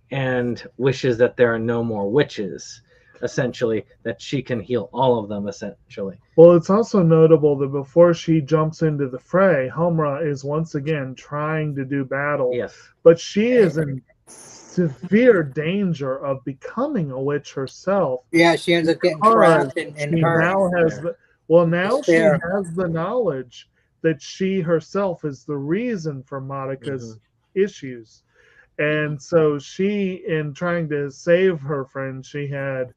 and wishes that there are no more witches. Essentially, that she can heal all of them, essentially. Well, it's also notable that before she jumps into the fray, Homura is once again trying to do battle. Yes. But she is in severe danger of becoming a witch herself. Yeah, she ends up getting trapped in her. Now has she has the knowledge that she herself is the reason for Madoka's issues. And so she, in trying to save her friend, she had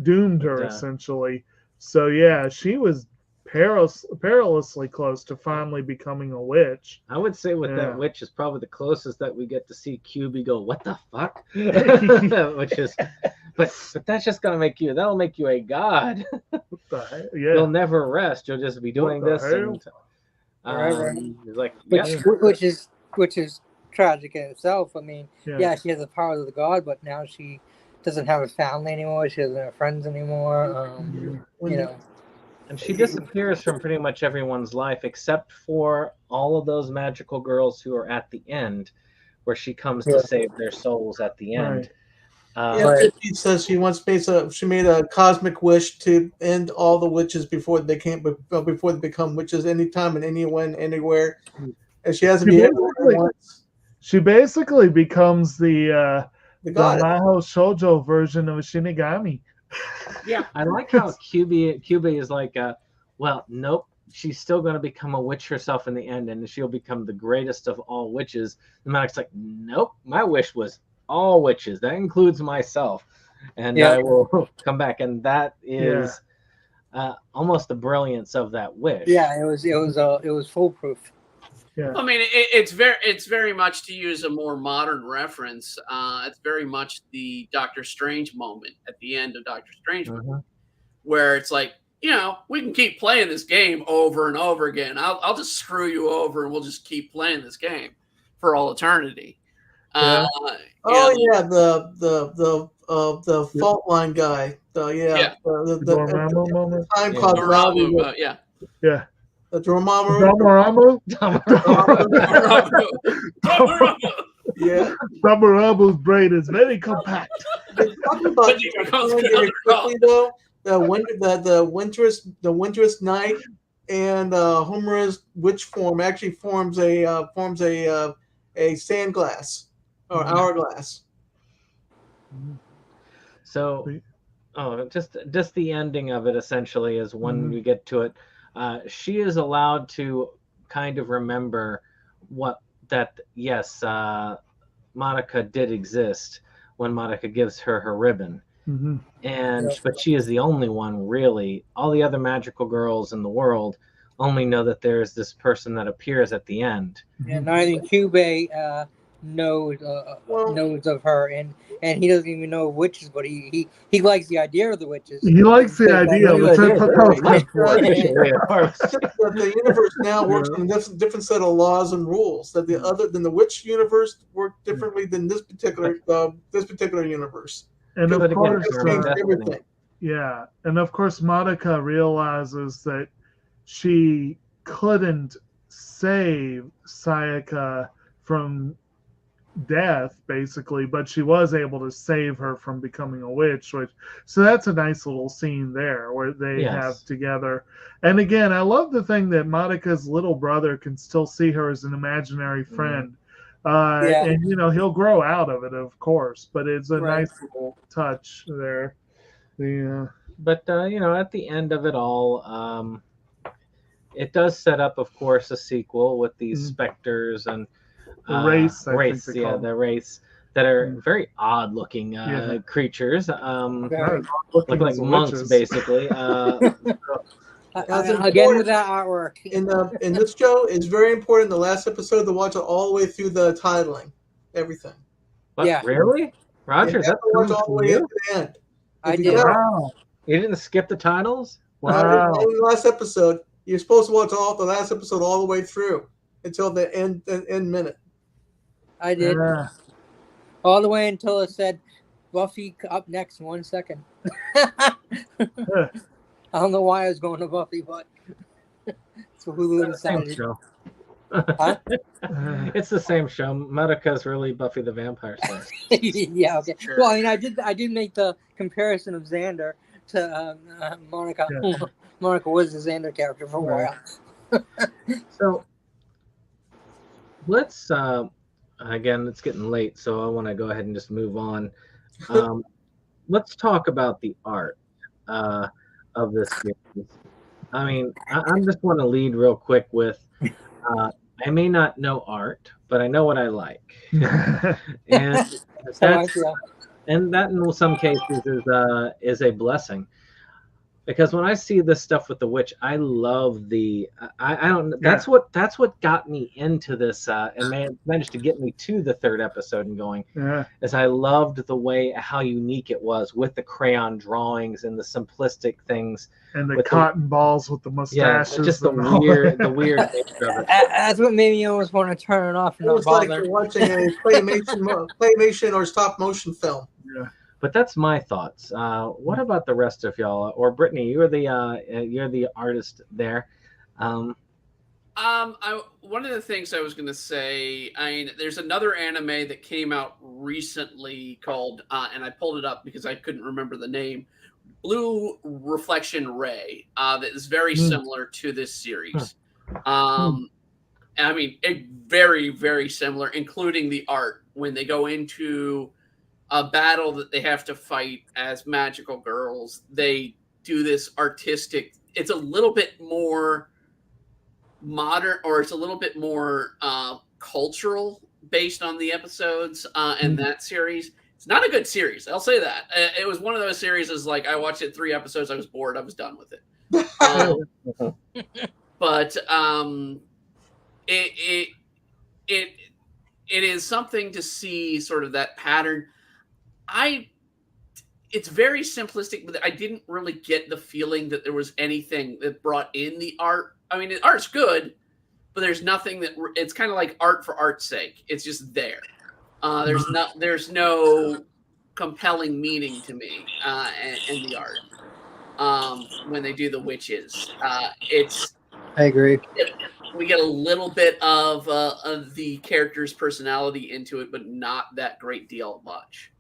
doomed her essentially. So yeah, she was perilously close to finally becoming a witch. I would say that witch is probably the closest that we get to see QB go, what the fuck? Which is, but that's just gonna make you. That'll make you a god. You'll never rest. You'll just be doing this. And, like, which is tragic in itself. I mean, yeah, she has the powers of the god, but now she doesn't have a family anymore. She doesn't have friends anymore. And she disappears from pretty much everyone's life except for all of those magical girls who are at the end, where she comes to save their souls at the end. She says she made a cosmic wish to end all the witches before they become witches, anytime and anywhere. And she hasn't been able to once. She basically becomes the Maho Shoujo version of a Shinigami. Yeah, I like how QB is like, well, nope, she's still going to become a witch herself in the end, and she'll become the greatest of all witches. And Madoc's like, nope, my wish was all witches. That includes myself, and I will come back. And that is almost the brilliance of that wish. Yeah, it was foolproof. Yeah. I mean, it's very much, to use a more modern reference. It's very much the Doctor Strange moment at the end of Doctor Strange, where it's like, we can keep playing this game over and over again. I'll just screw you over, and we'll just keep playing this game for all eternity. Yeah. The fault line guy. The Dormammu moment. time clock. Yeah. Yeah. The Dormammu. Yeah. Dormammu's brain is very compact. Talking about quickly though, the winter's night and Homer's witch form actually forms a sand glass or hourglass. So, just the ending of it essentially is when we get to it. She is allowed to kind of remember Madoka did exist when Madoka gives her ribbon. But she is the only one really. All the other magical girls in the world only know that there's this person that appears at the end. Yeah, not even Kyubey knows of her, and he doesn't even know witches, but he likes the idea of the witches. He likes the idea, which the universe now works on a different set of laws and rules. That the witch universe work differently than this particular universe. And of course, everything. Yeah, and of course, Madoka realizes that she couldn't save Sayaka from death, basically, but she was able to save her from becoming a witch. So that's a nice little scene there where they have together. And again, I love the thing that Madoka's little brother can still see her as an imaginary friend. And he'll grow out of it, of course, but it's a nice little touch there. But at the end of it all, it does set up, of course, a sequel with these specters and the race that are very odd looking creatures. Look like monks, witches. Basically. Again with that artwork. In this show, it's very important. The last episode to watch it all the way through the titling, everything. What, really, Roger? You have to watch all the way to the end. I did. Wow. You didn't skip the titles? Wow. In the last episode, you're supposed to watch the last episode all the way through until the end minute. I did. All the way until it said Buffy up next in 1 second. I don't know why I was going to Buffy, but so Hulu decided. Huh? It's the same show. Madoka's really Buffy the Vampire Slayer. Yeah, okay. Sure. Well, I mean, I did make the comparison of Xander to Monica. Yeah. Monica was the Xander character for a while. So let's again, it's getting late, so I want to go ahead and just move on. Let's talk about the art of this series. I mean, I just want to lead real quick with I may not know art, but I know what I like. And that in some cases is a blessing. Because when I see this stuff with the witch, I love I don't. That's what got me into this, and managed to get me to the third episode and going. Yeah. Is I loved the way how unique it was with the crayon drawings and the simplistic things and the cotton balls with the mustaches. Yeah, just the weird nature of it. That's what made me almost want to turn it off. And it was like watching a claymation or stop motion film. Yeah. But that's my thoughts. What about the rest of y'all? Or Brittany, you're the artist there. One of the things I was going to say, there's another anime that came out recently called, and I pulled it up because I couldn't remember the name, Blue Reflection Ray, that is very similar to this series. Very, very similar, including the art when they go into a battle that they have to fight as magical girls. They do this artistic. It's a little bit more modern, or it's a little bit more cultural based on the episodes in that series. It's not a good series, I'll say that. It was one of those series is like I watched it 3 episodes, I was bored, I was done with it. But it is something to see sort of that pattern. It's very simplistic, but I didn't really get the feeling that there was anything that brought in the art. I mean, the art's good, but there's nothing it's kind of like art for art's sake. It's just there. There's no compelling meaning to me in the art when they do the witches. It's I agree. we get a little bit of the character's personality into it, but not that great deal much.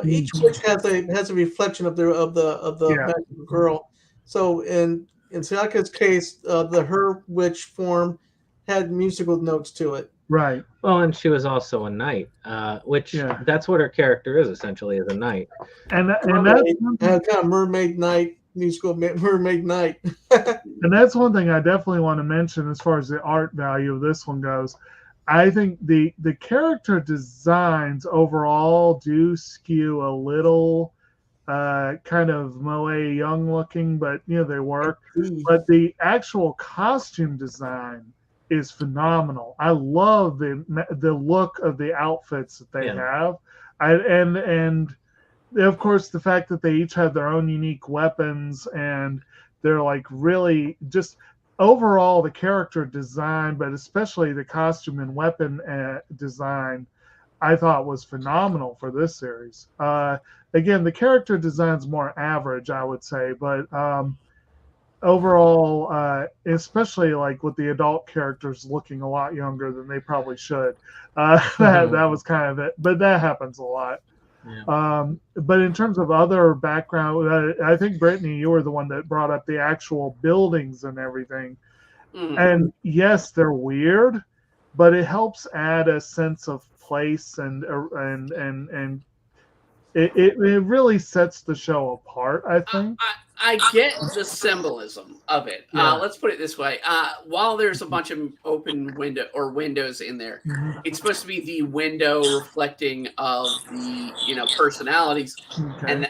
Each witch has a reflection of the magical girl. So in Sayaka's case, her witch form had musical notes to it. Right. Well, and she was also a knight, which that's what her character is essentially, as a knight. And that's kind of mermaid knight, musical mermaid knight. And that's one thing I definitely want to mention as far as the art value of this one goes. I think the character designs overall do skew a little kind of Moe Young looking, but they work. But the actual costume design is phenomenal. I love the look of the outfits that they have. And of course the fact that they each have their own unique weapons, and they're like really just overall the character design, but especially the costume and weapon design, I thought was phenomenal for this series. Again, the character design's more average, I would say, but overall, especially like with the adult characters looking a lot younger than they probably should, that was kind of it. But that happens a lot. Yeah. But in terms of other background, I think Brittany, you were the one that brought up the actual buildings and everything. Mm-hmm. And yes, they're weird, but it helps add a sense of place, and it really sets the show apart, I think. I get the symbolism of it. Let's put it this way. While there's a bunch of open windows in there, mm-hmm. it's supposed to be the window reflecting of the personalities. Okay. And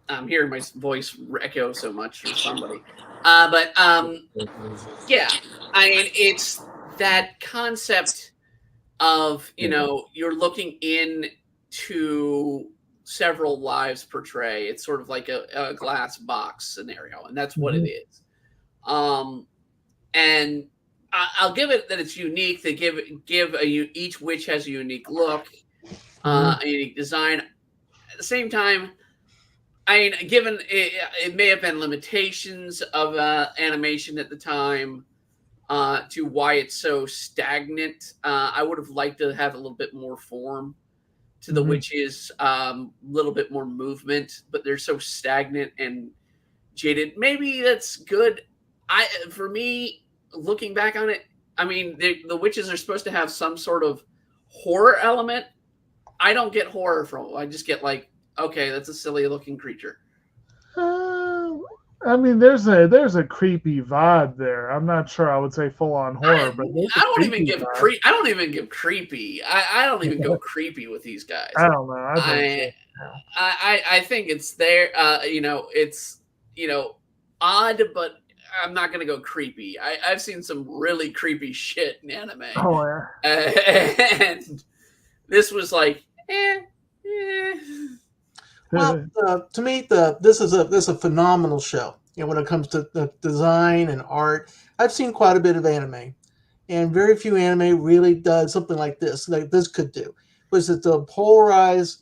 I'm hearing my voice echo so much for somebody. Yeah, I mean, it's that concept of, you're looking into several lives portray. It's sort of like a glass box scenario, and that's what it is. And I'll give it that it's unique. They give each witch has a unique look, a unique design. At the same time, I mean, given it may have been limitations of animation at the time to why it's so stagnant. I would have liked to have a little bit more form to the witches, little bit more movement, but they're so stagnant and jaded. Maybe that's good. For me, looking back on it, I mean, the witches are supposed to have some sort of horror element. I don't get horror from it. I just get like, okay, that's a silly looking creature. I mean, there's a creepy vibe there. I'm not sure I would say full on horror, but I don't even give creepy. I don't even go creepy with these guys. I don't know. I think it's there. It's odd, but I'm not gonna go creepy. I've seen some really creepy shit in anime. Oh yeah. And this was like, Well, to me, this is a phenomenal show. When it comes to the design and art, I've seen quite a bit of anime, and very few anime really does something like this could do. Was it to polarize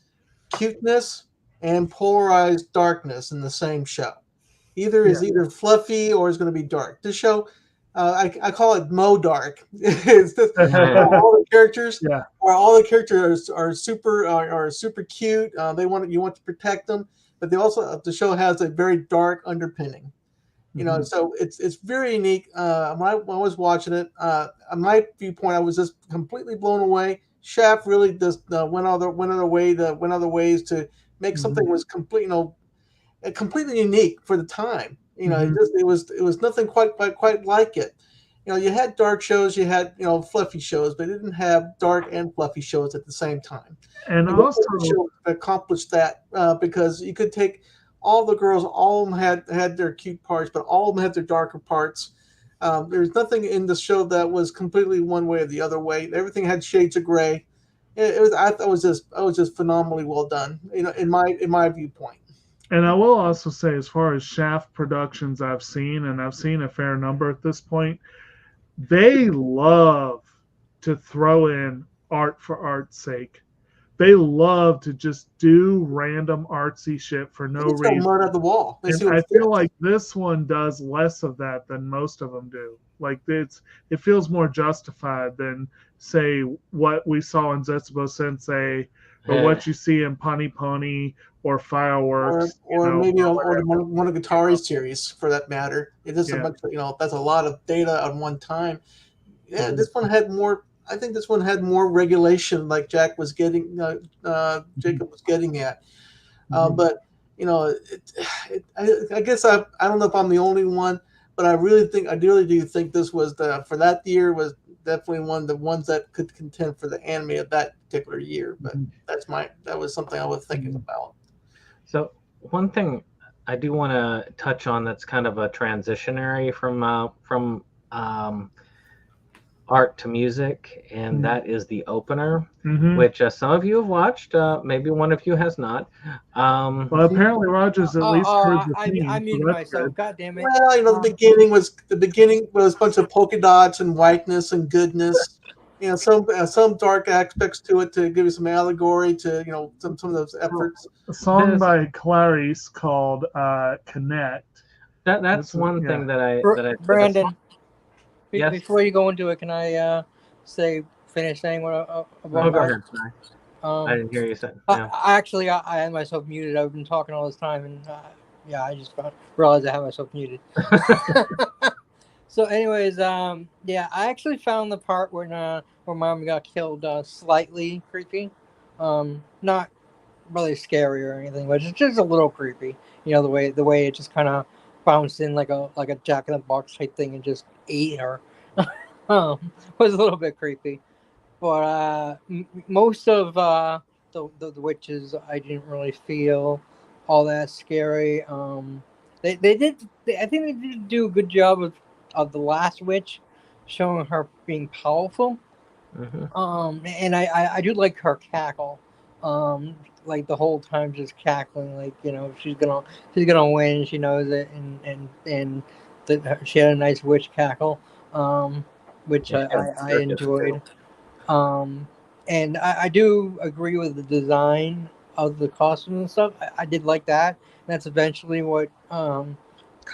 cuteness and polarize darkness in the same show? Either fluffy or it's going to be dark. This show, I call it Mo Dark. It's just, all the characters are super cute. You want to protect them, but the show has a very dark underpinning. So it's very unique. When I was watching it, on my viewpoint, I was just completely blown away. Shaft really just went other ways to make something was completely unique for the time. It was nothing quite like it. You had dark shows, you had fluffy shows, but it didn't have dark and fluffy shows at the same time. And also accomplished that because you could take all the girls, all of them had their cute parts, but all of them had their darker parts. There's nothing in the show that was completely one way or the other way. Everything had shades of gray. I thought it was just phenomenally well done. In my viewpoint. And I will also say, as far as Shaft productions I've seen, and I've seen a fair number at this point, they love to throw in art for art's sake. They love to just do random artsy shit for no It's got reason. mud at the wall. They see And what I feel fits. like this one does less of that than most of them do. Like it feels more justified than say what we saw in Zetsubo Sensei or what you see in Pony Pony or Fireworks, or maybe or or one of Guitari's series for that matter. It is a bunch of, that's a lot of data on one time. Yeah, this one had more. I think this one had more regulation, like Jack was getting, Jacob was getting at. But I guess I don't know if I'm the only one, but I really do think this was for that year was definitely one of the ones that could contend for the anime of that particular year. But that was something I was thinking about. So one thing I do want to touch on that's kind of a transitionary from art to music, and that is the opener, which some of you have watched. Maybe one of you has not. Well, apparently Roger's at least heard the theme. I muted myself. God damn it. Well, the beginning was a bunch of polka dots and whiteness and goodness. Some dark aspects to it to give you some allegory to some of those efforts. A song by Clarice called "Connect." That's one thing that I Brandon. Yes. Before you go into it, can I finish saying what about go art? ahead. I didn't hear you say. I had myself muted. I've been talking all this time, and I just realized I had myself muted. So, anyways, I actually found the part where Mama got killed slightly creepy. Not really scary or anything, but just a little creepy. The way it just kind of bounced in like a Jack in the Box type thing and just ate her. Was a little bit creepy, but most of the witches I didn't really feel all that scary. I think they did do a good job of the last witch, showing her being powerful. And I do like her cackle. Like the whole time just cackling, like she's gonna win. She knows it, and she had a nice witch cackle, which I enjoyed. And I do agree with the design of the costumes and stuff. I did like that. That's eventually what kind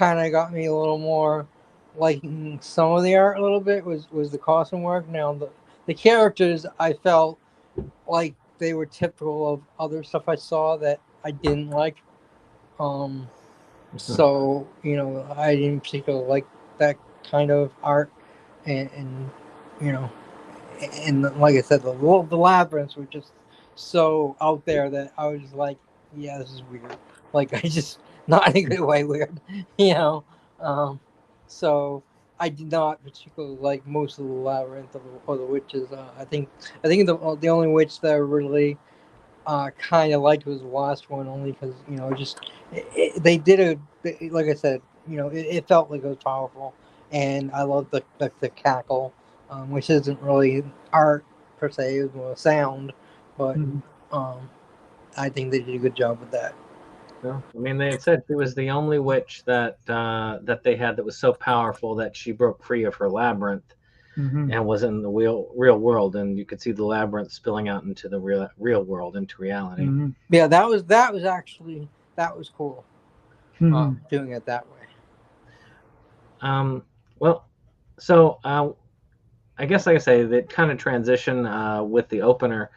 of got me a little more liking some of the art a little bit was the costume work. Now the characters I felt like they were typical of other stuff I saw that I didn't like. So I didn't particularly like that kind of art, and like I said, the labyrinths were just so out there that I was just like, yeah, this is weird. Like I just not in a good way weird, So I did not particularly like most of the labyrinth or the witches. I think the only witch that I really kind of liked was the last one, only because they did like I said, it felt like it was powerful, and I love the cackle, which isn't really art per se, it's more sound, but I think they did a good job with that. No, I mean they had said she was the only witch that they had that was so powerful that she broke free of her labyrinth and was in the real world, and you could see the labyrinth spilling out into the real world, into reality. Yeah, that was cool. Doing it that way. Well, so I guess like I say, that kind of transition with the opener.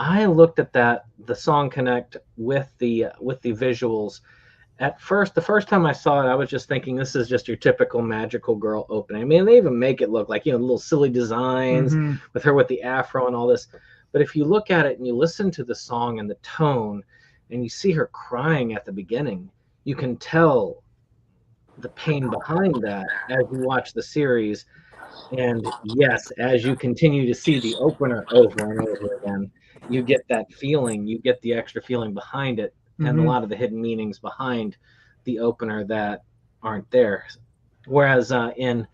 I looked at the song Connect with the visuals. At first, the first time I saw it, I was just thinking this is just your typical magical girl opening. I mean, they even make it look like little silly designs with her with the afro and all this. But if you look at it and you listen to the song and the tone, and you see her crying at the beginning, you can tell the pain behind that as you watch the series. And yes, as you continue to see the opener over and over again, you get that feeling, you get the extra feeling behind it, and a lot of the hidden meanings behind the opener that aren't there. Whereas in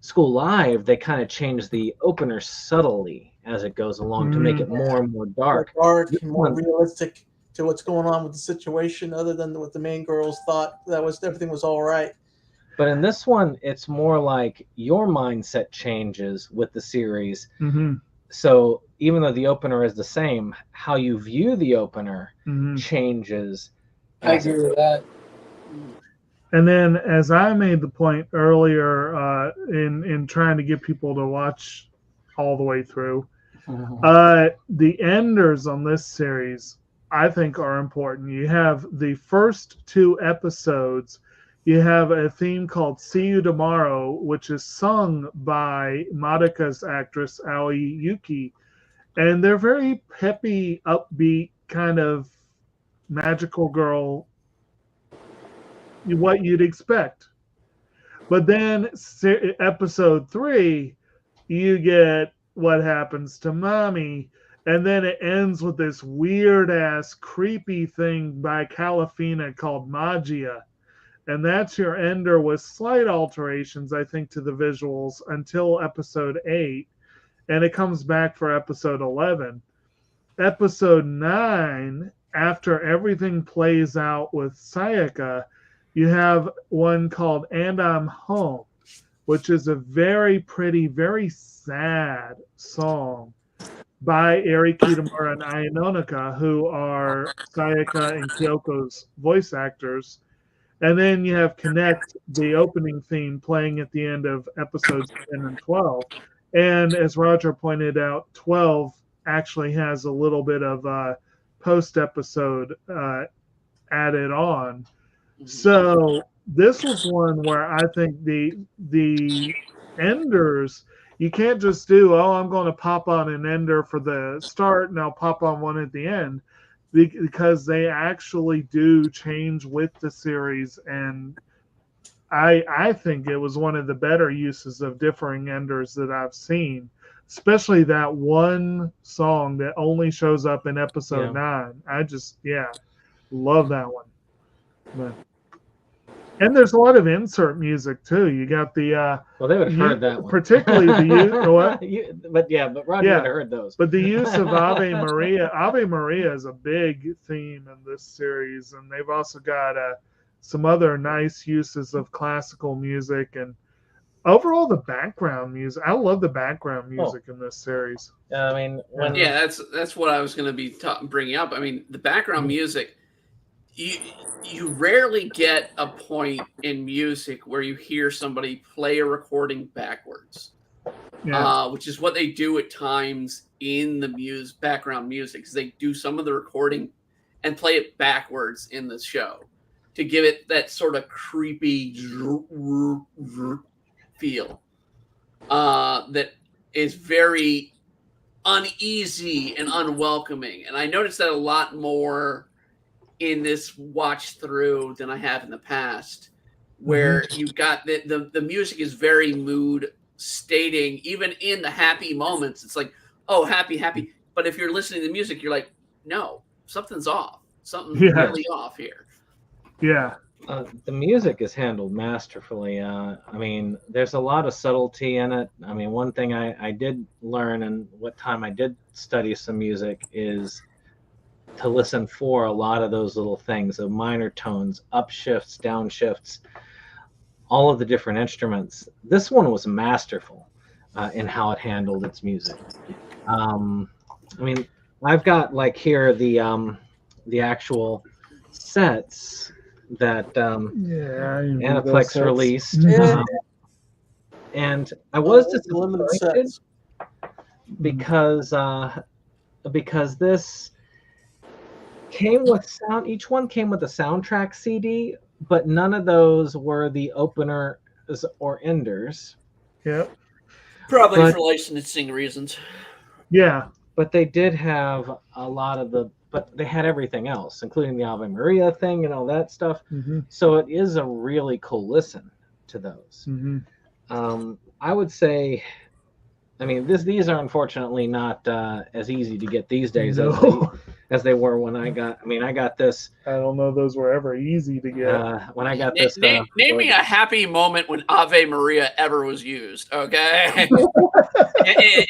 School Live, they kind of change the opener subtly as it goes along to make it more and more dark. More realistic to what's going on with the situation, other than what the main girls thought everything was all right. But in this one, it's more like your mindset changes with the series. So even though the opener is the same, how you view the opener changes. I agree with that. And then, as I made the point earlier, in trying to get people to watch all the way through, the enders on this series, I think, are important. You have the first 2 episodes. You have a theme called "See You Tomorrow," which is sung by Madoka's actress Aoi Yuki, and they're very peppy, upbeat, kind of magical girl, what you'd expect. But then episode 3, you get what happens to mommy, and then it ends with this weird ass creepy thing by Calafina called Magia, and that's your ender with slight alterations, I think, to the visuals until episode 8, and it comes back for episode 11. Episode 9, after everything plays out with Sayaka, you have one called "And I'm Home," which is a very pretty, very sad song by Eri Kitamura and Ayanonoka, who are Sayaka and Kyoko's voice actors. And then you have "Connect," the opening theme, playing at the end of episodes 10 and 12. And as Roger pointed out, 12 actually has a little bit of post-episode added on. So this was one where I think the enders, you can't just do, I'm going to pop on an ender for the start and I'll pop on one at the end, because they actually do change with the series. And I think it was one of the better uses of differing enders that I've seen, especially that one song that only shows up in episode 9. I just, love that one. But, and there's a lot of insert music too. You got the well, they would have heard that one. Particularly the what? but Roger would have heard those. But the use of Ave Maria, Ave Maria is a big theme in this series, and they've also got some other nice uses of classical music, and overall the background music. I love the background music in this series. I mean, that's what I was going to be bringing up. I mean, the background music. You rarely get a point in music where you hear somebody play a recording backwards, which is what they do at times in the background music. Is they do some of the recording and play it backwards in the show to give it that sort of creepy feel that is very uneasy and unwelcoming. And I noticed that a lot more in this watch through than I have in the past, where you've got the music is very mood stating. Even in the happy moments, it's like, oh, happy. But if you're listening to the music, you're like, no, something's off. Something's really off here. Yeah. The music is handled masterfully. I mean, there's a lot of subtlety in it. I mean, one thing I did learn, and what time I did study some music, is to listen for a lot of those little things, the minor tones, upshifts, downshifts, all of the different instruments. This one was masterful in how it handled its music. I mean, I've got like here the actual sets that Anticlimax released, and I was disappointed because this came with sound. Each one came with a soundtrack CD, but none of those were the openers or enders. Yeah, probably for licensing reasons. Yeah, but they did have a lot of but they had everything else, including the Ave Maria thing and all that stuff. So it is a really cool listen to those. I would say, I mean, these are unfortunately not as easy to get these days as they were when I got. I mean, I got this. I don't know those were ever easy to get. When I got this. Name me a happy moment when Ave Maria ever was used. Okay,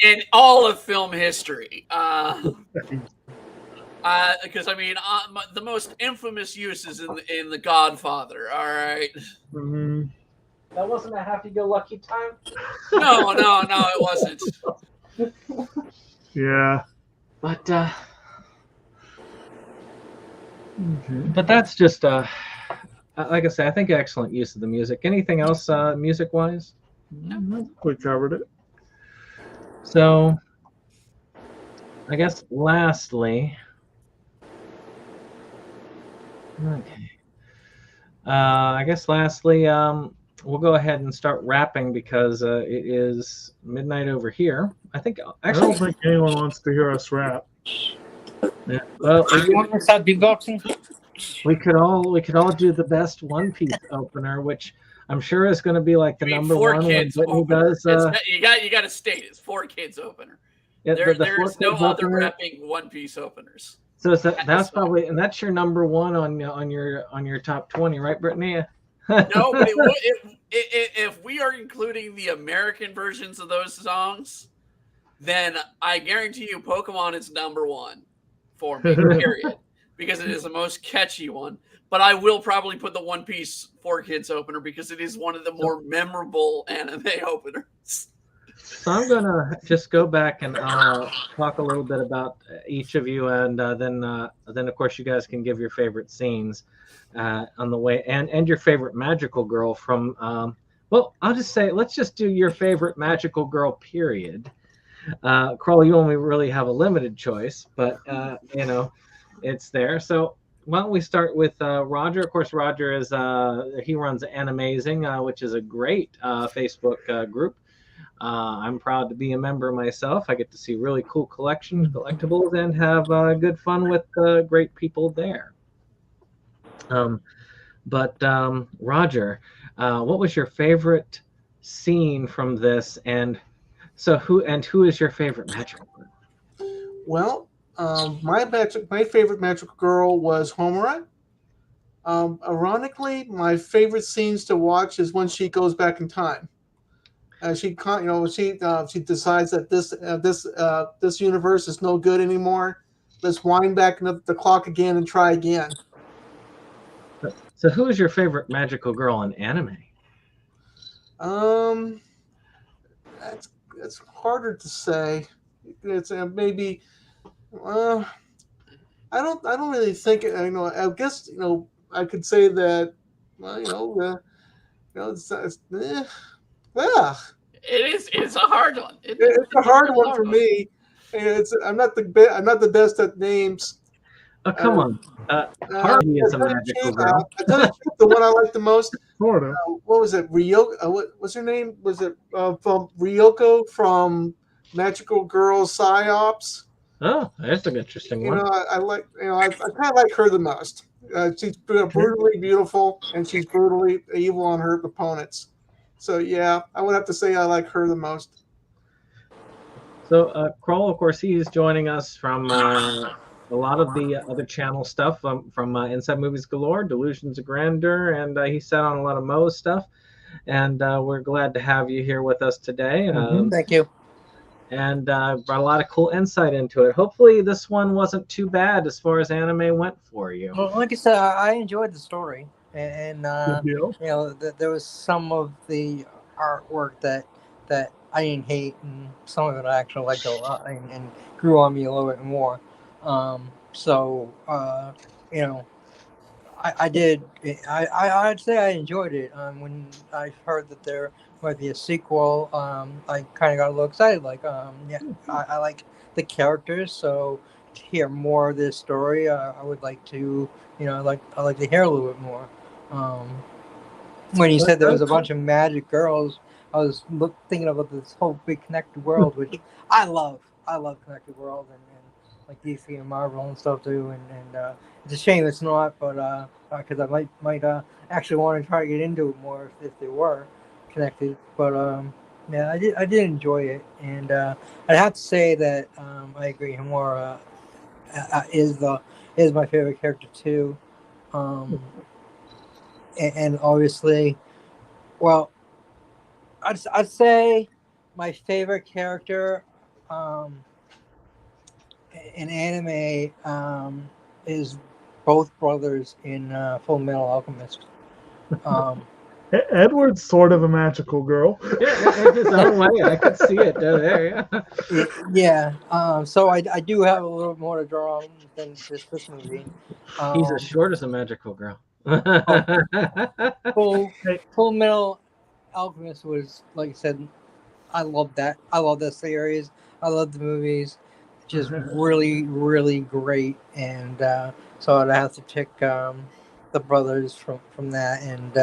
in all of film history. Because I mean, the most infamous use is in The Godfather. All right. That wasn't a happy-go-lucky time. No, it wasn't. Yeah. But that's just like I say, I think excellent use of the music. Anything else music wise? No. We covered it. So I guess lastly, okay. We'll go ahead and start wrapping because it is midnight over here. I think I don't actually, think anyone wants to hear us rap. yeah, well, You want to start beatboxing? we could all do the best One Piece opener, which I'm sure is going to be like the number Four one when kids Brittany opener. does. You got to state it's 4 kids opener. Yeah, There's Four no Kids other opener. rapping One Piece openers. So that's probably, and that's your number one on your top 20, right, Brittany? No, but if we are including the American versions of those songs, then I guarantee you Pokemon is number one for me, period. Because it is the most catchy one. But I will probably put the One Piece 4 Kids opener because it is one of the more memorable anime openers. So I'm gonna just go back and talk a little bit about each of you, and then of course you guys can give your favorite scenes on the way, and your favorite magical girl from. Well, I'll just say let's just do your favorite magical girl. Period. Crawl, you only really have a limited choice, but it's there. So why don't we start with Roger? Of course, Roger is he runs Animazing, which is a great Facebook group. I'm proud to be a member myself. I get to see really cool collectibles, and have good fun with great people there. Roger, what was your favorite scene from this? And so who is your favorite magical girl? Well, my favorite magical girl was Homura. Ironically, my favorite scenes to watch is when she goes back in time. She decides that this universe is no good anymore. Let's wind back the clock again and try again. So who is your favorite magical girl in anime? That's harder to say. It's maybe. I don't really think. I guess I could say that. Yeah. It's a hard one. It's a hard one for me. I'm not the best at names. Oh, come on. Harvey is a magical girl. The one I like the most. Florida. What was it? Ryoko. What's her name? Was it from Ryoko from Magical Girl Psyops? Oh, that's an interesting one. I like. I kind of like her the most. She's brutally beautiful, and she's brutally evil on her opponents. So yeah, I would have to say I like her the most. So Kroll, of course, he is joining us from a lot of the other channel stuff from Inside Movies Galore, Delusions of Grandeur, and he sat on a lot of Moe's stuff. And we're glad to have you here with us today. Thank you. And brought a lot of cool insight into it. Hopefully this one wasn't too bad as far as anime went for you. Well, like I said, I enjoyed the story, and there was some of the artwork that I didn't hate, and some of it I actually liked a lot, and grew on me a little bit more. I'd say I enjoyed it. When I heard that there might be a sequel, I kind of got a little excited. I like the characters, so to hear more of this story, I would like to, I like to hear a little bit more. When you said there was a bunch of magic girls, I was thinking about this whole big connected world, which I love. I love connected world and like DC and Marvel and stuff too. And it's a shame it's not, but because I might actually want to try to get into it more if they were connected. But yeah, I did enjoy it, and I'd have to say that I agree. Homura is my favorite character too, and obviously, well, I'd say my favorite character in anime is both brothers in Full Metal Alchemist. Edward's sort of a magical girl. Yeah, in his own way. I could see it there. Yeah. Yeah. So I do have a little more to draw on than just this movie. He's as short as a magical girl. Full Metal Alchemist was, like I said, I love that. I love the series. I love the movies. Just really, really great. And so I'd have to pick the brothers from that. And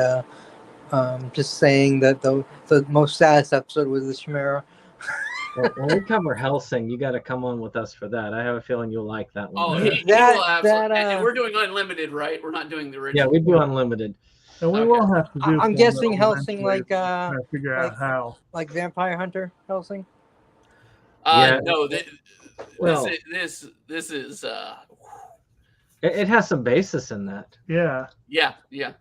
just saying that the most saddest episode was the Chimera. Well, when we cover Hellsing, you got to come on with us for that. I have a feeling you'll like that one. Oh, he will absolutely. And we're doing unlimited, right? We're not doing the original. Yeah, we do unlimited. And we will have to do. I'm guessing Hellsing like figure out how. Like Vampire Hunter Hellsing. No, this is. It has some basis in that. Yeah. Yeah. Okay.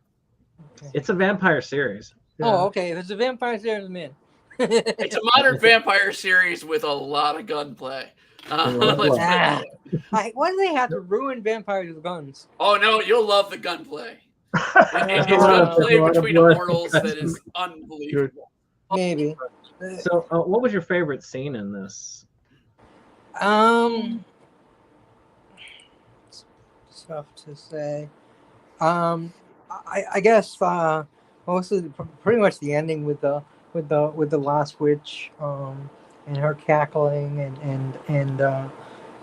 It's a vampire series. Yeah. Oh, okay. If it's a vampire series, man. It's a modern vampire series with a lot of gunplay. Why do they have to ruin vampires with guns? Oh no, you'll love the gunplay. It's gunplay between immortals that is unbelievable. Maybe. So, what was your favorite scene in this? Tough to say. I guess mostly pretty much the ending with the last witch and her cackling and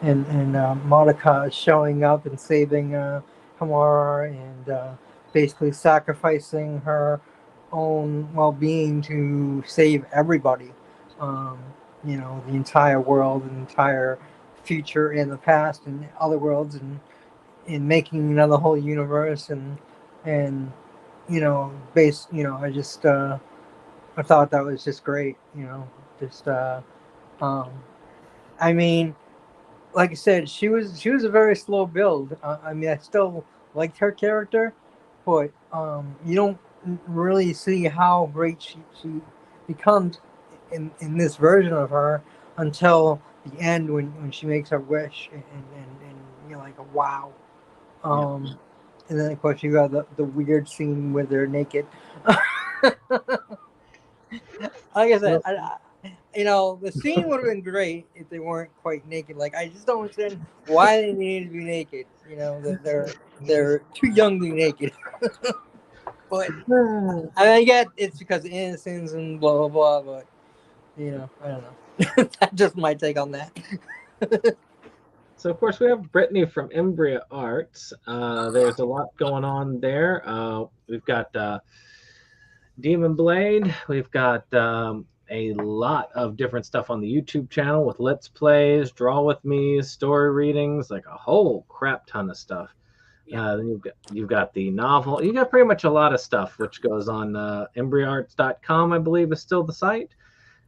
Madoka showing up and saving Hamara and basically sacrificing her own well-being to save everybody. The entire world, the entire future and the past and other worlds, and in making another whole universe and I thought that was just great. I mean, like I said, she was a very slow build. I still liked her character, but you don't really see how great she becomes in this version of her until the end when she makes her wish and you're like, wow. And then of course you got the weird scene where they're naked. Like I said, the scene would have been great if they weren't quite naked. Like, I just don't understand why they needed to be naked. They're too young to be naked. But I get it's because of innocence and blah blah blah. But I don't know. That's just my take on that. So, of course, we have Brittany from Embria Arts. There's a lot going on there. We've got Demon Blade. We've got a lot of different stuff on the YouTube channel with Let's Plays, Draw With Me, story readings, like a whole crap ton of stuff. Yeah. Then you've got the novel. You got pretty much a lot of stuff, which goes on embriarts.com, I believe, is still the site.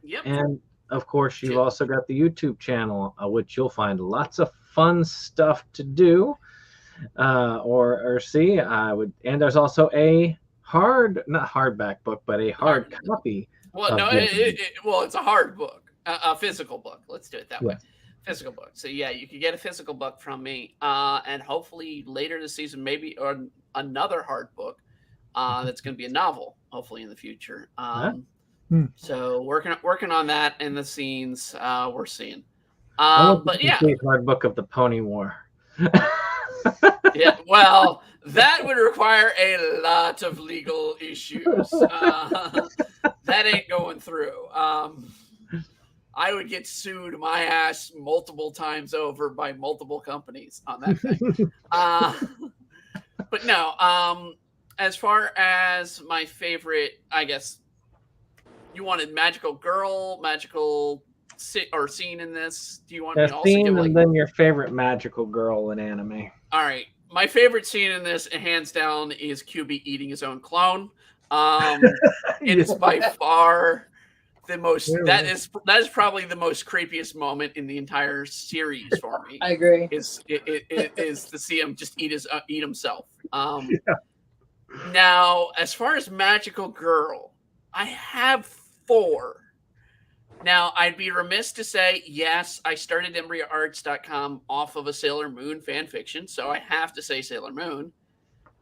Yep. And, of course, you've also got the YouTube channel, which you'll find lots of fun stuff to do or see. And there's also a not hardback book, but a hard copy. Well, no, it's a hard book, a physical book. Let's do it that way. Physical book. So yeah, you can get a physical book from me, and hopefully later this season, maybe or another hard book that's going to be a novel. Hopefully in the future. So working on that in the scenes we're seeing. But yeah, hard book of the Pony War. Yeah, well, that would require a lot of legal issues. That ain't going through. I would get sued my ass multiple times over by multiple companies on that thing. But no, as far as my favorite, I guess you wanted magical girl, magical scene in this. Do you want me to also give and then your favorite magical girl in anime? All right. My favorite scene in this, hands down, is QB eating his own clone. It is by far the most. That is probably the most creepiest moment in the entire series for me. I agree. Is to see him just eat himself. Now, as far as magical girl, I have 4. Now, I'd be remiss to say, yes, I started embriarts.com off of a Sailor Moon fan fiction, so I have to say Sailor Moon.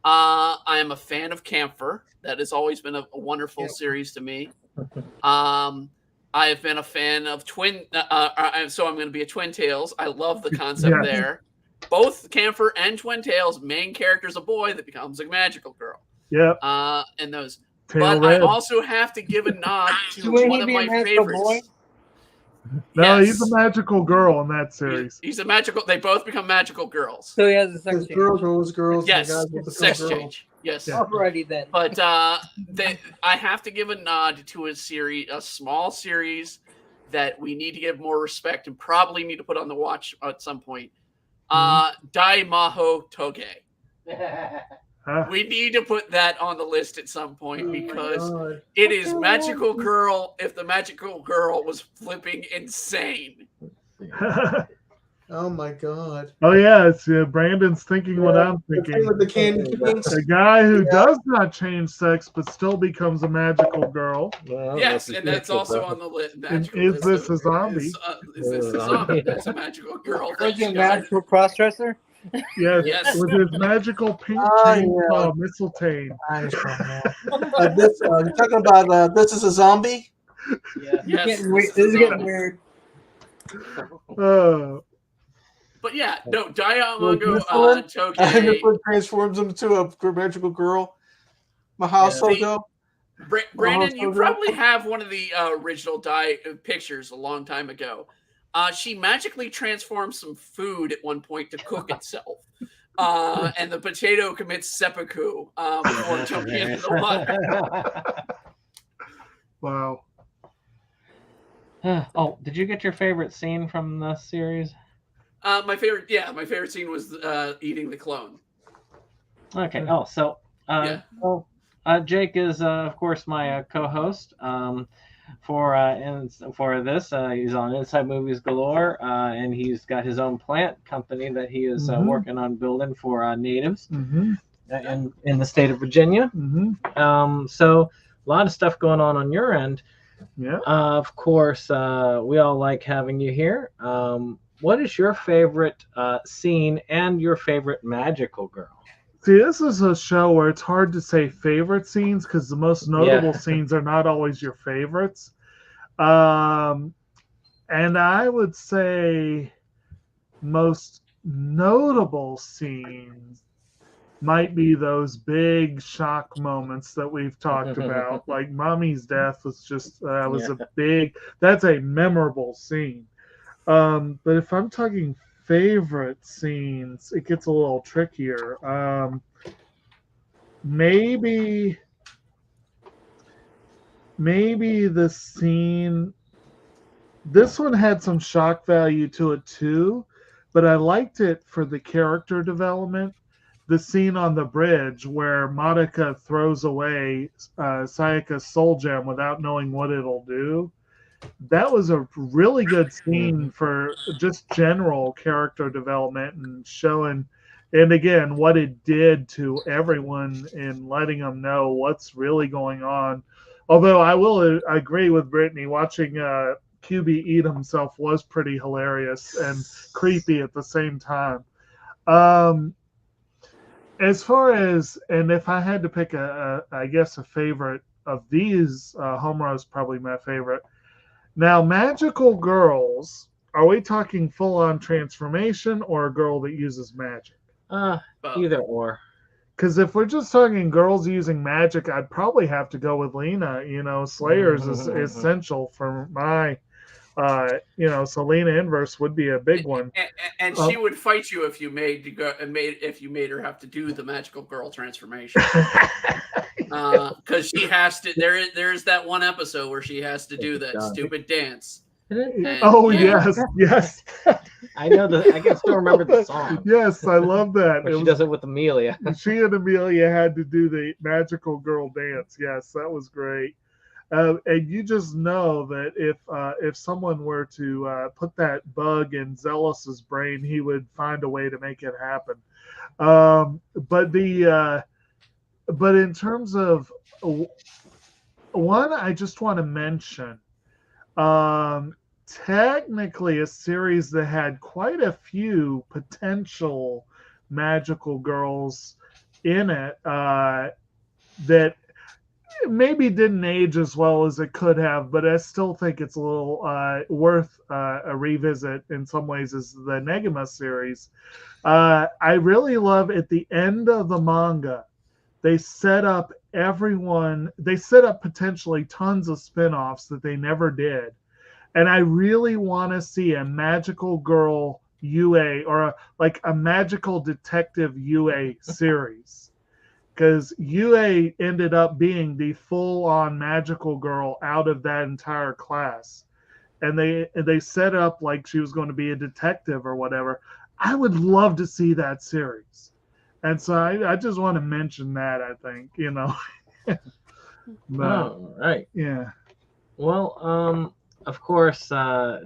I am a fan of Camphor. That has always been a wonderful series to me. I have been a fan of Twin. So I'm going to be a Twin Tails. I love the concept there. Both Camphor and Twin Tails, main character's a boy that becomes a magical girl. Yep. And those. Tail but red. I also have to give a nod to one of my favorites. Boy? No, he's a magical girl in that series. He's a magical. They both become magical girls. So he has a sex change. Girls. Yes, the guys will become sex girls. change. Yes. Alrighty then. But I have to give a nod to a small series that we need to give more respect and probably need to put on the watch at some point. Dai Maho Toge. We need to put that on the list at some point because it is magical girl if the magical girl was flipping insane. Oh my god. Oh yeah, it's Brandon's thinking what I'm thinking. With the candy canes. A guy who does not change sex but still becomes a magical girl. Well, Yes, and that's also on the list. Is this a zombie? Is this a zombie? That's a magical girl. Like a magical crossdresser? Yes, with his magical pink chainsaw mistletoe. I understand that. You're talking about This Is a Zombie? Yeah. Yes, This is getting weird. But yeah, no, Diamongo Toge. Transforms him to a magical girl. Mahal Sogo. Brandon, you probably have one of the original pictures a long time ago. She magically transforms some food at one point to cook itself. And the potato commits seppuku before jumping into the water. Wow. Oh, did you get your favorite scene from the series? My favorite scene was eating the clone. Okay. Oh, so Jake is of course my co-host for this. He's on Inside Movies Galore, and he's got his own plant company that he is working on building for natives in the state of Virginia. So a lot of stuff going on your end. Yeah. Of course, we all like having you here. What is your favorite scene and your favorite magical girl? See, this is a show where it's hard to say favorite scenes because the most notable scenes are not always your favorites. And I would say most notable sines might be those big shock moments that we've talked about. Like Mommy's death was just, that's a memorable scene. But if I'm talking favorite scenes, it gets a little trickier. Maybe the scene, this one had some shock value to it too, but I liked it for the character development. The scene on the bridge where Madoka throws away Sayaka's soul gem without knowing what it'll do. That was a really good scene for just general character development and showing, and again, what it did to everyone in letting them know what's really going on. Although I will agree with Brittany, watching QB eat himself was pretty hilarious and creepy at the same time. As far as, and if I had to pick I guess a favorite of these, Homero's probably my favorite. Now, magical girls, are we talking full-on transformation or a girl that uses magic? Either or. Because if we're just talking girls using magic, I'd probably have to go with Lena. Slayers is essential for my, so Lena Inverse would be a big one. And she would fight you if you made her have to do the magical girl transformation. Because she has to. There's that one episode where she has to do that stupid dance. Yes. I know I can still remember the song. Yes, I love that. She does it with Amelia. She and Amelia had to do the magical girl dance. Yes, that was great. And you just know that if someone were to put that bug in Zealous's brain, he would find a way to make it happen. But in terms of one, I just want to mention, technically a series that had quite a few potential magical girls in it that maybe didn't age as well as it could have, but I still think it's a little worth a revisit in some ways, is the Negima series. I really love at the end of the manga, they set up potentially tons of spin-offs that they never did. And I really want to see a magical girl UA or a magical detective UA series. Because UA ended up being the full-on magical girl out of that entire class. And they set up like she was going to be a detective or whatever. I would love to see that series. And so I just want to mention that, I think, But, oh, right. Yeah. Well, of course,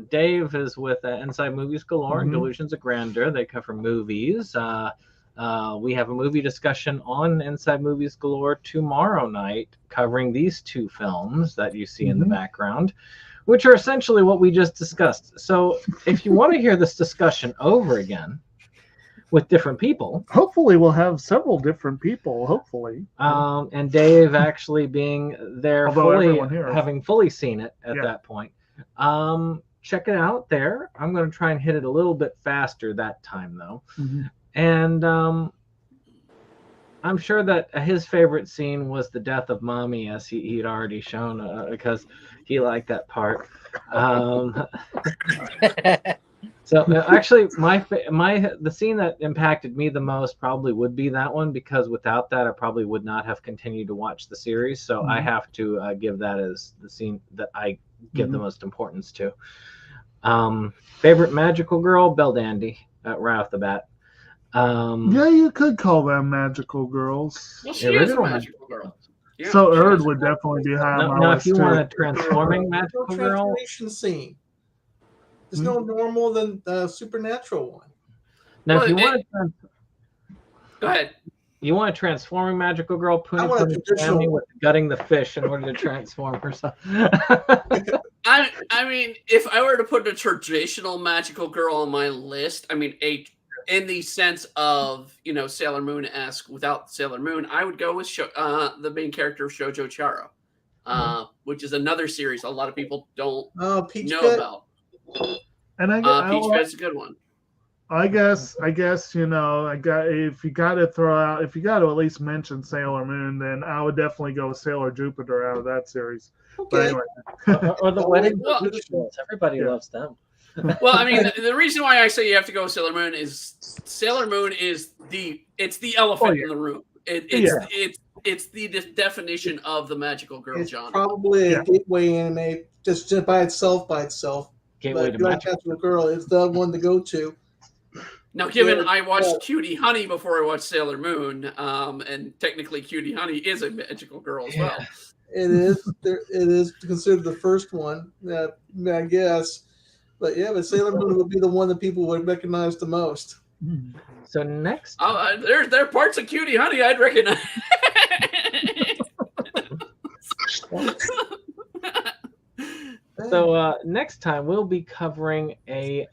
Dave is with Inside Movies Galore and Delusions of Grandeur. They cover movies. We have a movie discussion on Inside Movies Galore tomorrow night covering these two films that you see in the background, which are essentially what we just discussed. So if you want to hear this discussion over again with different people, hopefully we'll have several different people, hopefully. And Dave actually being there, having fully seen it at that point. Check it out there. I'm going to try and hit it a little bit faster that time, though. And I'm sure that his favorite scene was the death of Mommy, as he'd already shown, because he liked that part. So actually, the scene that impacted me the most probably would be that one, because without that, I probably would not have continued to watch the series. So I have to give that as the scene that I give the most importance to. Favorite magical girl, Belle Dandy, right off the bat. Yeah, you could call them magical girls. Well, she is a magical girl. Yeah, so Erd would definitely be high on my now, list. if you want a transforming magical girl, transformation scene. There's no normal than the supernatural one. Now, if you want to, go ahead. You want a transforming magical girl? Puni with gutting the fish in order to transform herself. I mean, if I were to put a traditional magical girl on my list, I mean, in the sense of, Sailor Moon-esque without Sailor Moon, I would go with the main character of Shoujo Charo, which is another series a lot of people don't know about. And Peach Pet's a good one. I guess if you got to at least mention Sailor Moon, then I would definitely go with Sailor Jupiter out of that series. Okay. But anyway. or the wedding. Everybody loves them. Well, I mean, the reason why I say you have to go with Sailor Moon is the elephant in the room. It's the definition of the magical girl genre. Probably a gateway anime just by itself. Gateway to magical girl is the one to go to. Now, given I watched Cutie Honey before I watched Sailor Moon, and technically Cutie Honey is a magical girl as well. It is. It is considered the first one, I guess. But Sailor Moon would be the one that people would recognize the most. So next, there are parts of Cutie Honey I'd recognize. So next time we'll be covering a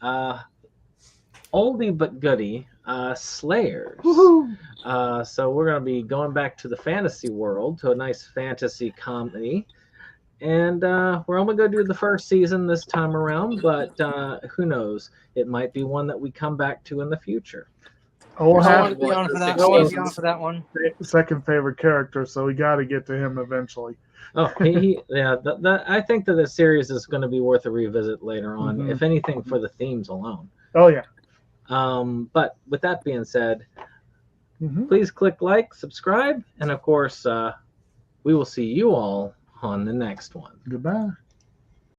oldie but goodie, Slayers. So we're going to be going back to the fantasy world, to a nice fantasy comedy. And we're only going to do the first season this time around, but who knows? It might be one that we come back to in the future. We'll have to be on for that one. Second favorite character, so we got to get to him eventually. Oh, I think that the series is going to be worth a revisit later on, if anything, for the themes alone. Oh, yeah. But with that being said, please click like, subscribe, and of course, we will see you all on the next one. Goodbye.